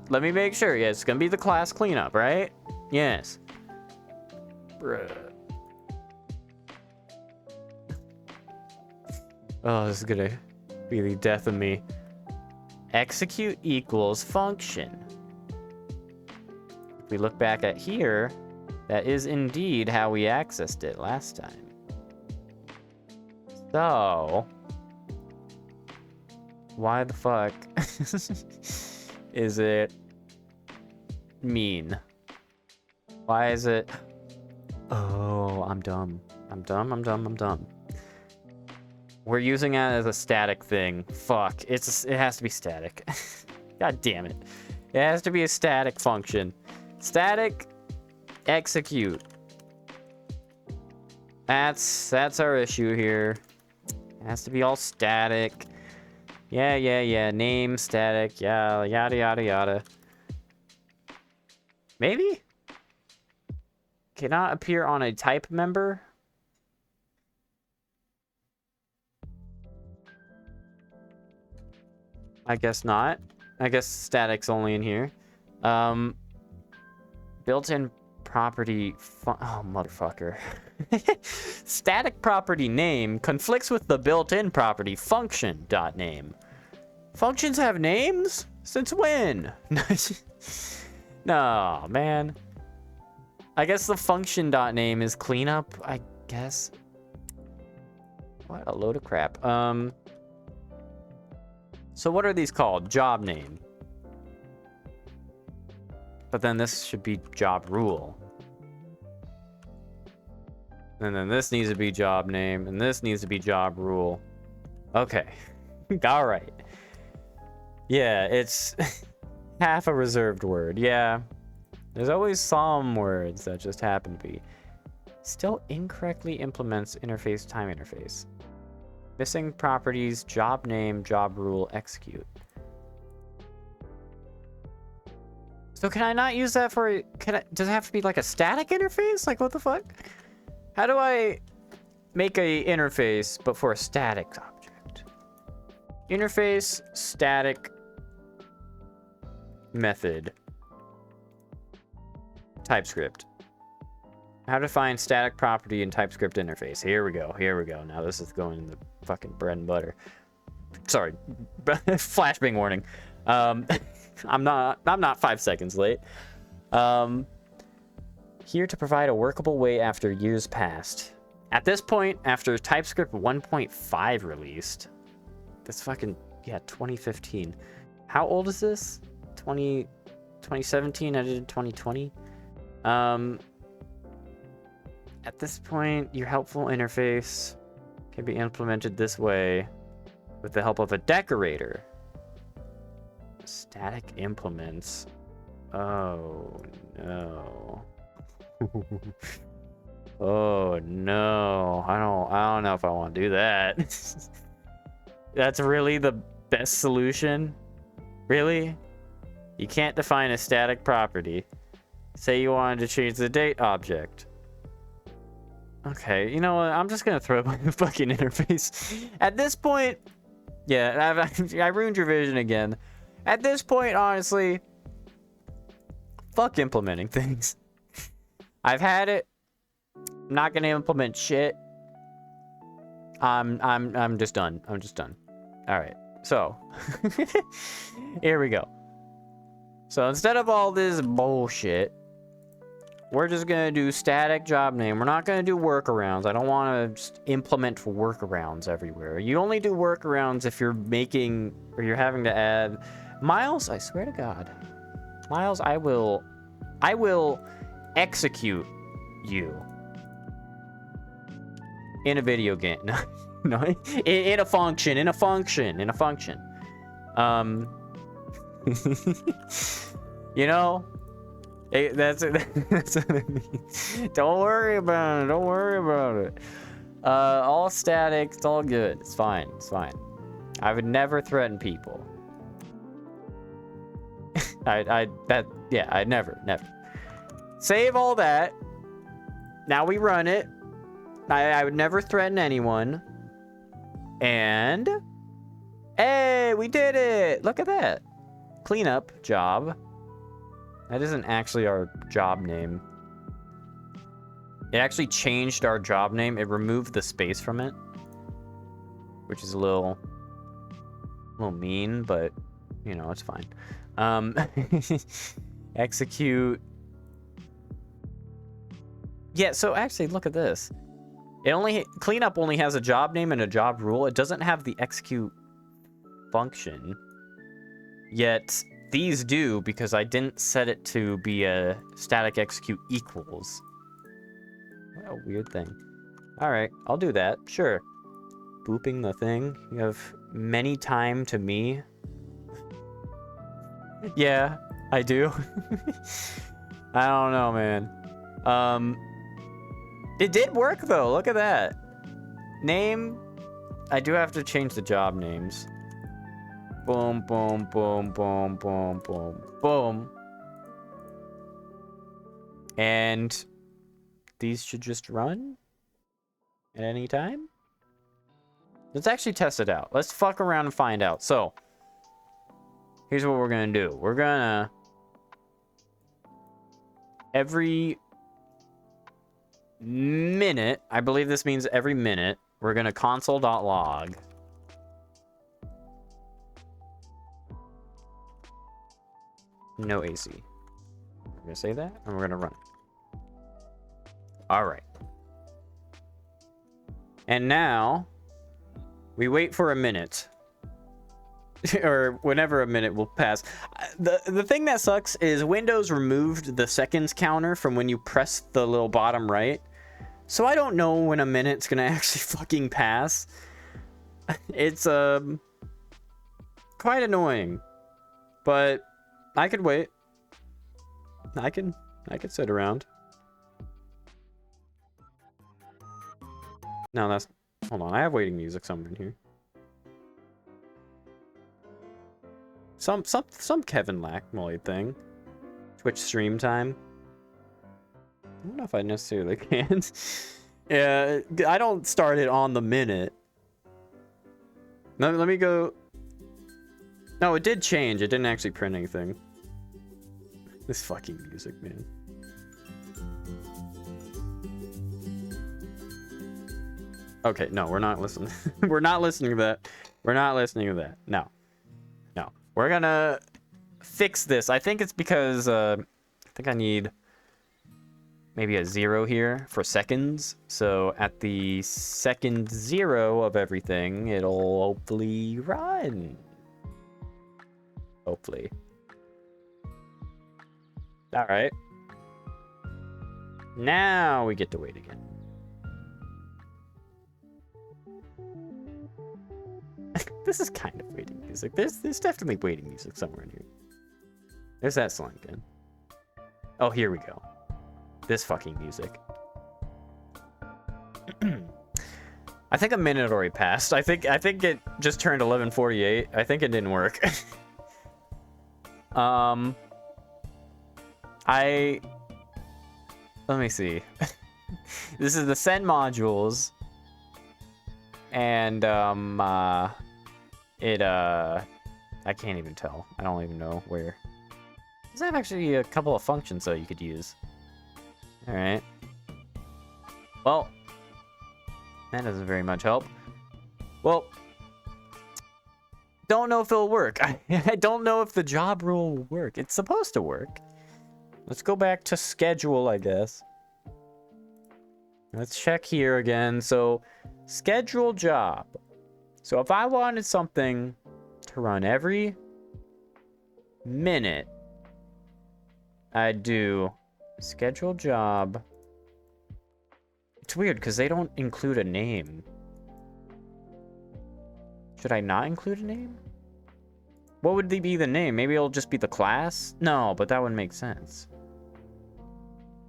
Let me make sure. Yeah, it's gonna be the class cleanup, right? Yes. Bruh. Oh, this is gonna be the death of me. Execute equals function. If we look back at here, that is indeed how we accessed it last time. So, why the fuck is it mean? Why is it? Oh, I'm dumb. I'm dumb. We're using it as a static thing. Fuck. It has to be static. God damn it. It has to be a static function. Static execute. That's our issue here. It has to be all static. Yeah. Name static. Yeah, yada. Maybe? Cannot appear on a type member? I guess not. I guess static's only in here. Built-in property... Oh, motherfucker. Static property name conflicts with the built-in property function.name. Functions have names? Since when? No, man. I guess the function.name is cleanup, I guess. What a load of crap. So what are these called? Job name. But then this should be job rule. And then this needs to be job name, and this needs to be job rule. Okay. All right. Yeah, it's half a reserved word. Yeah. There's always some words that just happen to be. Still incorrectly implements interface time interface. Missing properties, job name, job rule, execute. So can I not use that for... does it have to be like a static interface? Like, what the fuck? How do I make a interface, but for a static object? Interface, static, method. TypeScript. How to find static property in TypeScript interface. Here we go. Now this is going in the fucking bread and butter. Sorry. Flashbang warning. I'm not 5 seconds late. Here to provide a workable way after years passed. At this point, after TypeScript 1.5 released, that's fucking, yeah, 2015. How old is this? 2017, edited 2020? At this point, your helpful interface can be implemented this way with the help of a decorator. Static implements. Oh, no. Oh, no. I don't know if I want to do that. That's really the best solution? Really? You can't define a static property. Say you wanted to change the date object. Okay, you know what? I'm just gonna throw away the fucking interface. At this point, yeah, I ruined your vision again. At this point, honestly, fuck implementing things. I've had it. I'm not gonna implement shit. I'm just done. I'm just done. All right. So here we go. So instead of all this bullshit, we're just gonna do static job name. We're not gonna do workarounds. I don't want to just implement workarounds everywhere. You only do workarounds if you're making or you're having to add. Miles, I swear to God, Miles, I will execute you in a video game. No, in a function. You know. That's what it means. Don't worry about it. All static. It's all good. It's fine. I would never threaten people. I'd never. Save all that. Now we run it. I would never threaten anyone. And hey, we did it. Look at that. Cleanup job. That isn't actually our job name. It actually changed our job name. It removed the space from it, which is a little mean, but you know, it's fine. Execute. Yeah, so actually look at this. Cleanup only has a job name and a job rule. It doesn't have the execute function. Yet these do because I didn't set it to be a static execute equals. What a weird thing. All right, I'll do that. Sure. Booping the thing. You have many time to me. Yeah, I do. I don't know, man. It did work though. Look at that. Name. I do have to change the job names. Boom, boom, boom, boom, boom, boom, boom. And these should just run at any time. Let's actually test it out. Let's fuck around and find out. So, here's what we're gonna do. We're gonna every minute, I believe this means every minute, we're gonna console.log. No AC. We're gonna say that and we're gonna run it. All right. And now we wait for a minute. Or whenever a minute will pass. The thing that sucks is Windows removed the seconds counter from when you press the little bottom right. So I don't know when a minute's gonna actually fucking pass. It's quite annoying. But I could wait. I could sit around. No, that's... Hold on, I have waiting music somewhere in here. Some Kevin Lackmoy thing. Twitch stream time. I don't know if I necessarily can. Yeah, I don't start it on the minute. No, let me go... No, it did change. It didn't actually print anything. This fucking music, man. Okay, no, we're not listening. We're not listening to that. We're not listening to that. No. No. We're gonna fix this. I think it's because, I think I need maybe a 0 here for seconds. So at the second 0 of everything, it'll hopefully run. Hopefully. All right. Now we get to wait again. This is kind of waiting music. There's definitely waiting music somewhere in here. There's that song again. Oh, here we go. This fucking music. I think a minute already passed. I think it just turned 11:48. I think it didn't work. Let me see. This is the send modules. And, I can't even tell. I don't even know where. Does have actually a couple of functions, though, you could use. Alright. Well, that doesn't very much help. Well, don't know if it'll work. I don't know if the job rule will work. It's supposed to work. Let's go back to schedule, I guess. Let's check here again. So, schedule job. So if I wanted something to run every minute, I'd do schedule job. It's weird because they don't include a name. Should I not include a name? What would be the name? Maybe it'll just be the class? No, but that wouldn't make sense.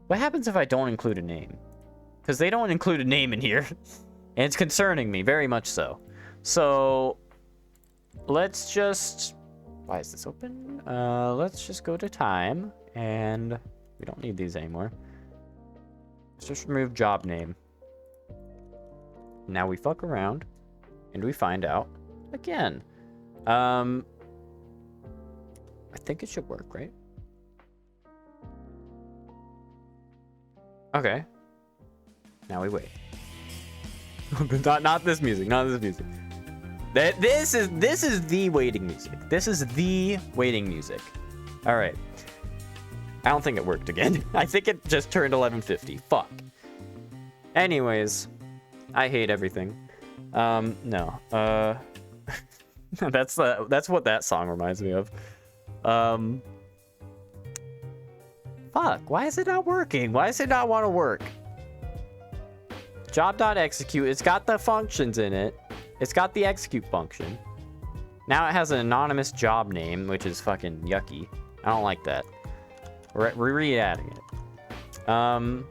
What happens if I don't include a name? Because they don't include a name in here. And it's concerning me, very much so. So, let's just... Why is this open? Let's just go to time. And we don't need these anymore. Let's just remove job name. Now we fuck around. And we find out again. I think it should work, right? Okay. Now we wait. not this music. Not this music. This is the waiting music. This is the waiting music. All right. I don't think it worked again. I think it just turned 11:50. Fuck. Anyways, I hate everything. No. That's what that song reminds me of. Fuck, why is it not working? Why does it not want to work? Job.execute, it's got the functions in it. It's got the execute function. Now it has an anonymous job name, which is fucking yucky. I don't like that. We're re-adding it. But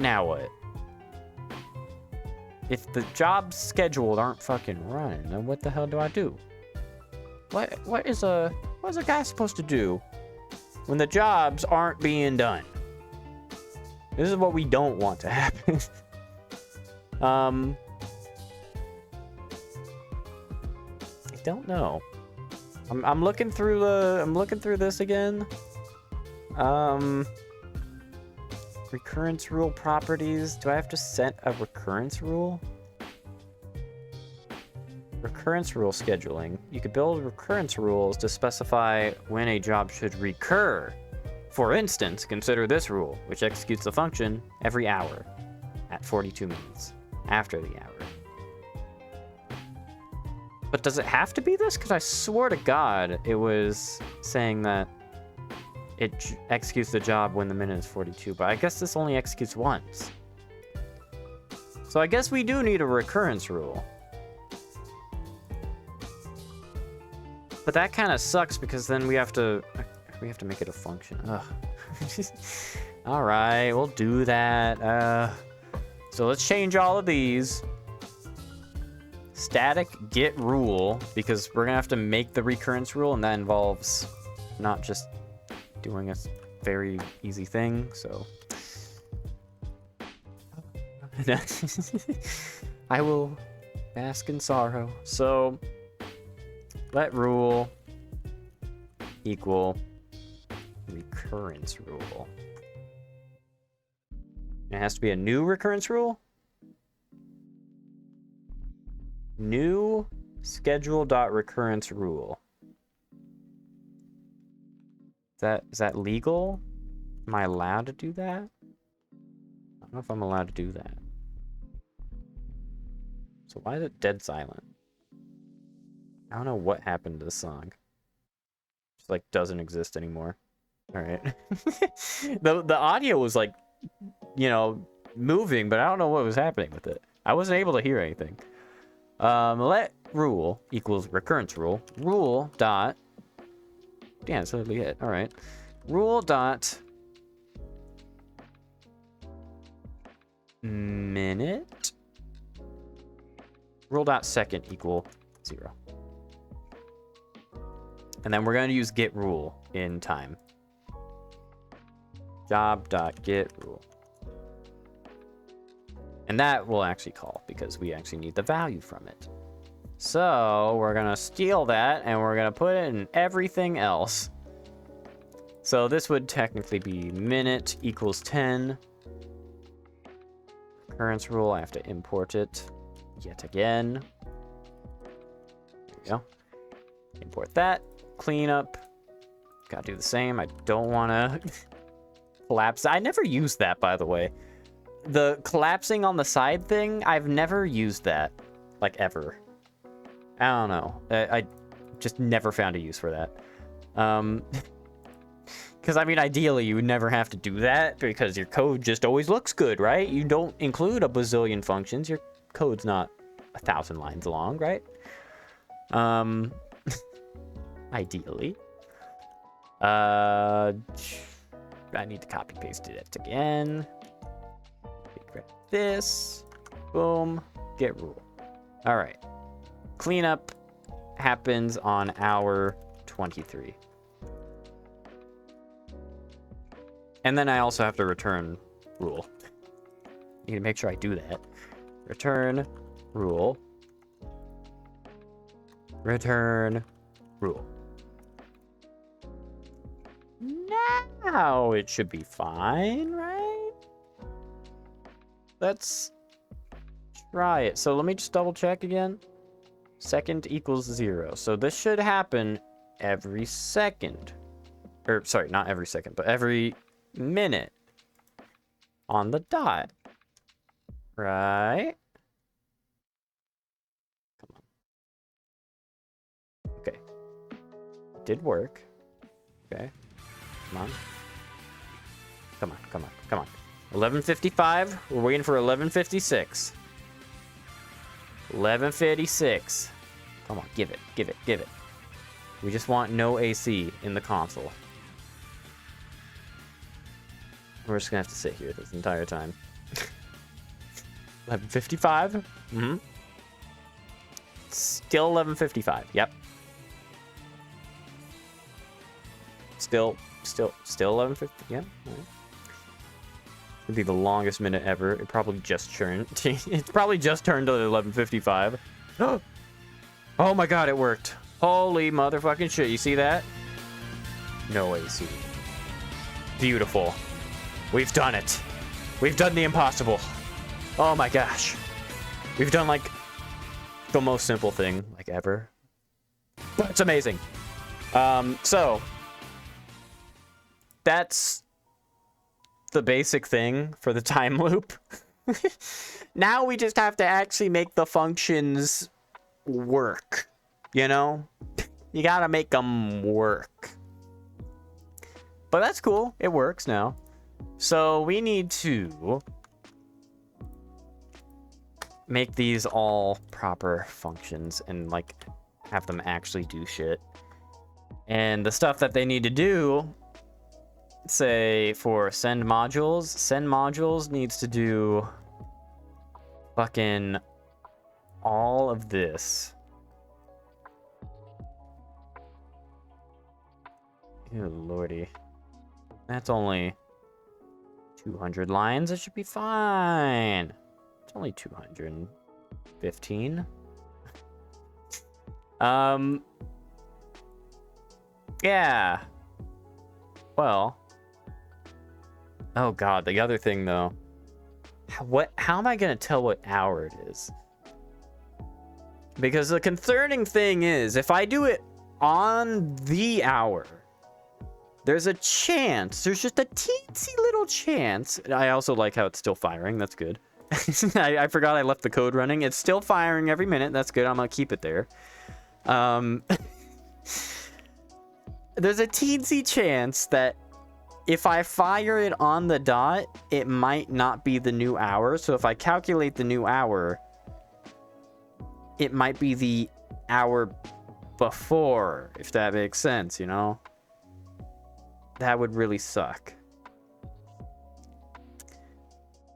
now what? If the jobs scheduled aren't fucking running, then what the hell do I do? What is a guy supposed to do when the jobs aren't being done? This is what we don't want to happen. I don't know. I'm looking through this again. Recurrence rule properties. Do I have to set a recurrence rule? Recurrence rule scheduling. You could build recurrence rules to specify when a job should recur. For instance, consider this rule, which executes the function every hour at 42 minutes after the hour. But does it have to be this? Because I swore to God it was saying that it executes the job when the minute is 42, but I guess this only executes once. So I guess we do need a recurrence rule. But that kind of sucks because then we have to make it a function. Ugh. All right, we'll do that. So let's change all of these. Static get rule, because we're gonna have to make the recurrence rule, and that involves not just doing a very easy thing, so I will bask in sorrow. So let rule equal recurrence rule. It has to be a new recurrence rule. New schedule.recurrence rule. Is that legal? Am I allowed to do that? I don't know if I'm allowed to do that. So why is it dead silent? I don't know what happened to this song. Just like doesn't exist anymore. All right. The audio was like, you know, moving, but I don't know what was happening with it. I wasn't able to hear anything. Let rule equals recurrence rule. Rule dot. Yeah, that's literally it. All right. Rule dot minute. Rule dot second equal 0. And then we're going to use get rule in time. Job dot get rule. And that will actually call because we actually need the value from it. So we're going to steal that and we're going to put it in everything else. So this would technically be minute equals 10. Recurrence rule, I have to import it yet again. There we go. Import that. Clean up. Gotta do the same. I don't want to collapse. I never used that, by the way. The collapsing on the side thing, I've never used that. Like, ever. I don't know. I just never found a use for that. Because, I mean, ideally, you would never have to do that because your code just always looks good, right? You don't include a bazillion functions. Your code's not 1,000 lines long, right? Ideally. I need to copy paste it again. Grab this. Boom. Get rule. All right. Cleanup happens on hour 23. And then I also have to return rule. You need to make sure I do that. Return rule. Return rule. Now it should be fine, right? Let's try it. So let me just double check again. Second equals 0. So this should happen every second. Or, sorry, not every second, but every minute on the dot. Right? Come on. Okay. did work. Okay. Come on. Come on, come on, come on. 11:55. We're waiting for 11:56. 11:56. Come on, give it, give it, give it. We just want no AC in the console. We're just gonna have to sit here this entire time. 11:55. Mm-hmm. Still 11:55. Yep. Still 11:50. Yeah. Right. It'd be the longest minute ever. It probably just turned. It's probably just turned to 11:55. Oh my god, it worked. Holy motherfucking shit. You see that? No AC. Beautiful. We've done it. We've done the impossible. Oh my gosh. We've done like the most simple thing like ever. But it's amazing. So that's the basic thing for the time loop. Now we just have to actually make the functions work, you know? You gotta make them work. But that's cool. It works now. So we need to make these all proper functions and like have them actually do shit. And the stuff that they need to do, say for send modules needs to do fucking all of this. Ew, lordy. That's only 200 lines. It should be fine. It's only 215. Yeah. Well. Oh god, the other thing though. How am I gonna tell what hour it is? Because the concerning thing is, if I do it on the hour, there's a chance, there's just a teensy little chance. I also like how it's still firing, that's good. I forgot I left the code running. It's still firing every minute, that's good, I'm gonna keep it there. There's a teensy chance that if I fire it on the dot, it might not be the new hour. So if I calculate the new hour, it might be the hour before, if that makes sense, you know? That would really suck.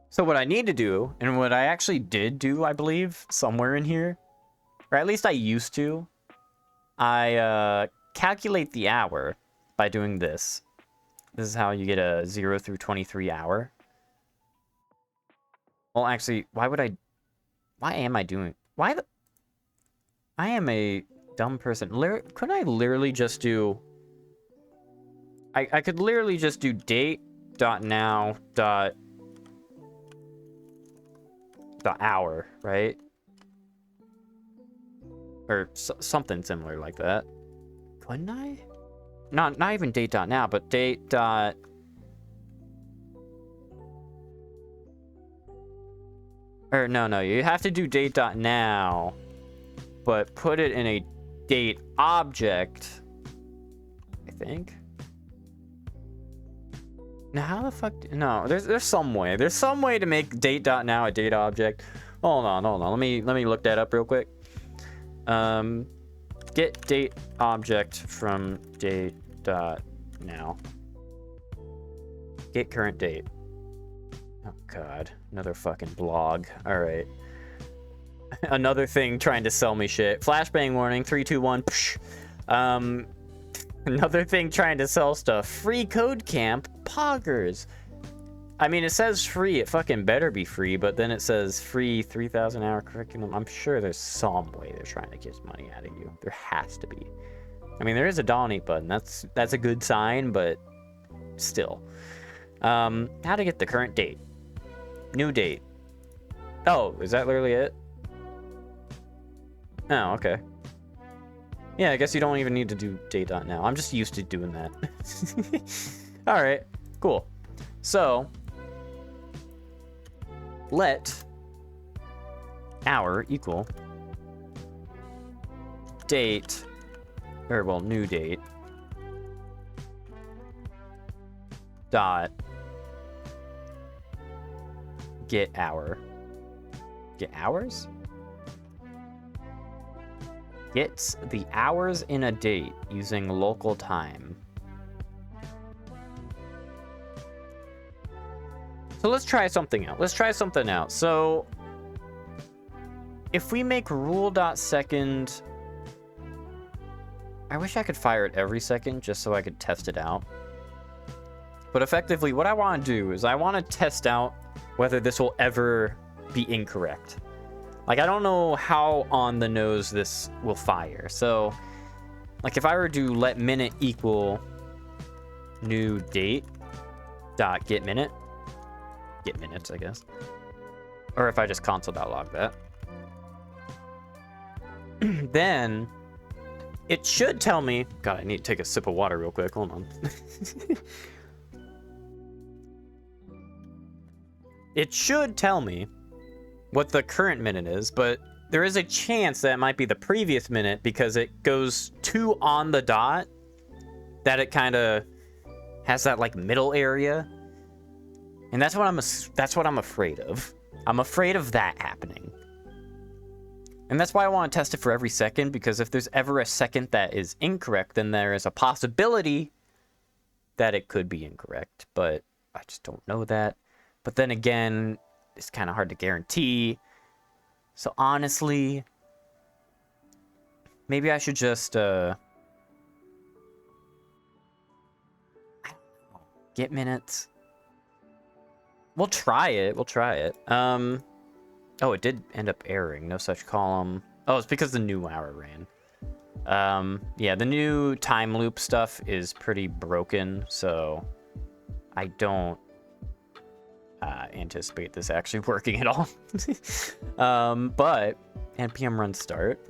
So what I need to do, and what I actually did do, I believe, somewhere in here, or at least I used to, I calculate the hour by doing this. This is how you get a 0 through 23 hour. Well, actually, why am I doing... I am a dumb person. Couldn't I literally just do... I could literally just do date.now. The hour, right? Or something similar like that. Couldn't I? Not even date.now, but date. Or no, you have to do date.now, but put it in a date object, I think. Now how the fuck? No, there's some way. There's some way to make date.now a date object. Hold on. Let me look that up real quick. Get date object from date.now. Get current date. Oh god, another fucking blog. All right. Another thing trying to sell me shit. Flashbang warning. 3, 2, 1. Another thing trying to sell stuff. Free code camp. Poggers. I mean, it says free. It fucking better be free, but then it says free 3,000 hour curriculum. I'm sure there's some way they're trying to get money out of you. There has to be. I mean, there is a donate button. That's a good sign, but still. How to get the current date. New date. Oh, is that literally it? Oh, okay. Yeah, I guess you don't even need to do date.now. I'm just used to doing that. All right, cool. So, let hour equal date, or well, new date. dot get hour. Get hours? Gets the hours in a date using local time. So let's try something out. Let's try something out. So if we make rule.second, I wish I could fire it every second just so I could test it out. But effectively, what I want to do is I want to test out whether this will ever be incorrect. Like, I don't know how on the nose this will fire. So, like, if I were to let minute equal new date dot get minute, get minutes, I guess. Or if I just console.log that. Then it should tell me, God, I need to take a sip of water real quick. Hold on. It should tell me what the current minute is, but there is a chance that it might be the previous minute because it goes 2 on the dot, that it kind of has that like middle area. And that's what I'm afraid of. I'm afraid of that happening. And that's why I want to test it for every second, because if there's ever a second that is incorrect, then there is a possibility that it could be incorrect, but I just don't know that. But then again, it's kind of hard to guarantee. So honestly, maybe I should just I don't know, get minutes. We'll try it. We'll try it. Oh, it did end up erroring. No such column. Oh, it's because the new hour ran. Yeah, the new time loop stuff is pretty broken, so I don't anticipate this actually working at all. But npm run start.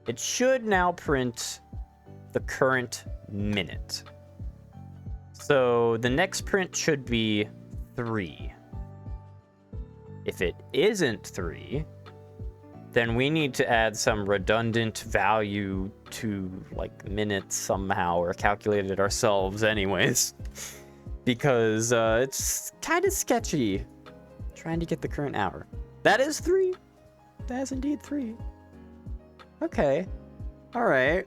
It should now print the current minute. So the next print should be 3. If it isn't 3, then we need to add some redundant value to like minutes somehow, or calculate it ourselves anyways, because it's kind of sketchy trying to get the current hour. That is 3. That is indeed 3. Okay. All right.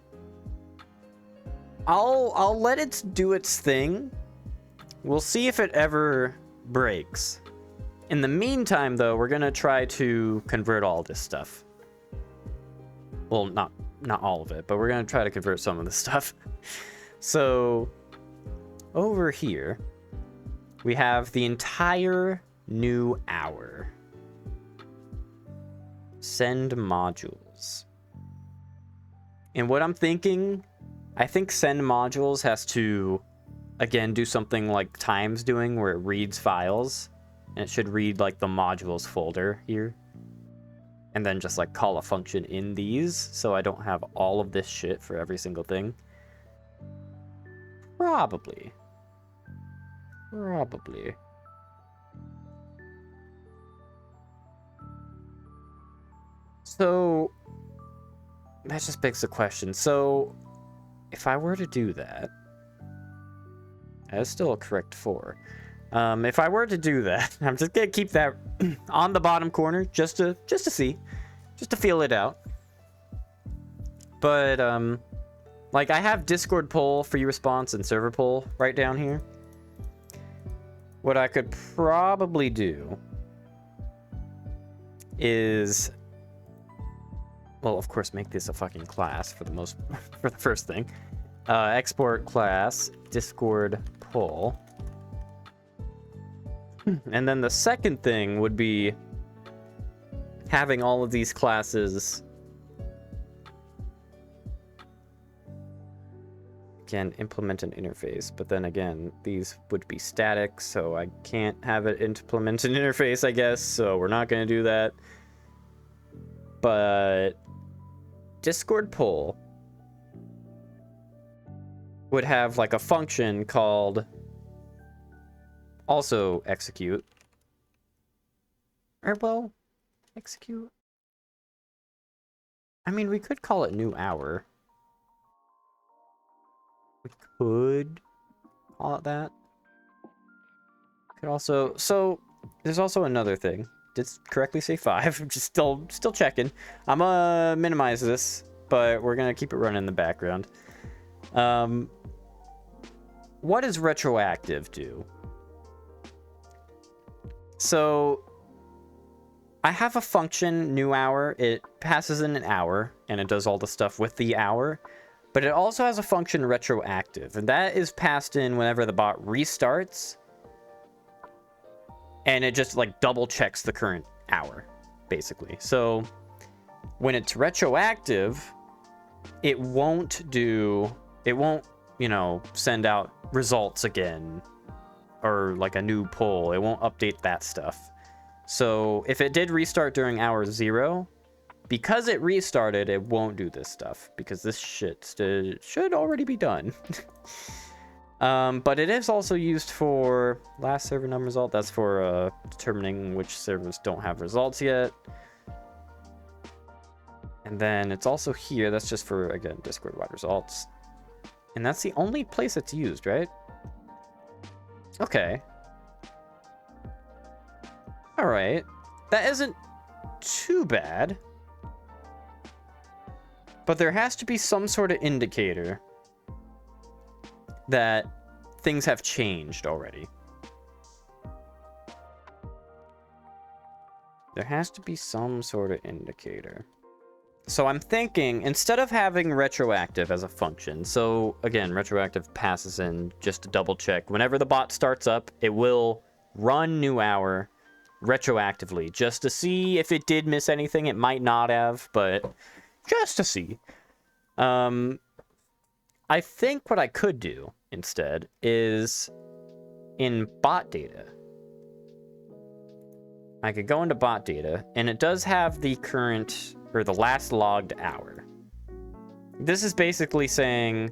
I'll let it do its thing. We'll see if it ever breaks. In the meantime, though, we're gonna try to convert all this stuff. Well, not all of it, but we're gonna try to convert some of this stuff. So over here, we have the entire new hour. Send modules. And what I'm thinking, I think send modules has to, again, do something like Time's doing, where it reads files. And it should read like the modules folder here. And then just like call a function in these, so I don't have all of this shit for every single thing. Probably. So that just begs the question. So if I were to do that, that's still a correct 4. If I were to do that, I'm just gonna keep that on the bottom corner just to see, just to feel it out. But like, I have Discord poll, free response, and server poll right down here. What I could probably do is, well, of course, make this a fucking class for the first thing. Export class Discord poll. And then the second thing would be having all of these classes can implement an interface, but then again, these would be static, so I can't have it implement an interface, I guess, so we're not going to do that. But Discord poll would have like a function called also execute. Or, well, execute. I mean, we could call it new hour. could call it that. Could also, so there's also another thing. Did it correctly say 5? I'm just still checking. I'm gonna minimize this, but we're gonna keep it running in the background. What does retroactive do? So I have a function, new hour. It passes in an hour, and it does all the stuff with the hour. But it also has a function retroactive, and that is passed in whenever the bot restarts. And it just like double checks the current hour, basically. So when it's retroactive, it won't, you know, send out results again or like a new poll. It won't update that stuff. So if it did restart during hour 0, because it restarted, it won't do this stuff because this shit should already be done. But it is also used for last server number result. That's for determining which servers don't have results yet. And then it's also here. That's just for, again, Discord-wide results. And that's the only place it's used, right? Okay. All right. That isn't too bad. But there has to be some sort of indicator that things have changed already. There has to be some sort of indicator. So I'm thinking, instead of having retroactive as a function, so again, retroactive passes in just to double check. Whenever the bot starts up, it will run new hour retroactively just to see if it did miss anything. It might not have, but just to see. I think what I could do instead is in bot data. I could go into bot data, and it does have the current or the last logged hour. This is basically saying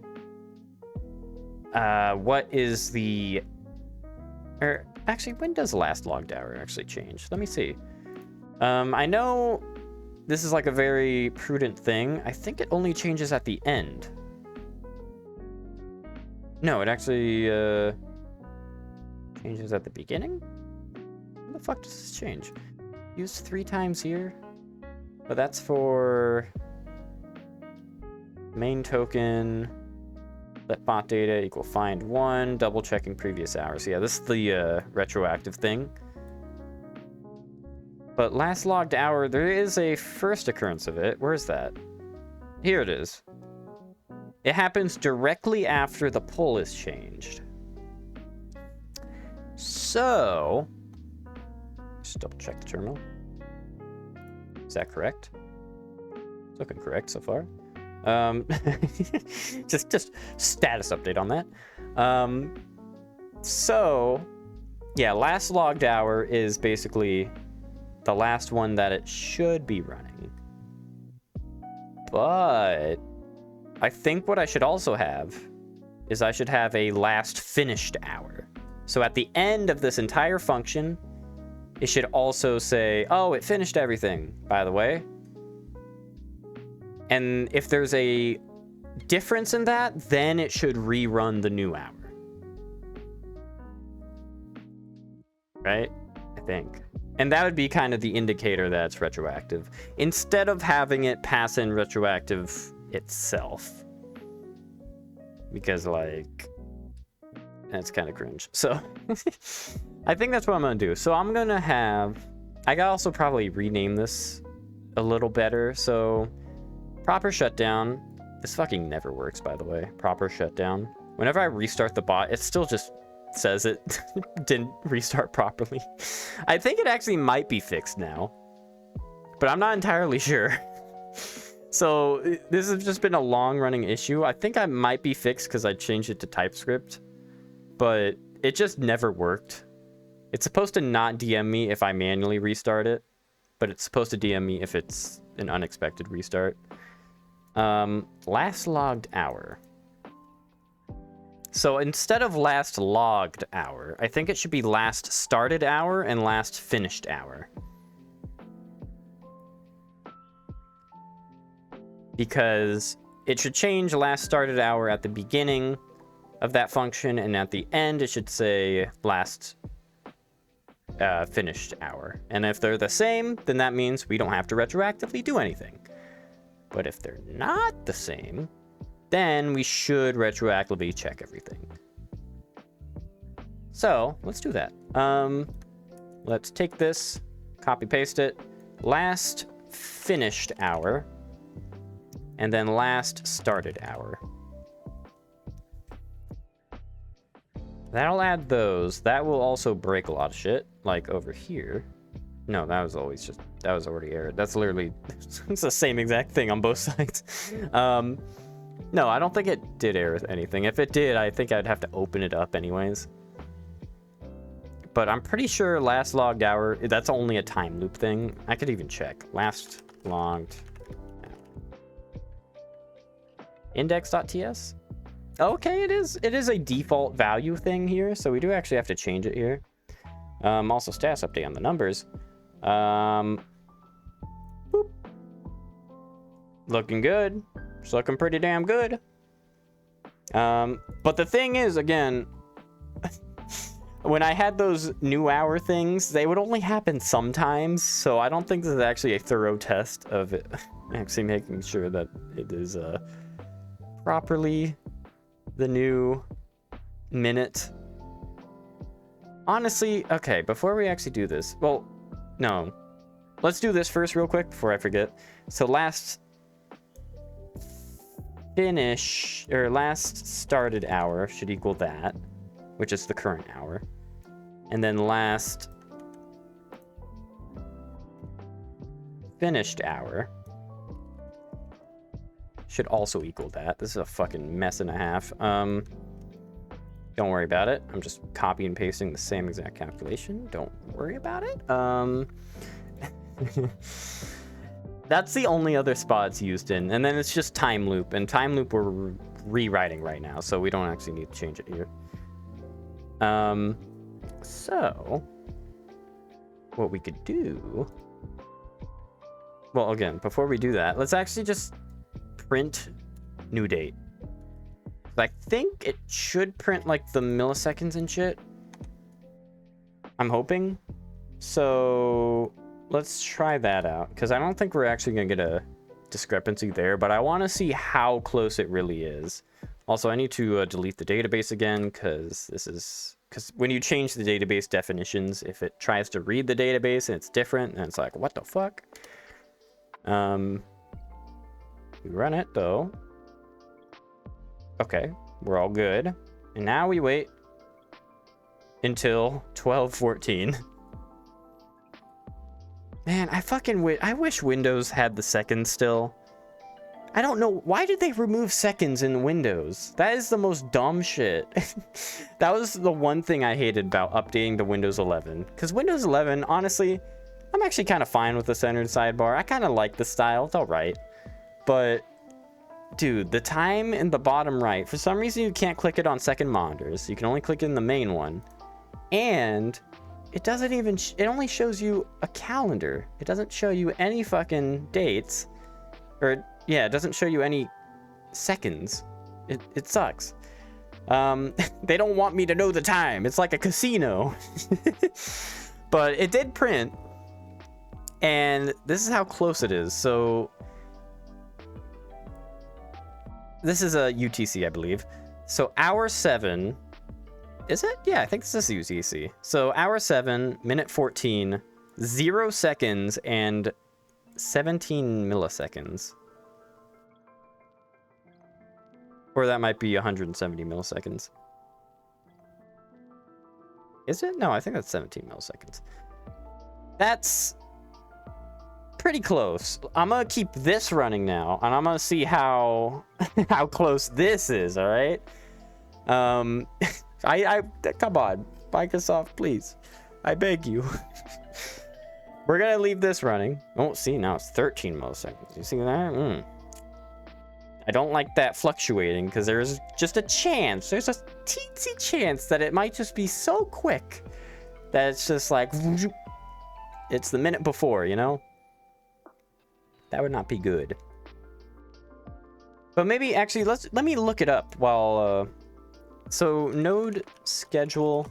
what is the, or actually, when does last logged hour actually change? Let me see. I know this is like a very prudent thing. I think it only changes at the end. No, it actually changes at the beginning? When the fuck does this change? Use 3 times here? But that's for main token, let bot data equal find 1, double checking previous hours. Yeah, this is the retroactive thing. But last logged hour, there is a first occurrence of it. Where is that? Here it is. It happens directly after the poll is changed. So, just double check the terminal. Is that correct? It's looking correct so far. Just status update on that. So, yeah, last logged hour is basically the last one that it should be running. But I think what I should also have is I should have a last finished hour. So at the end of this entire function, it should also say, oh, it finished everything, by the way. And if there's a difference in that, then it should rerun the new hour. Right? I think. And that would be kind of the indicator that it's retroactive, instead of having it pass in retroactive itself. Because, like, that's kind of cringe. So, I think that's what I'm going to do. So, I'm going to have... I gotta also probably rename this a little better. So, proper shutdown. This fucking never works, by the way. Proper shutdown. Whenever I restart the bot, it still just says it didn't restart properly. I think it actually might be fixed now, but I'm not entirely sure. So this has just been a long-running issue. I think I might be fixed because I changed it to TypeScript, but it just never worked. It's supposed to not DM me if I manually restart it, but it's supposed to DM me if it's an unexpected restart. Last logged hour. So instead of last logged hour, I think it should be last started hour and last finished hour. Because it should change last started hour at the beginning of that function, and at the end it should say last finished hour. And if they're the same, then that means we don't have to retroactively do anything. But if they're not the same, then we should retroactively check everything. So let's do that. Let's take this, copy paste it, last finished hour, and then last started hour. That'll add those. That will also break a lot of shit, like over here. No, that was already errored. That's literally, it's the same exact thing on both sides. No, I don't think it did error anything. If it did, I think I'd have to open it up anyways. But I'm pretty sure last logged hour, that's only a time loop thing. I could even check. Last logged index.ts. Okay, it is a default value thing here, so we do actually have to change it here. Also status update on the numbers. Boop. Looking good. It's looking pretty damn good. But the thing is, again, when I had those new hour things, they would only happen sometimes, so I don't think this is actually a thorough test of it actually making sure that it is properly the new minute. Honestly, okay, before we actually do this, well, no. Let's do this first real quick before I forget. So last finish, or last started hour should equal that, which is the current hour. And then last finished hour should also equal that. This is a fucking mess and a half. Don't worry about it. I'm just copy and pasting the same exact calculation. Don't worry about it. That's the only other spot it's used in. And then it's just Timeloop. And Timeloop we're rewriting right now, so we don't actually need to change it here. So what we could do... Well, again, before we do that, let's actually just print new date. I think it should print like the milliseconds and shit. I'm hoping. So let's try that out, because I don't think we're actually gonna get a discrepancy there, but I want to see how close it really is. Also, I need to delete the database again, because when you change the database definitions, if it tries to read the database and it's different, and it's like, what the fuck? We run it though. Okay, we're all good. And now we wait until 12:14. Man, I wish Windows had the seconds still. I don't know, why did they remove seconds in Windows? That is the most dumb shit. That was the one thing I hated about updating the Windows 11. Because Windows 11, honestly, I'm actually kind of fine with the centered sidebar. I kind of like the style, it's alright. But dude, the time in the bottom right, for some reason you can't click it on second monitors. You can only click it in the main one. And it doesn't even, it only shows you a calendar. It doesn't show you any fucking dates. Or, yeah, it doesn't show you any seconds. It sucks. They don't want me to know the time. It's like a casino. But it did print. And this is how close it is. So this is a UTC, I believe. So hour 7, is it? Yeah, I think this is UTC. So hour 7, minute 14, 0 seconds, and 17 milliseconds. Or that might be 170 milliseconds. Is it? No, I think that's 17 milliseconds. That's pretty close. I'm gonna keep this running now, and I'm gonna see how how close this is. All right. Come on, Microsoft, please, I beg you. We're gonna leave this running. Oh, see, now it's 13 milliseconds. You see that? I don't like that fluctuating, because there's just a chance. There's a teensy chance that it might just be so quick that it's just like it's the minute before, you know? That would not be good. But maybe actually let me look it up while So node schedule.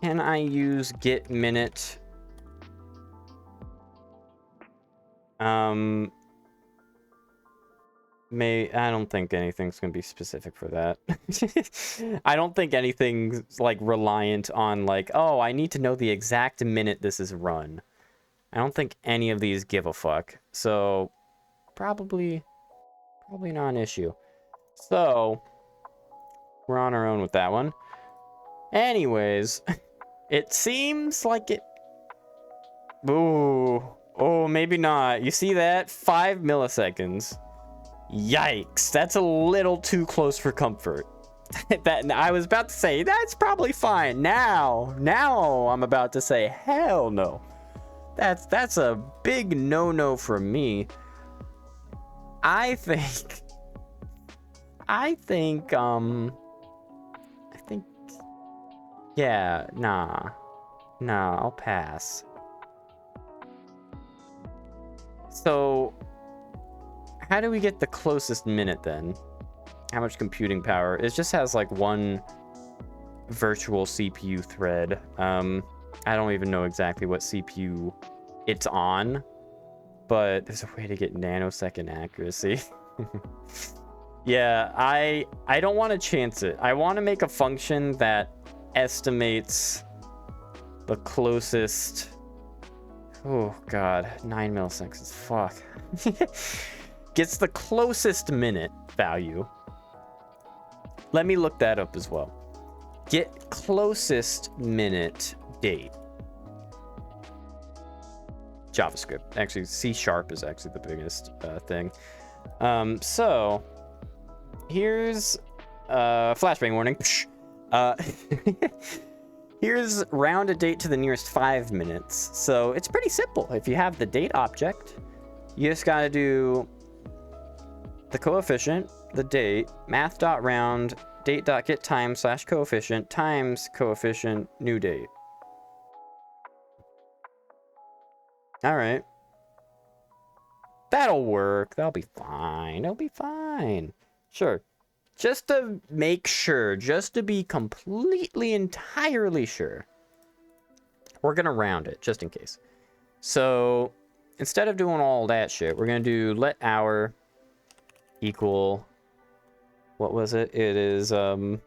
Can I use get minute? I don't think anything's gonna be specific for that. I don't think anything's like reliant on like, oh, I need to know the exact minute this is run. I don't think any of these give a fuck. So probably not an issue. So we're on our own with that one. Anyways, it seems like it. Ooh. Oh, maybe not. You see that? 5 milliseconds. Yikes. That's a little too close for comfort. That I was about to say, that's probably fine. Now I'm about to say, hell no. That's a big no-no for me. I think, yeah, nah, I'll pass. So, how do we get the closest minute then? How much computing power? It just has like one virtual CPU thread. I don't even know exactly what CPU it's on, but there's a way to get nanosecond accuracy. Yeah, I don't want to chance it. I want to make a function that estimates the closest. Oh god, 9 milliseconds. Fuck. Gets the closest minute value. Let me look that up as well. Get closest minute date. JavaScript. Actually, C# is actually the biggest thing. So here's flashbang warning. Here's round a date to the nearest 5 minutes. So it's pretty simple. If you have the date object, you just gotta do the coefficient, the date, math.round, date.getTime / coefficient times coefficient new date. All right. That'll work. That'll be fine. It'll be fine. Sure. Just to make sure, just to be completely, entirely sure, we're going to round it, just in case. So, instead of doing all that shit, we're going to do let hour equal, what was it? It is, so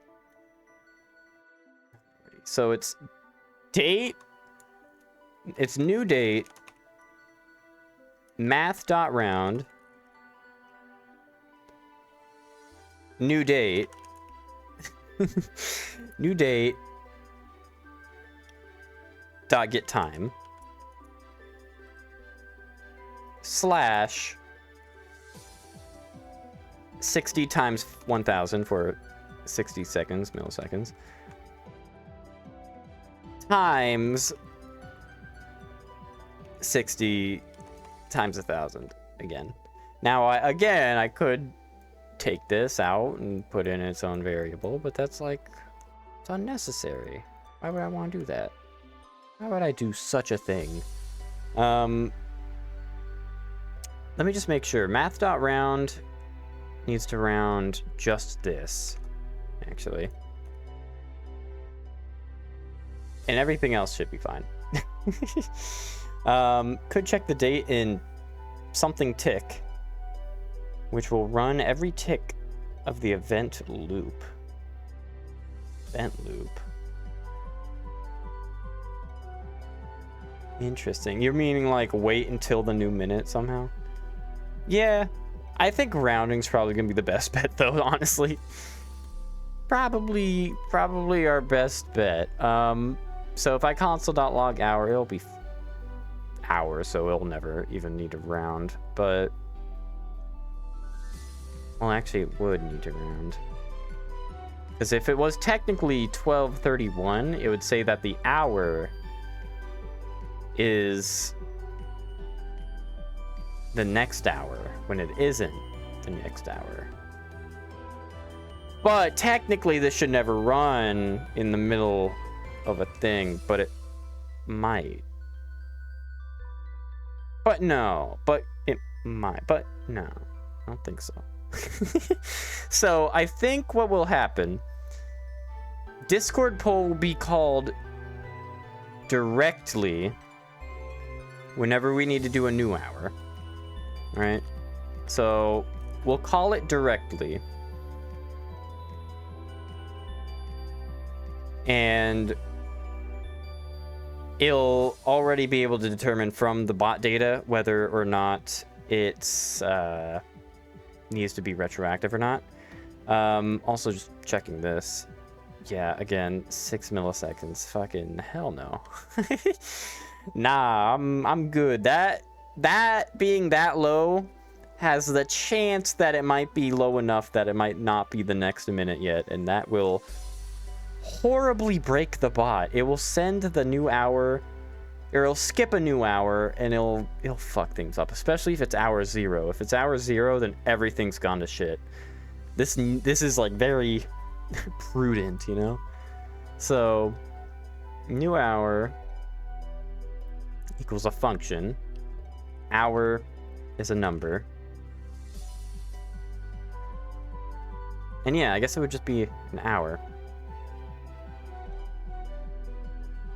it's date, it's new date, math.round, new date, new date, dot get time, slash 60 times 1000 for 60 seconds, milliseconds, times 60 times 1000 again. Now, I could take this out and put in its own variable, but that's like, it's unnecessary. Why would I want to do that? Why would I do such a thing? Let me just make sure. Math.round needs to round just this, actually. And everything else should be fine. Could check the date in something tick, which will run every tick of the event loop. Event loop. Interesting. You're meaning like wait until the new minute somehow? Yeah, I think rounding's probably gonna be the best bet though, honestly. Probably our best bet. So if I console.log hour, it'll be hour, so it'll never even need to round, but well, actually it would need to round, because if it was technically 12:31, it would say that the hour is the next hour when it isn't the next hour. But technically this should never run in the middle of a thing, but it might. But no, but it might, but no, I don't think so. So I think what will happen, Discord poll will be called directly whenever we need to do a new hour, right? So we'll call it directly, and it'll already be able to determine from the bot data whether or not it's needs to be retroactive or not. Also, just checking this. Yeah, again, 6 milliseconds. Fucking hell no. Nah, I'm good. That being that low has the chance that it might be low enough that it might not be the next minute yet, and that will horribly break the bot. It will send the new hour, or it'll skip a new hour, and it'll fuck things up, especially if it's hour 0. If it's hour 0, then everything's gone to shit. This is like very prudent, you know? So new hour equals a function. Hour is a number. And yeah, I guess it would just be an hour.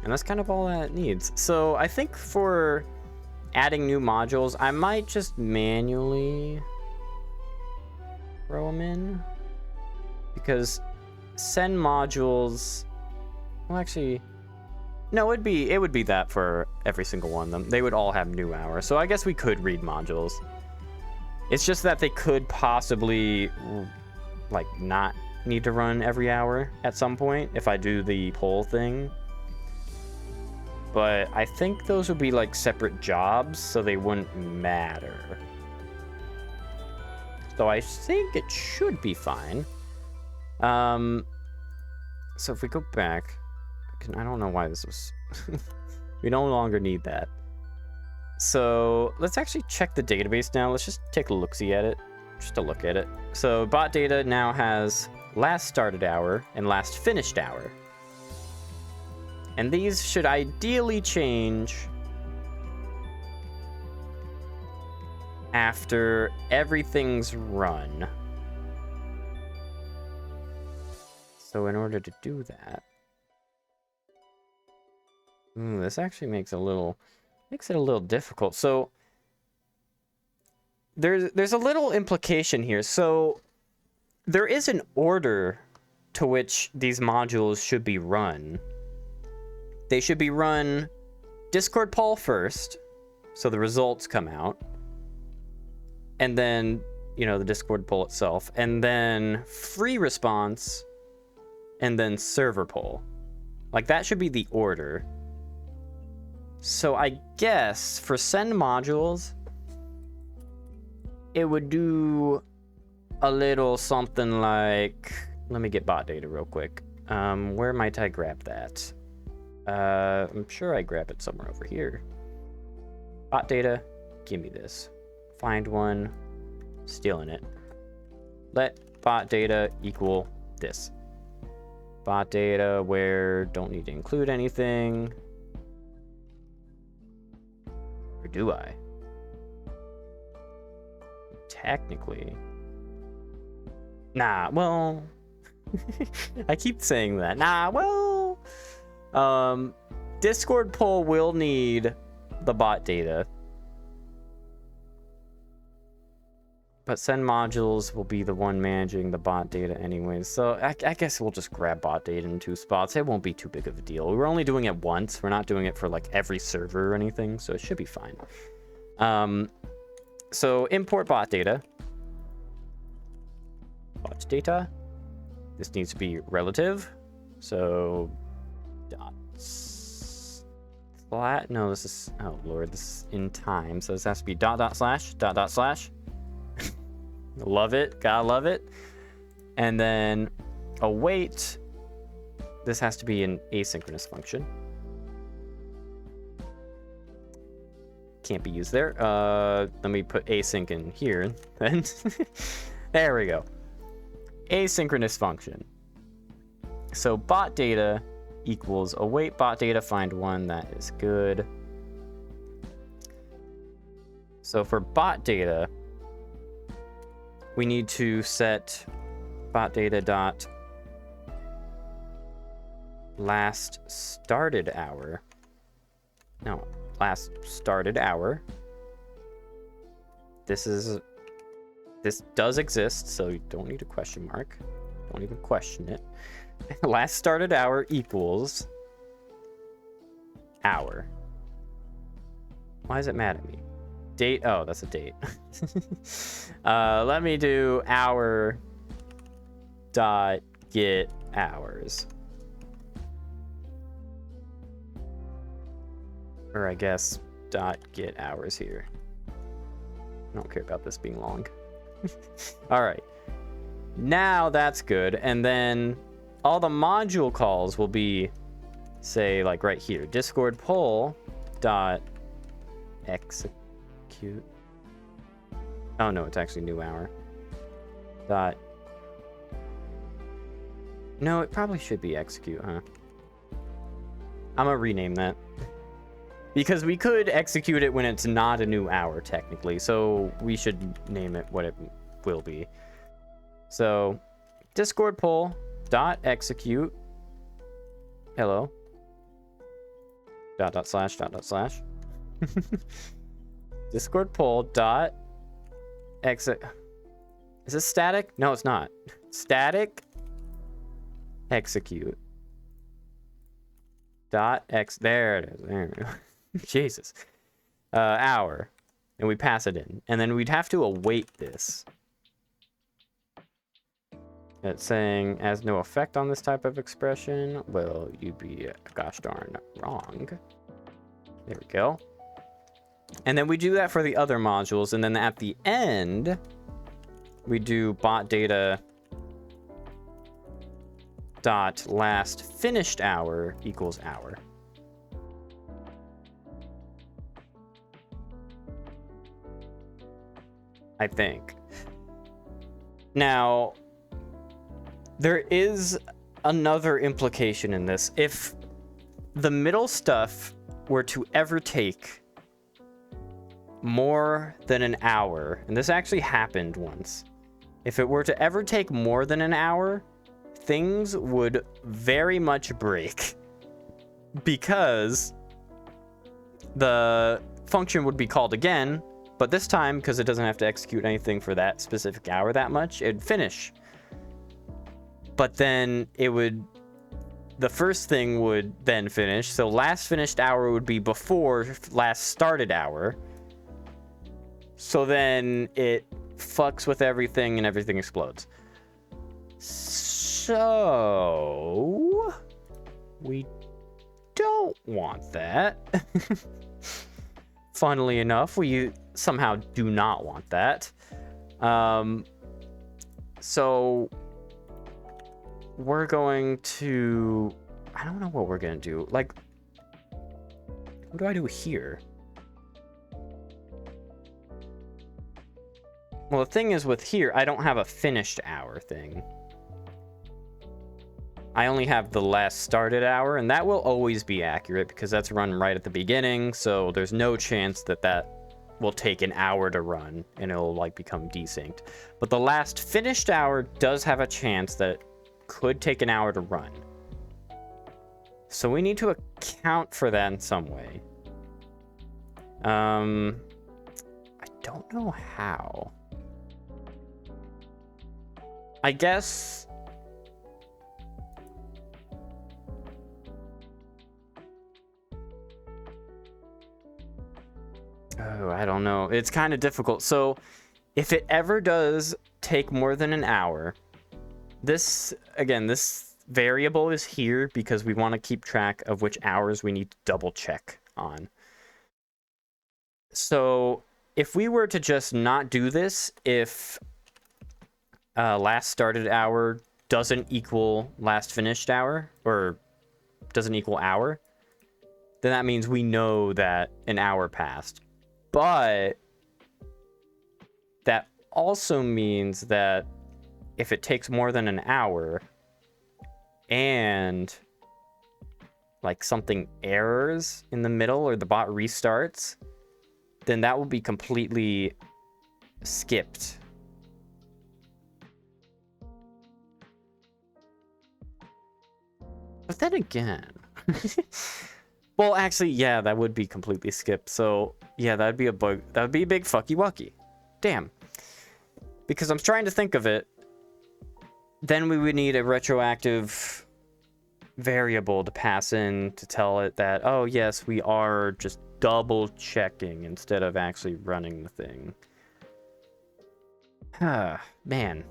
And that's kind of all that it needs. So I think for adding new modules, I might just manually throw them in. Because send modules, well, actually, no, it would be that for every single one of them. They would all have new hour. So I guess we could read modules. It's just that they could possibly like not need to run every hour at some point if I do the poll thing. But I think those would be like separate jobs, so they wouldn't matter. So I think it should be fine. So if we go back, I don't know why this was, we no longer need that. So let's actually check the database now. Let's just take a look-see at it, just to look at it. So bot data now has last started hour and last finished hour. And these should ideally change after everything's run. So in order to do that, this actually makes it a little difficult. So there's a little implication here. So there is an order to which these modules should be run. They should be run Discord poll first, so the results come out, and then, you know, the Discord poll itself, and then free response, and then server poll. Like, that should be the order. So I guess for send modules, it would do a little something like, let me get bot data real quick. Where might I grab that? I'm sure I grab it somewhere over here. Bot data, give me this. Find one, stealing it. Let bot data equal this. Bot data where don't need to include anything. Or do I? Technically. Nah, well, I keep saying that. Nah, well, Discord poll will need the bot data. But send modules will be the one managing the bot data anyways. So I guess we'll just grab bot data in 2 spots. It won't be too big of a deal. We're only doing it once. We're not doing it for like every server or anything. So it should be fine. So import bot data. Bot data. This needs to be relative. So dot slash. No, this is, oh Lord, this is in time. So this has to be dot dot slash dot dot slash. Love it. Gotta love it. And then await. This has to be an asynchronous function. Can't be used there. Let me put async in here then. There we go. Asynchronous function. So bot data equals await bot data, find one. That is good. So for bot data, we need to set bot data dot last started hour. No, last started hour. This does exist, so you don't need a question mark. Don't even question it. Last started hour equals hour. Why is it mad at me? Date. Oh, that's a date. Let me do hour dot get hours. Or I guess dot get hours here. I don't care about this being long. All right. Now that's good. And then all the module calls will be, say, like right here. Discord poll dot execute. Oh no, it's actually new hour. Dot. No, it probably should be execute, huh? I'm gonna rename that. Because we could execute it when it's not a new hour, technically. So we should name it what it will be. So, Discord poll dot execute. Hello. Dot slash. Discord poll dot exit. Is this static? No, it's not. Static execute. Dot x. There it is. There we go. Jesus. Hour. And we pass it in. And then we'd have to await this. It's saying, has no effect on this type of expression. Well, you'd be gosh darn wrong. There we go. And then we do that for the other modules. And then at the end, we do bot data dot last finished hour equals hour. I think. Now, there is another implication in this. If the middle stuff were to ever take more than an hour, and this actually happened once, if it were to ever take more than an hour, things would very much break, because the function would be called again, but this time, because it doesn't have to execute anything for that specific hour that much, it'd finish. But then it would, the first thing would then finish. So last finished hour would be before last started hour. So then it fucks with everything and everything explodes. So we don't want that. Funnily enough, we somehow do not want that. So we're going to, I don't know what we're going to do. Like, what do I do here? Well, the thing is with here, I don't have a finished hour thing. I only have the last started hour, and that will always be accurate because that's run right at the beginning. So there's no chance that that will take an hour to run and it'll like become desynced. But the last finished hour does have a chance that it could take an hour to run. So we need to account for that in some way. I don't know how. I guess oh, I don't know. It's kind of difficult. So if it ever does take more than an hour, this, again, this variable is here because we want to keep track of which hours we need to double check on. So if we were to just not do this, if last started hour doesn't equal last finished hour, or doesn't equal hour, then that means we know that an hour passed. But that also means that if it takes more than an hour and like something errors in the middle or the bot restarts, then that will be completely skipped. But then again... Well, actually, yeah, that would be completely skipped. So, yeah, that'd be a bug. That would be a big fucky wucky. Damn. Because I'm trying to think of it. Then we would need a retroactive variable to pass in to tell it that, oh, yes, we are just double checking instead of actually running the thing. Man.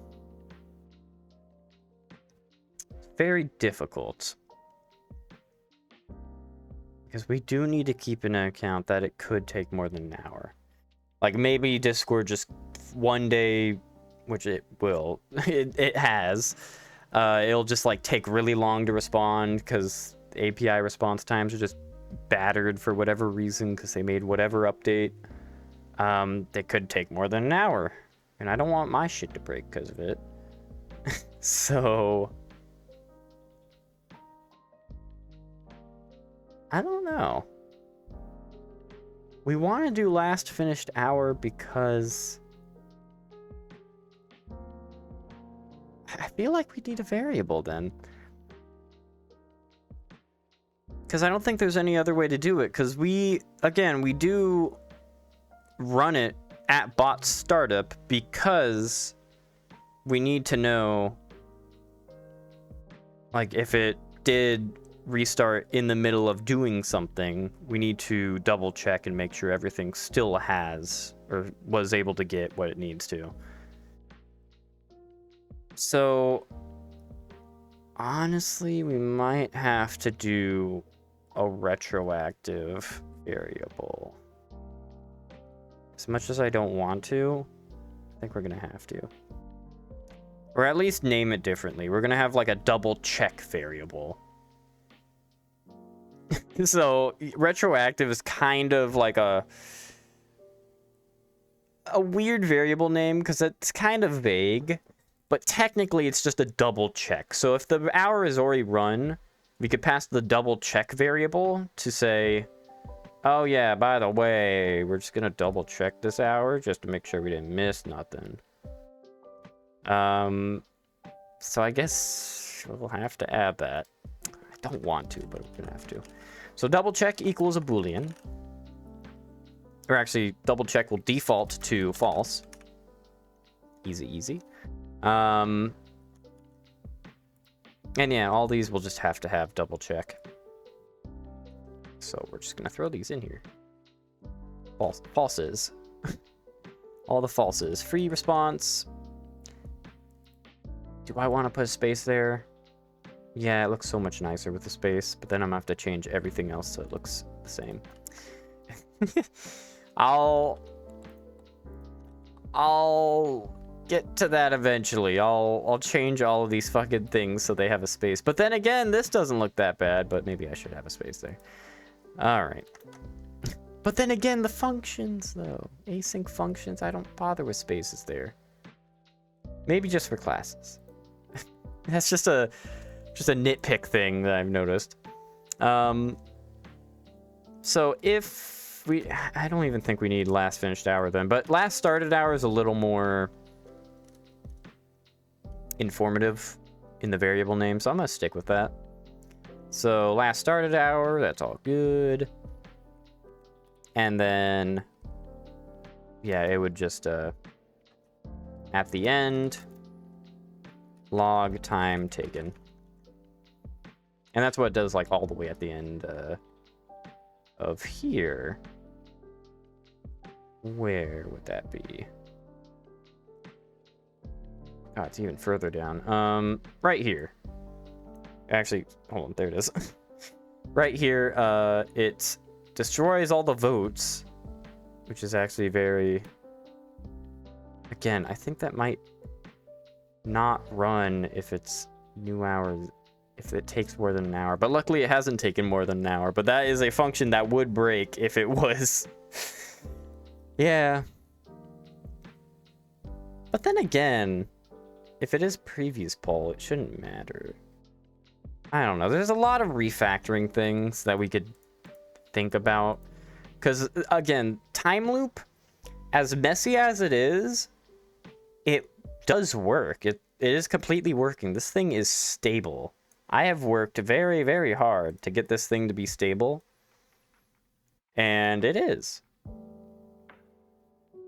Very difficult. Because we do need to keep in account that it could take more than an hour. Like, maybe Discord just one day, which it will, it has, it'll just, like, take really long to respond because API response times are just battered for whatever reason because they made whatever update. They could take more than an hour. And I don't want my shit to break because of it. So... I don't know. We want to do last finished hour because I feel like we need a variable then. Because I don't think there's any other way to do it. Because we do run it at bot startup because we need to know, like, if it did restart in the middle of doing something, we need to double check and make sure everything still has or was able to get what it needs to. So honestly, we might have to do a retroactive variable. As much as I don't want to, I think we're gonna have to. Or at least name it differently. We're gonna have like a double check variable. So retroactive is kind of like a weird variable name because it's kind of vague, but technically it's just a double check. So if the hour is already run, we could pass the double check variable to say, oh yeah, by the way, we're just gonna double check this hour just to make sure we didn't miss nothing. So I guess we'll have to add that. I don't want to, but we're gonna have to. So double check equals a Boolean. Or actually, double check will default to false. Easy, easy. And yeah, all these will just have to have double check. So we're just gonna throw these in here. Falses. All the falses. Free response. Do I want to put a space there? Yeah, it looks so much nicer with the space, but then I'm gonna have to change everything else so it looks the same. I'll get to that eventually. I'll change all of these fucking things so they have a space. But then again, this doesn't look that bad, but maybe I should have a space there. All right. But then again, the functions though, async functions, I don't bother with spaces there. Maybe just for classes. That's just a nitpick thing that I've noticed. So if I don't even think we need last finished hour then, but last started hour is a little more informative in the variable name, so I'm gonna stick with that. So last started hour, that's all good. And then, yeah, it would just, at the end, log time taken. And that's what it does, like, all the way at the end of here. Where would that be? Oh, it's even further down. Right here. Actually, hold on, there it is. Right here, it destroys all the votes, which is actually very... Again, I think that might not run if it's new hours, if it takes more than an hour. But luckily it hasn't taken more than an hour. But that is a function that would break if it was. Yeah. But then again, if it is previous poll, it shouldn't matter. I don't know. There's a lot of refactoring things that we could think about. Because, again, Timeloop, as messy as it is, it does work. It is completely working. This thing is stable. I have worked very, very hard to get this thing to be stable. And it is.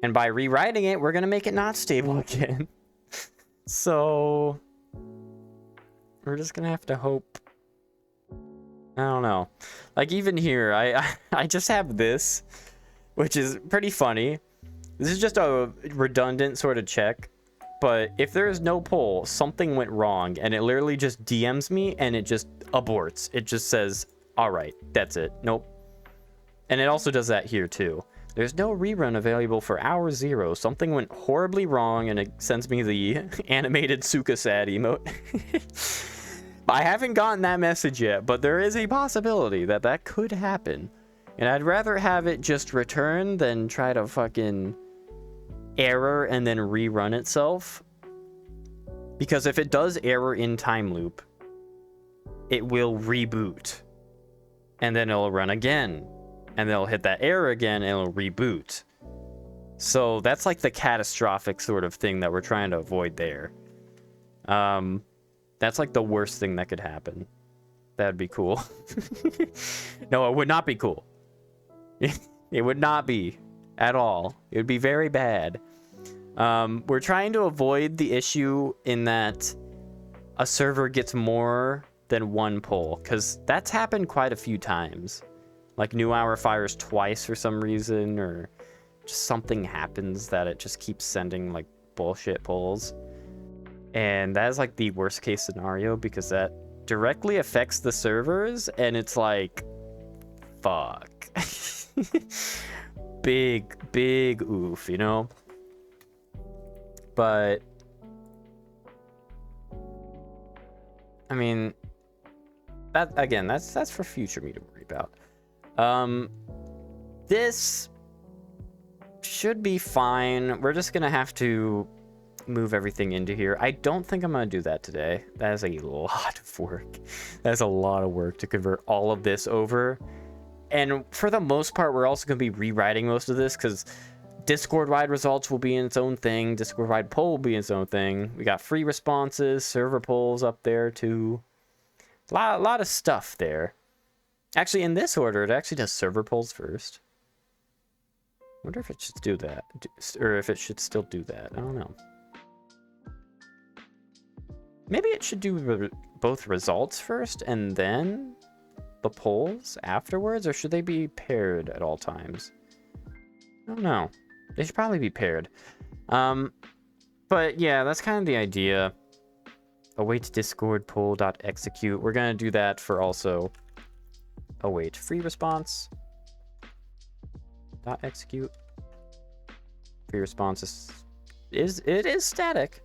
And by rewriting it, we're going to make it not stable again. So we're just going to have to hope. I don't know. Like, even here, I just have this, which is pretty funny. This is just a redundant sort of check. But if there is no poll, something went wrong, and it literally just DMs me, and it just aborts. It just says, all right, that's it. Nope. And it also does that here, too. There's no rerun available for hour 0. Something went horribly wrong, and it sends me the animated Suka sad emote. I haven't gotten that message yet, but there is a possibility that that could happen. And I'd rather have it just return than try to fucking error and then rerun itself. Because if it does error in Timeloop, it will reboot. And then it'll run again. And they'll hit that error again and it'll reboot. So that's like the catastrophic sort of thing that we're trying to avoid there. That's like the worst thing that could happen. That'd be cool. No, it would not be cool. It would not be at all. It would be very bad. We're trying to avoid the issue in that a server gets more than one poll, because that's happened quite a few times. Like New Hour fires twice for some reason, or just something happens that it just keeps sending like bullshit polls. And that is like the worst case scenario, because that directly affects the servers, and it's like, fuck. big oof, you know? But I mean, that again, that's for future me to worry about. This should be fine. We're just gonna have to move everything into here. I don't think I'm gonna do that today. That is a lot of work. That is a lot of work to convert all of this over. And for the most part, we're also gonna be rewriting most of this, because Discord-wide results will be in its own thing. Discord-wide poll will be in its own thing. We got free responses, server polls up there too. A lot of stuff there. Actually, in this order, it actually does server polls first. I wonder if it should do that, or if it should still do that. I don't know. Maybe it should do both results first and then the polls afterwards, or should they be paired at all times? I don't know. They should probably be paired. But yeah, that's kind of the idea. Await Discord poll.execute. We're gonna do that for also await free response .execute. Free response is static.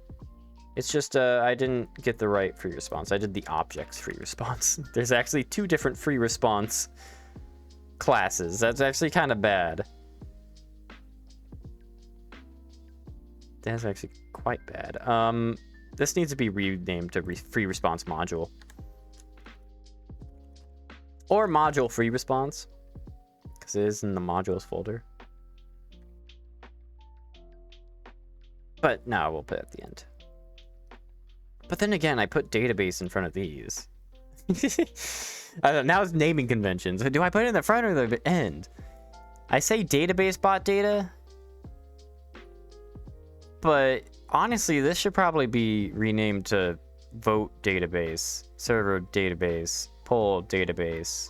It's just I didn't get the right free response. I did the objects free response. There's actually 2 different free response classes. That's actually kind of bad. That's actually quite bad. This needs to be renamed to free response module. Or module free response, because it is in the modules folder. But no, we'll put it at the end. But then again, I put database in front of these. Now it's naming conventions. Do I put it in the front or the end? I say database bot data, but honestly, this should probably be renamed to vote database, server database, poll database.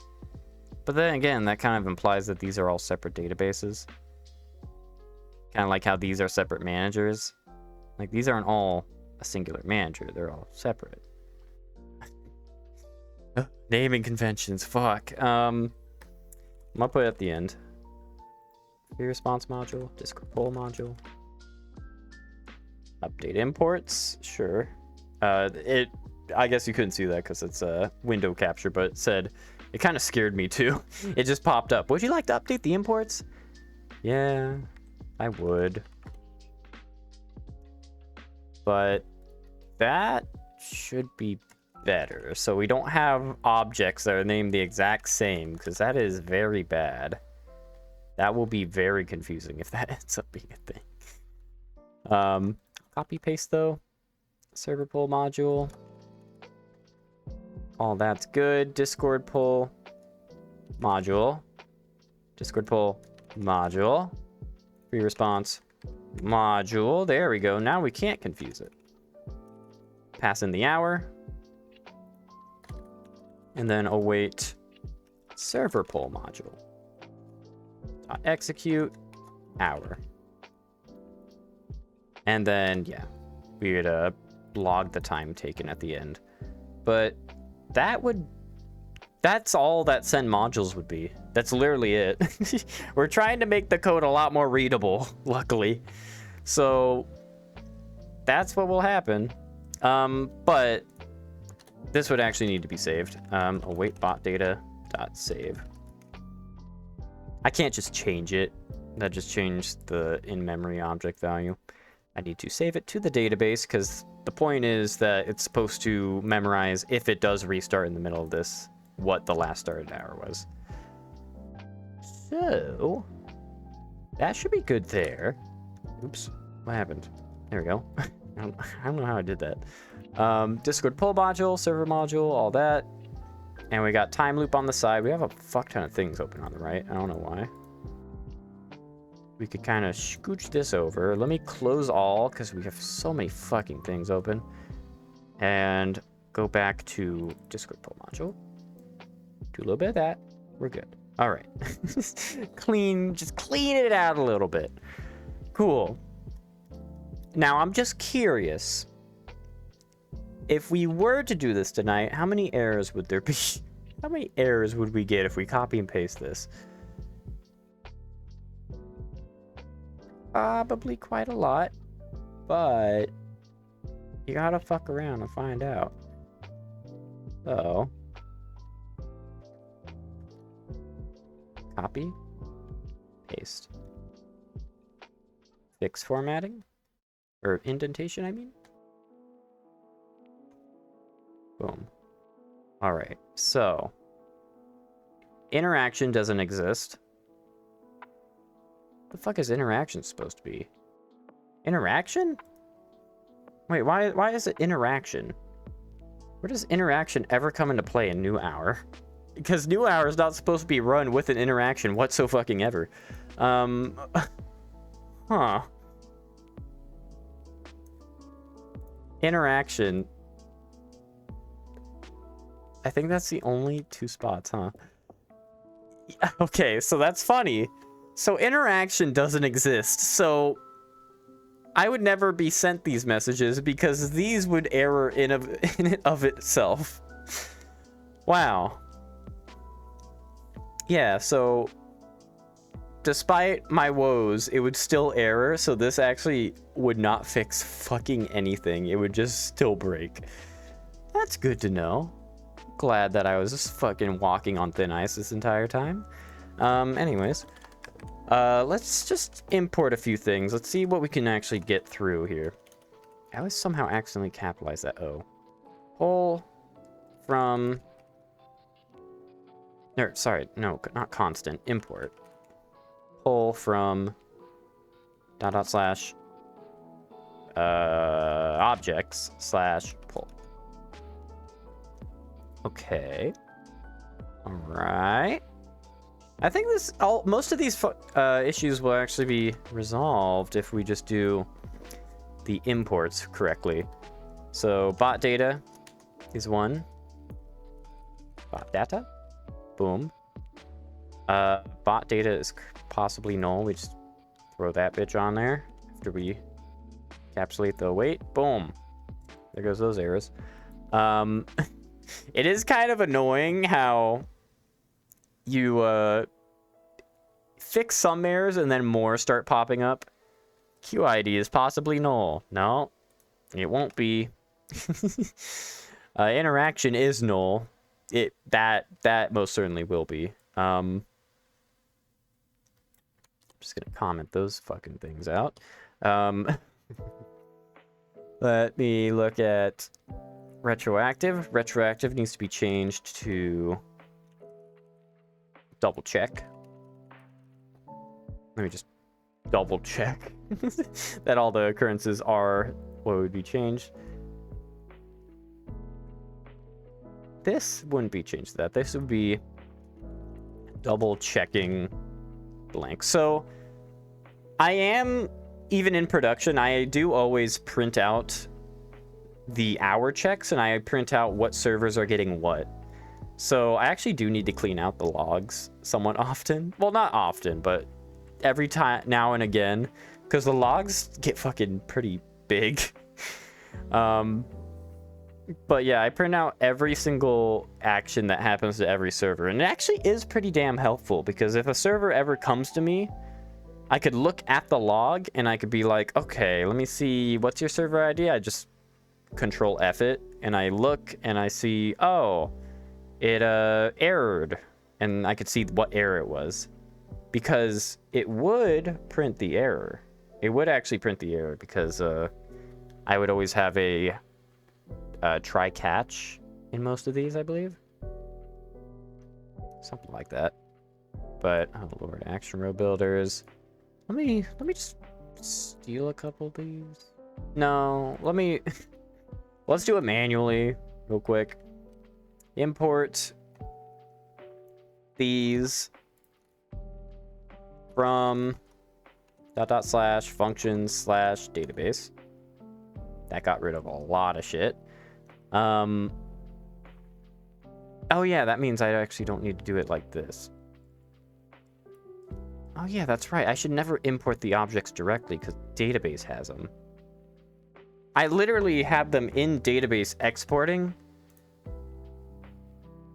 But then again, that kind of implies that these are all separate databases. Kind of like how these are separate managers. Like, these aren't all a singular manager. They're all separate. Naming conventions. Fuck. I'm gonna put it at the end. Free response module. Discord poll module. Update imports. Sure. I guess you couldn't see that because it's a window capture, but it said, it kind of scared me too. It just popped up. Would you like to update the imports? Yeah, I would. But that should be better. So we don't have objects that are named the exact same, because that is very bad. That will be very confusing if that ends up being a thing. Copy paste though. Server poll module. All that's good. Discord pull module. Discord pull module. Free response module. There we go. Now we can't confuse it. Pass in the hour. And then await server pull module. Execute hour. And then, yeah, we would log the time taken at the end. But that's all that send modules would be. That's literally it. We're trying to make the code a lot more readable, luckily. So that's what will happen. But this would actually need to be saved. Await bot data dot save. I can't just change it. That just changed the in-memory object value. I need to save it to the database because the point is that it's supposed to memorize, if it does restart in the middle of this, what the last started hour was. So that should be good there. Oops, what happened? There we go. I don't know how I did that. Discord pull module, server module, all that. And we got Timeloop on the side. We have a fuck ton of things open on the right. I don't know why. We could kind of scooch this over. Let me close all because we have so many fucking things open. And go back to Discord pull module. Do a little bit of that. We're good. All right. Just clean it out a little bit. Cool. Now, I'm just curious. If we were to do this tonight, how many errors would there be? How many errors would we get if we copy and paste this? Probably quite a lot, but you gotta fuck around and find out. So, copy, paste, fix formatting, or indentation, I mean. Boom. All right, so interaction doesn't exist. The fuck is interaction supposed to be? Interaction? Wait, why is it interaction? Where does interaction ever come into play in new hour? Because new hour is not supposed to be run with an interaction whatsoever. Huh. Interaction. I think that's the only two spots, huh? Okay, so that's funny. So interaction doesn't exist. So I would never be sent these messages because these would error in it of itself. Wow. Yeah, so despite my woes, it would still error. So this actually would not fix fucking anything. It would just still break. That's good to know. Glad that I was just fucking walking on thin ice this entire time. Anyways. Let's just import a few things. Let's see what we can actually get through here. I always somehow accidentally capitalize that O. Pull from... Or, sorry, no, not constant. Import. Pull from... // objects / pull. Okay. All right. I think most of these issues will actually be resolved if we just do the imports correctly. So bot data is one. Bot data, boom. Bot data is possibly null. We just throw that bitch on there after we encapsulate the await. Boom. There goes those errors. It is kind of annoying how you fix some errors and then more start popping up. QID is possibly null. No, it won't be. Interaction is null. That most certainly will be. I'm just gonna comment those fucking things out. Let me look at retroactive. Retroactive needs to be changed to double check. Let me just double check that all the occurrences are what would be changed. this wouldn't be changed to that. This would be double checking blank. So I am, even in production, I do always print out the hour checks, and I print out what servers are getting what. So I actually do need to clean out the logs somewhat often. Well, not often, but every time, now and again, because the logs get fucking pretty big. But yeah, I print out every single action that happens to every server, and it actually is pretty damn helpful, because if a server ever comes to me, I could look at the log and I could be like, okay, let me see, what's your server ID? I just Control F it, and I look and I see, oh, it errored, and I could see what error it was, because it would print the error. It would actually print the error, because I would always have a try catch in most of these, I believe, something like that. But oh lord, action row builders. Let me just steal a couple of these. No, let's do it manually real quick. Import these from /functions/database. That got rid of a lot of shit. Oh yeah, that means I actually don't need to do it like this. Oh yeah, that's right. I should never import the objects directly, because database has them. I literally have them in database exporting,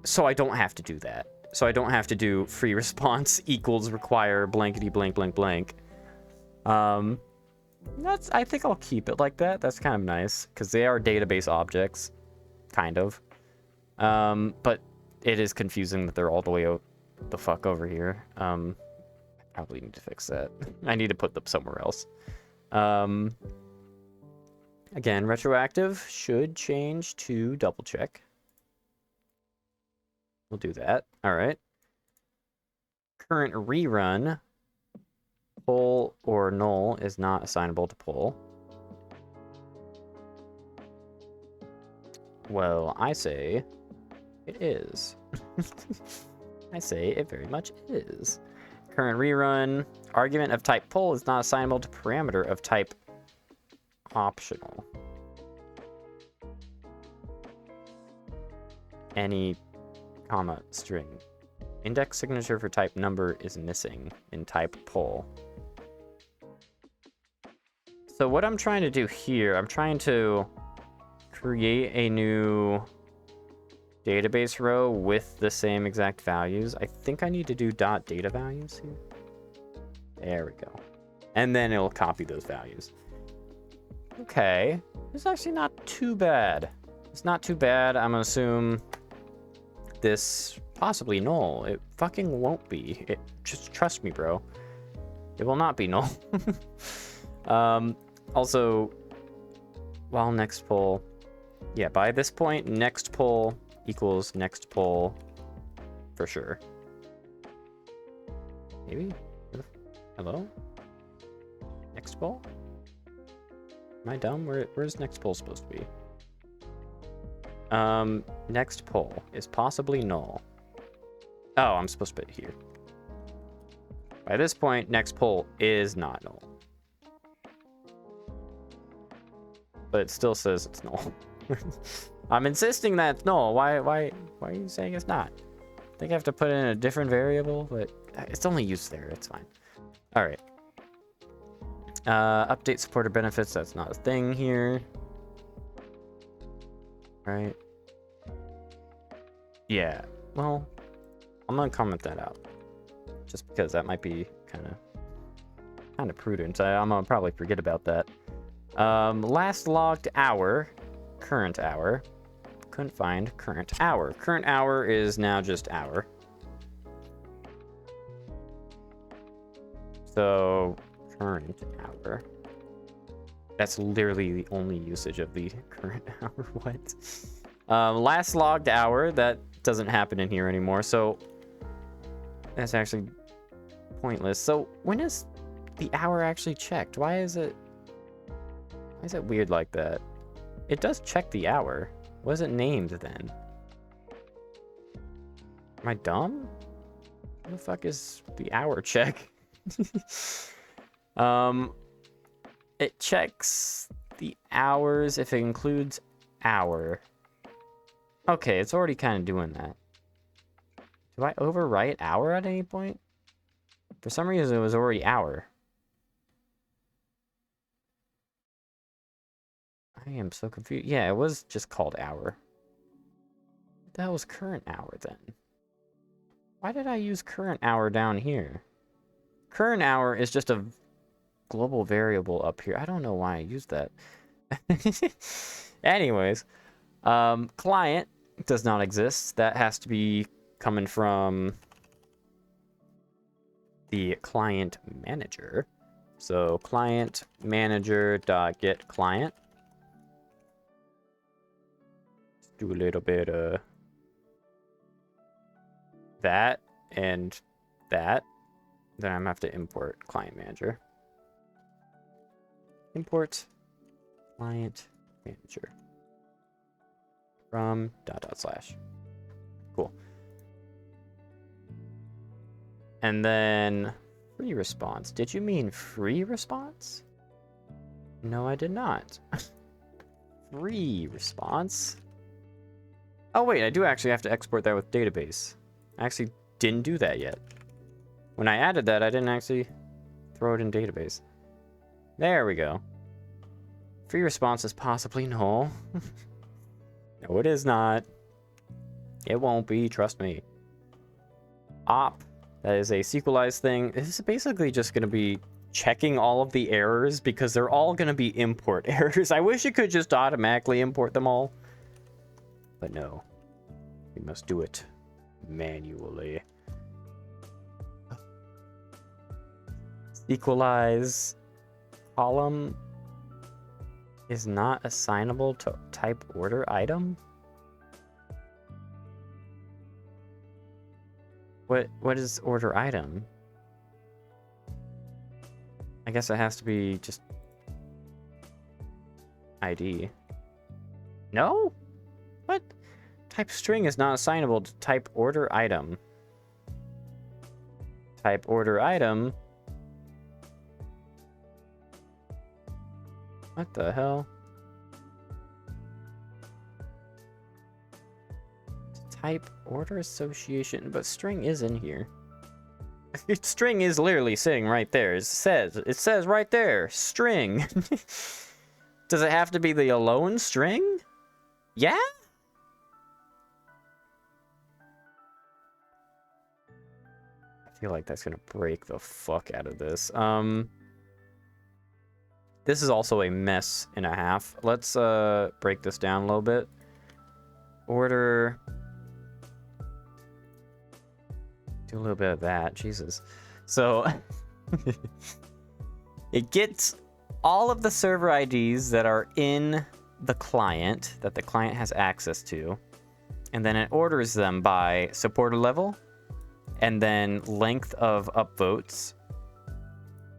so I don't have to do that. So I don't have to do free response equals require blankety blank blank blank. I think I'll keep it like that. That's kind of nice, because they are database objects, kind of. But it is confusing that they're all the way the fuck over here. I probably need to fix that. I need to put them somewhere else. Again, retroactive should change to double check. We'll do that. All right. Current rerun, poll or null is not assignable to poll. Well, I say it is. I say it very much is. Current rerun, argument of type poll is not assignable to parameter of type optional. Any, comma, string. Index signature for type number is missing in type poll. So what I'm trying to do here, I'm trying to create a new database row with the same exact values. I think I need to do .data values here. There we go. And then it'll copy those values. Okay. It's actually not too bad. It's not too bad. I'm gonna assume this possibly null. It fucking won't be. It just trust me, bro. It will not be null. Also, while next poll, yeah, by this point, next poll equals next poll for sure. Maybe? Hello? Next poll? Am I dumb? Where's next poll supposed to be? Next poll is possibly null. Oh, I'm supposed to put it here. By this point, next poll is not null. But it still says it's null. I'm insisting that it's null. Why are you saying it's not? I think I have to put in a different variable, but it's only used there. It's fine. All right. Update supporter benefits. That's not a thing here. Right. Yeah. Well, I'm gonna comment that out, just because that might be kind of prudent. I'm gonna probably forget about that. Last logged hour, current hour. Couldn't find current hour. Current hour is now just hour. So current hour. That's literally the only usage of the current hour. What? Last logged hour, that doesn't happen in here anymore, so that's actually pointless. So when is the hour actually checked? Why is it weird like that? It does check the hour. What is it named then? Am I dumb? What the fuck is the hour check? It checks the hours if it includes hour. Okay, it's already kind of doing that. Do I overwrite hour at any point? For some reason, it was already hour. I am so confused. Yeah, it was just called hour. What the hell was current hour then? Why did I use current hour down here? Current hour is just a global variable up here. I don't know why I used that. Anyways, client does not exist. That has to be coming from the client manager. So client manager dot get client. Let's do a little bit of that and that. Then I'm gonna have to import client manager. Import client manager from // Cool. And then free response. Did you mean free response? No, I did not. Free response. Oh wait, I do actually have to export that with database. I actually didn't do that yet. When I added that, I didn't actually throw it in database. There we go. Free response is possibly null. No, it is not. It won't be, trust me. Op, that is a sequelized thing. This is basically just going to be checking all of the errors because they're all going to be import errors. I wish it could just automatically import them all. But no, we must do it manually. Equalize column is not assignable to type order item. What is order item? I guess it has to be just ID. No? What? Type string is not assignable to type order item. Type order item. What the hell? Type order association, but string is in here. String is literally sitting right there. It says right there, string. Does it have to be the alone string? Yeah? I feel like that's gonna break the fuck out of this. This is also a mess and a half. Let's break this down a little bit. Order. Do a little bit of that. Jesus. So it gets all of the server IDs that are in the client that the client has access to, and then it orders them by supporter level, and then length of upvotes,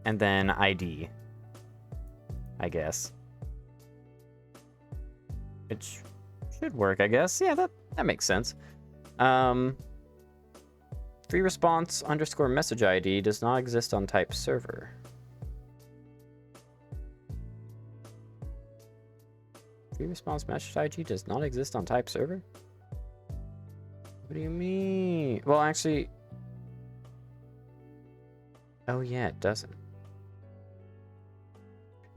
and then ID. I guess. It should work, I guess. Yeah, that makes sense. Free response underscore message ID does not exist on type server. Free response message ID does not exist on type server? What do you mean? Well, actually... Oh yeah, it doesn't.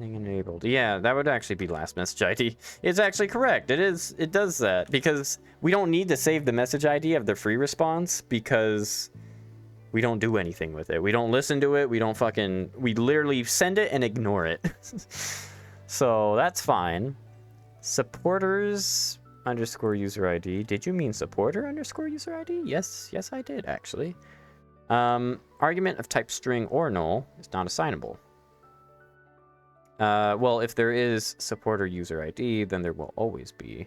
Enabled. Yeah, that would actually be last message ID. It's actually correct. It does that because we don't need to save the message ID of the free response because we don't do anything with it. We don't listen to it. We literally send it and ignore it. So that's fine. Supporters underscore user ID. Did you mean supporter underscore user ID? Yes, I did actually. Argument of type string or null is not assignable. Well, if there is supporter user ID, then there will always be.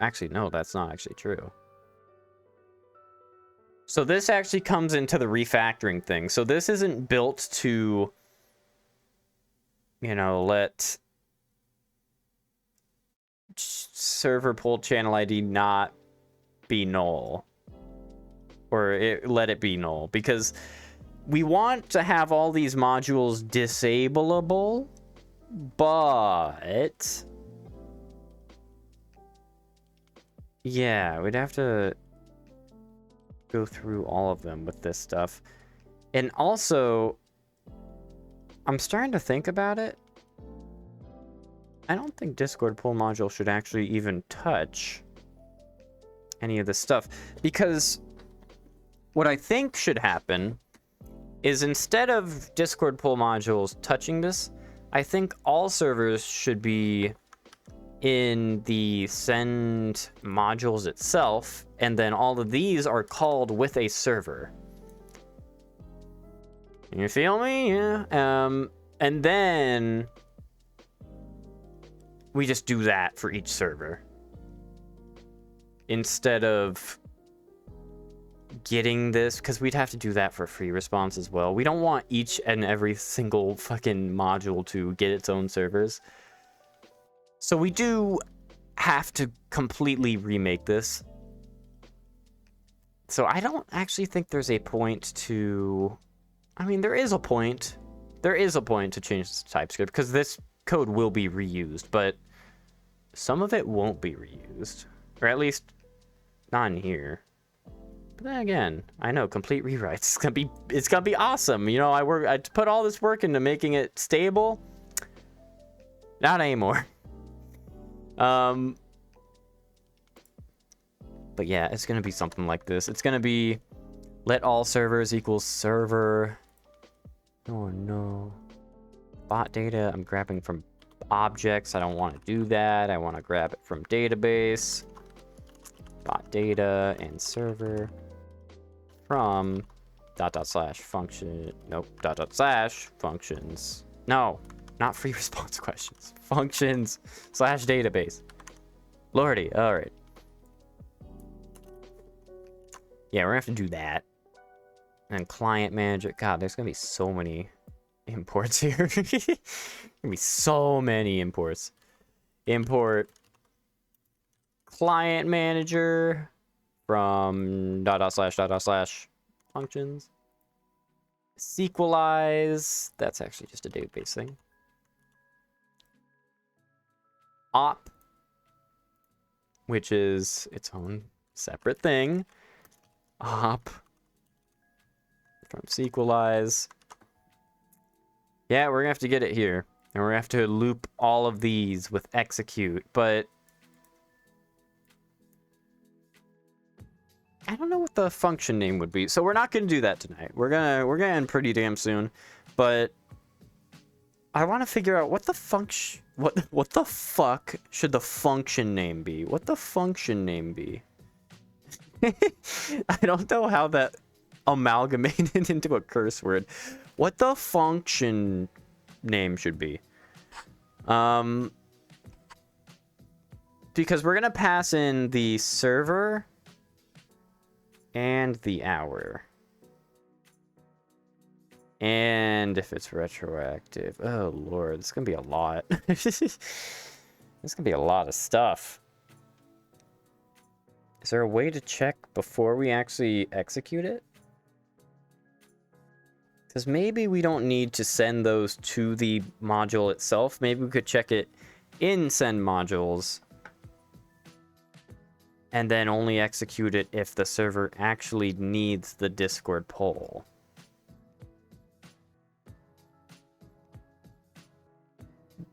Actually, no, that's not actually true. So this actually comes into the refactoring thing. So this isn't built to, let server pull channel ID not be null. or let it be null, because we want to have all these modules disableable, but yeah, we'd have to go through all of them with this stuff. And also, I'm starting to think about it. I don't think Discord pull module should actually even touch any of this stuff, because what I think should happen is, instead of Discord pull modules touching this, I think all servers should be in the send modules itself, and then all of these are called with a server. You feel me? Yeah. And then we just do that for each server, instead of getting this, because we'd have to do that for free response as well. We don't want each and every single fucking module to get its own servers. So we do have to completely remake this. So I don't actually think there's a point to... I mean, there is a point. There is a point to change this to TypeScript, because this code will be reused, but some of it won't be reused. Or at least not in here. But then again, I know, complete rewrites. It's gonna be awesome. You know, I put all this work into making it stable. Not anymore. But yeah, it's gonna be something like this. It's gonna be let all servers equals server. Oh no. Bot data, I'm grabbing from objects. I don't want to do that. I want to grab it from database. Bot data and server from // function. Nope. // functions. No, not free response questions. Functions / database. Lordy. All right. Yeah, we're gonna have to do that. And client manager. God, there's gonna be so many imports here. Gonna be so many imports. Import client manager from // functions. Sequelize. That's actually just a database thing. Op, which is its own separate thing. Op from sequelize. Yeah, we're gonna have to get it here, and we're gonna have to loop all of these with execute, but I don't know what the function name would be, so we're not gonna do that tonight. We're gonna end pretty damn soon, but I want to figure out what the function, what the fuck should the function name be? What the function name be? I don't know how that amalgamated into a curse word. What the function name should be. Because we're gonna pass in the server and the hour. And if it's retroactive, oh lord, it's gonna be a lot. It's gonna be a lot of stuff. Is there a way to check before we actually execute it? Because maybe we don't need to send those to the module itself. Maybe we could check it in send modules and then only execute it if the server actually needs the Discord poll.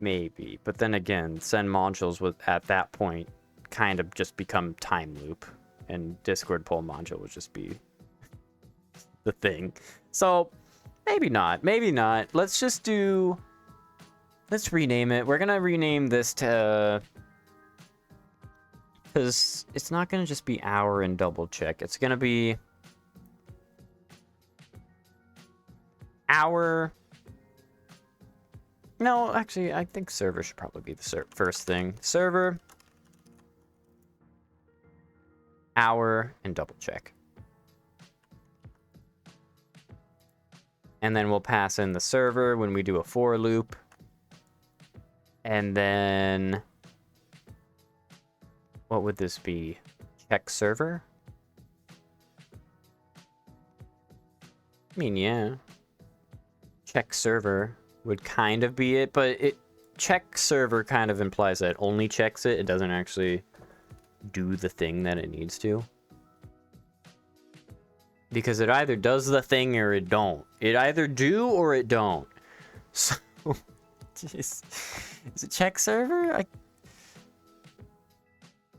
Maybe, but then again, send modules would at that point kind of just become Timeloop, and Discord poll module would just be the thing. So maybe not, maybe not. Let's just do, let's rename it. We're gonna rename this to, because it's not gonna just be hour and double check. It's gonna be hour. No, actually, I think server should probably be the first thing. Server, hour, and double check. And then we'll pass in the server when we do a for loop. And then what would this be? Check server? I mean, yeah. Check server would kind of be it, but check server kind of implies that it only checks it. It doesn't actually do the thing that it needs to. Because it either does the thing or it don't. It either do or it don't. So, is it check server?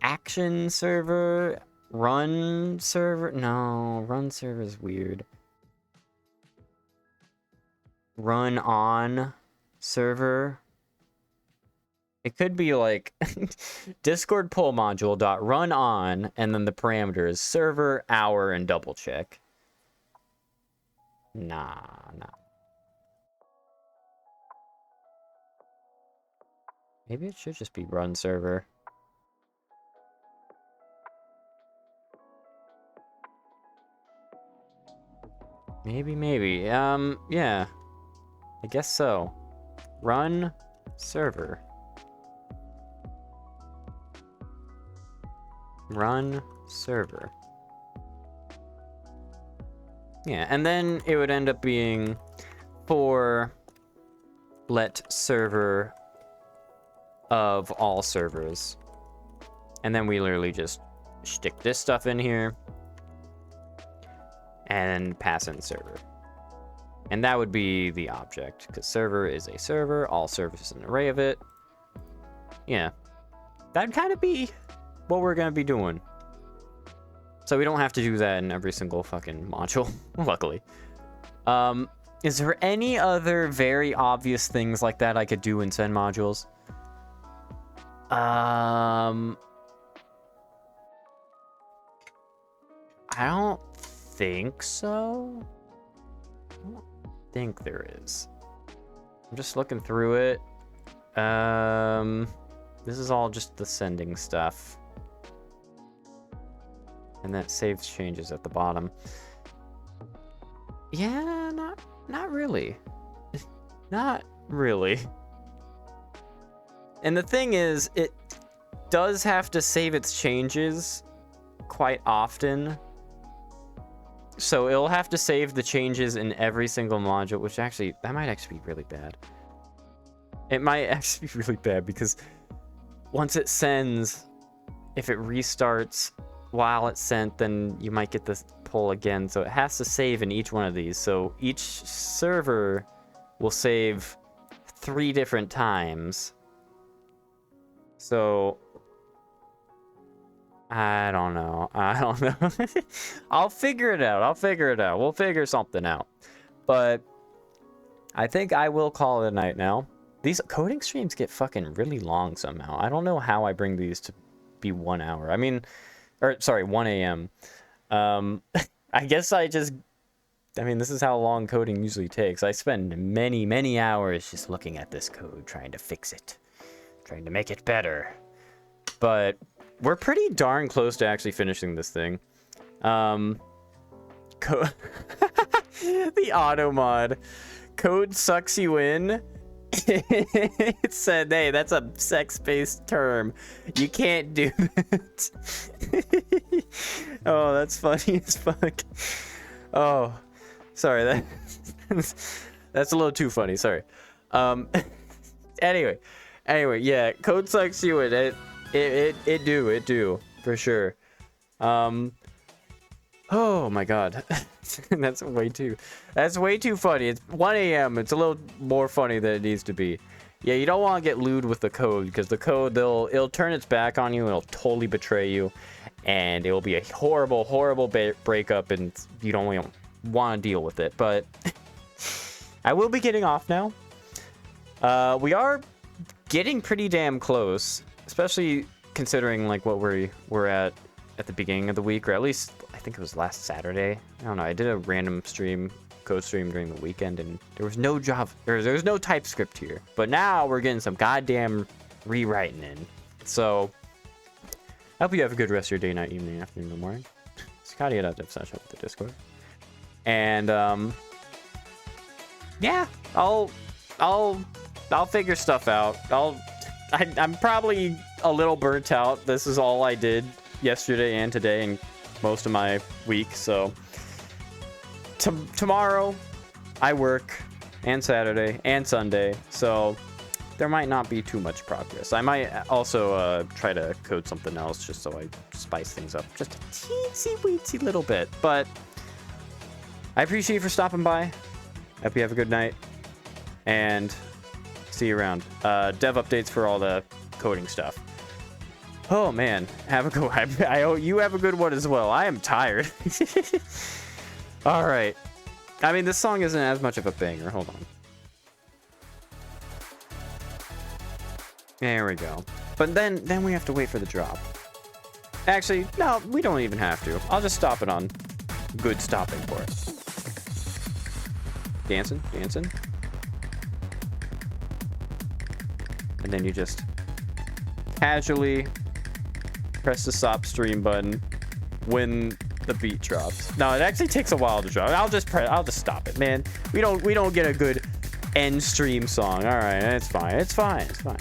Action server? Run server? No, run server is weird. Run on server? It could be like Discord pull module dot run on, and then the parameters server, hour, and double check. Nah. Maybe it should just be run server. Maybe. Yeah. I guess so. Run server. Run server. Yeah, and then it would end up being for let server of all servers. And then we literally just stick this stuff in here and pass in server. And that would be the object, because server is a server, all servers is an array of it. Yeah, that'd kind of be what we're going to be doing. So we don't have to do that in every single fucking module, luckily. Is there any other very obvious things like that I could do in send modules? I don't think so. I don't think there is. I'm just looking through it. This is all just the sending stuff. And that saves changes at the bottom. Yeah, not really. Not really. And the thing is, it does have to save its changes quite often. So it'll have to save the changes in every single module, which actually, that might actually be really bad. It might actually be really bad because once it sends, if it restarts while it's sent, then you might get this pull again. So it has to save in each one of these. So each server will save 3 different times. So I don't know. I'll figure it out. We'll figure something out. But I think I will call it a night now. These coding streams get fucking really long somehow. I don't know how I bring these to be 1 hour. I mean, or sorry, 1 a.m. I guess this is how long coding usually takes. I spend many hours just looking at this code, trying to fix it, trying to make it better. But we're pretty darn close to actually finishing this thing. The auto mod. Code sucks you in. It said, hey, that's a sex-based term. You can't do that. Oh, that's funny as fuck. Oh, sorry. That's a little too funny. Sorry. Anyway, yeah, code sucks you in. It do for sure. Oh my god. That's way too funny. It's 1 a.m. It's a little more funny than it needs to be. Yeah, you don't want to get lewd with the code, because the code, it'll turn its back on you, and it'll totally betray you, and it will be a horrible breakup, and you don't want to deal with it. But I will be getting off now. We are getting pretty damn close, especially considering like what we're at the beginning of the week, or at least I think it was last Saturday. I don't know. I did a random code stream during the weekend, and there was no there was no TypeScript here. But now we're getting some goddamn rewriting in. So I hope you have a good rest of your day, night, evening, afternoon, or morning. Scotty.dev/up with the Discord. And yeah, I'll figure stuff out. I'm probably a little burnt out. This is all I did yesterday and today and most of my week, so tomorrow I work, and Saturday and Sunday, so there might not be too much progress. I might also try to code something else just so I spice things up just a teensy-weensy little bit. But I appreciate you for stopping by. Hope you have a good night, and see you around. Dev updates for all the coding stuff. Oh man, have a good one. I hope you have a good one as well. I am tired. All right. I mean, this song isn't as much of a banger. Hold on. There we go. But then we have to wait for the drop. Actually, no, we don't even have to. I'll just stop it on good stopping for it. Dancing, dancing. And then you just casually press the stop stream button when the beat drops. No, it actually takes a while to drop. I'll just stop it, man. We don't get a good end stream song. All right, it's fine. It's fine. It's fine.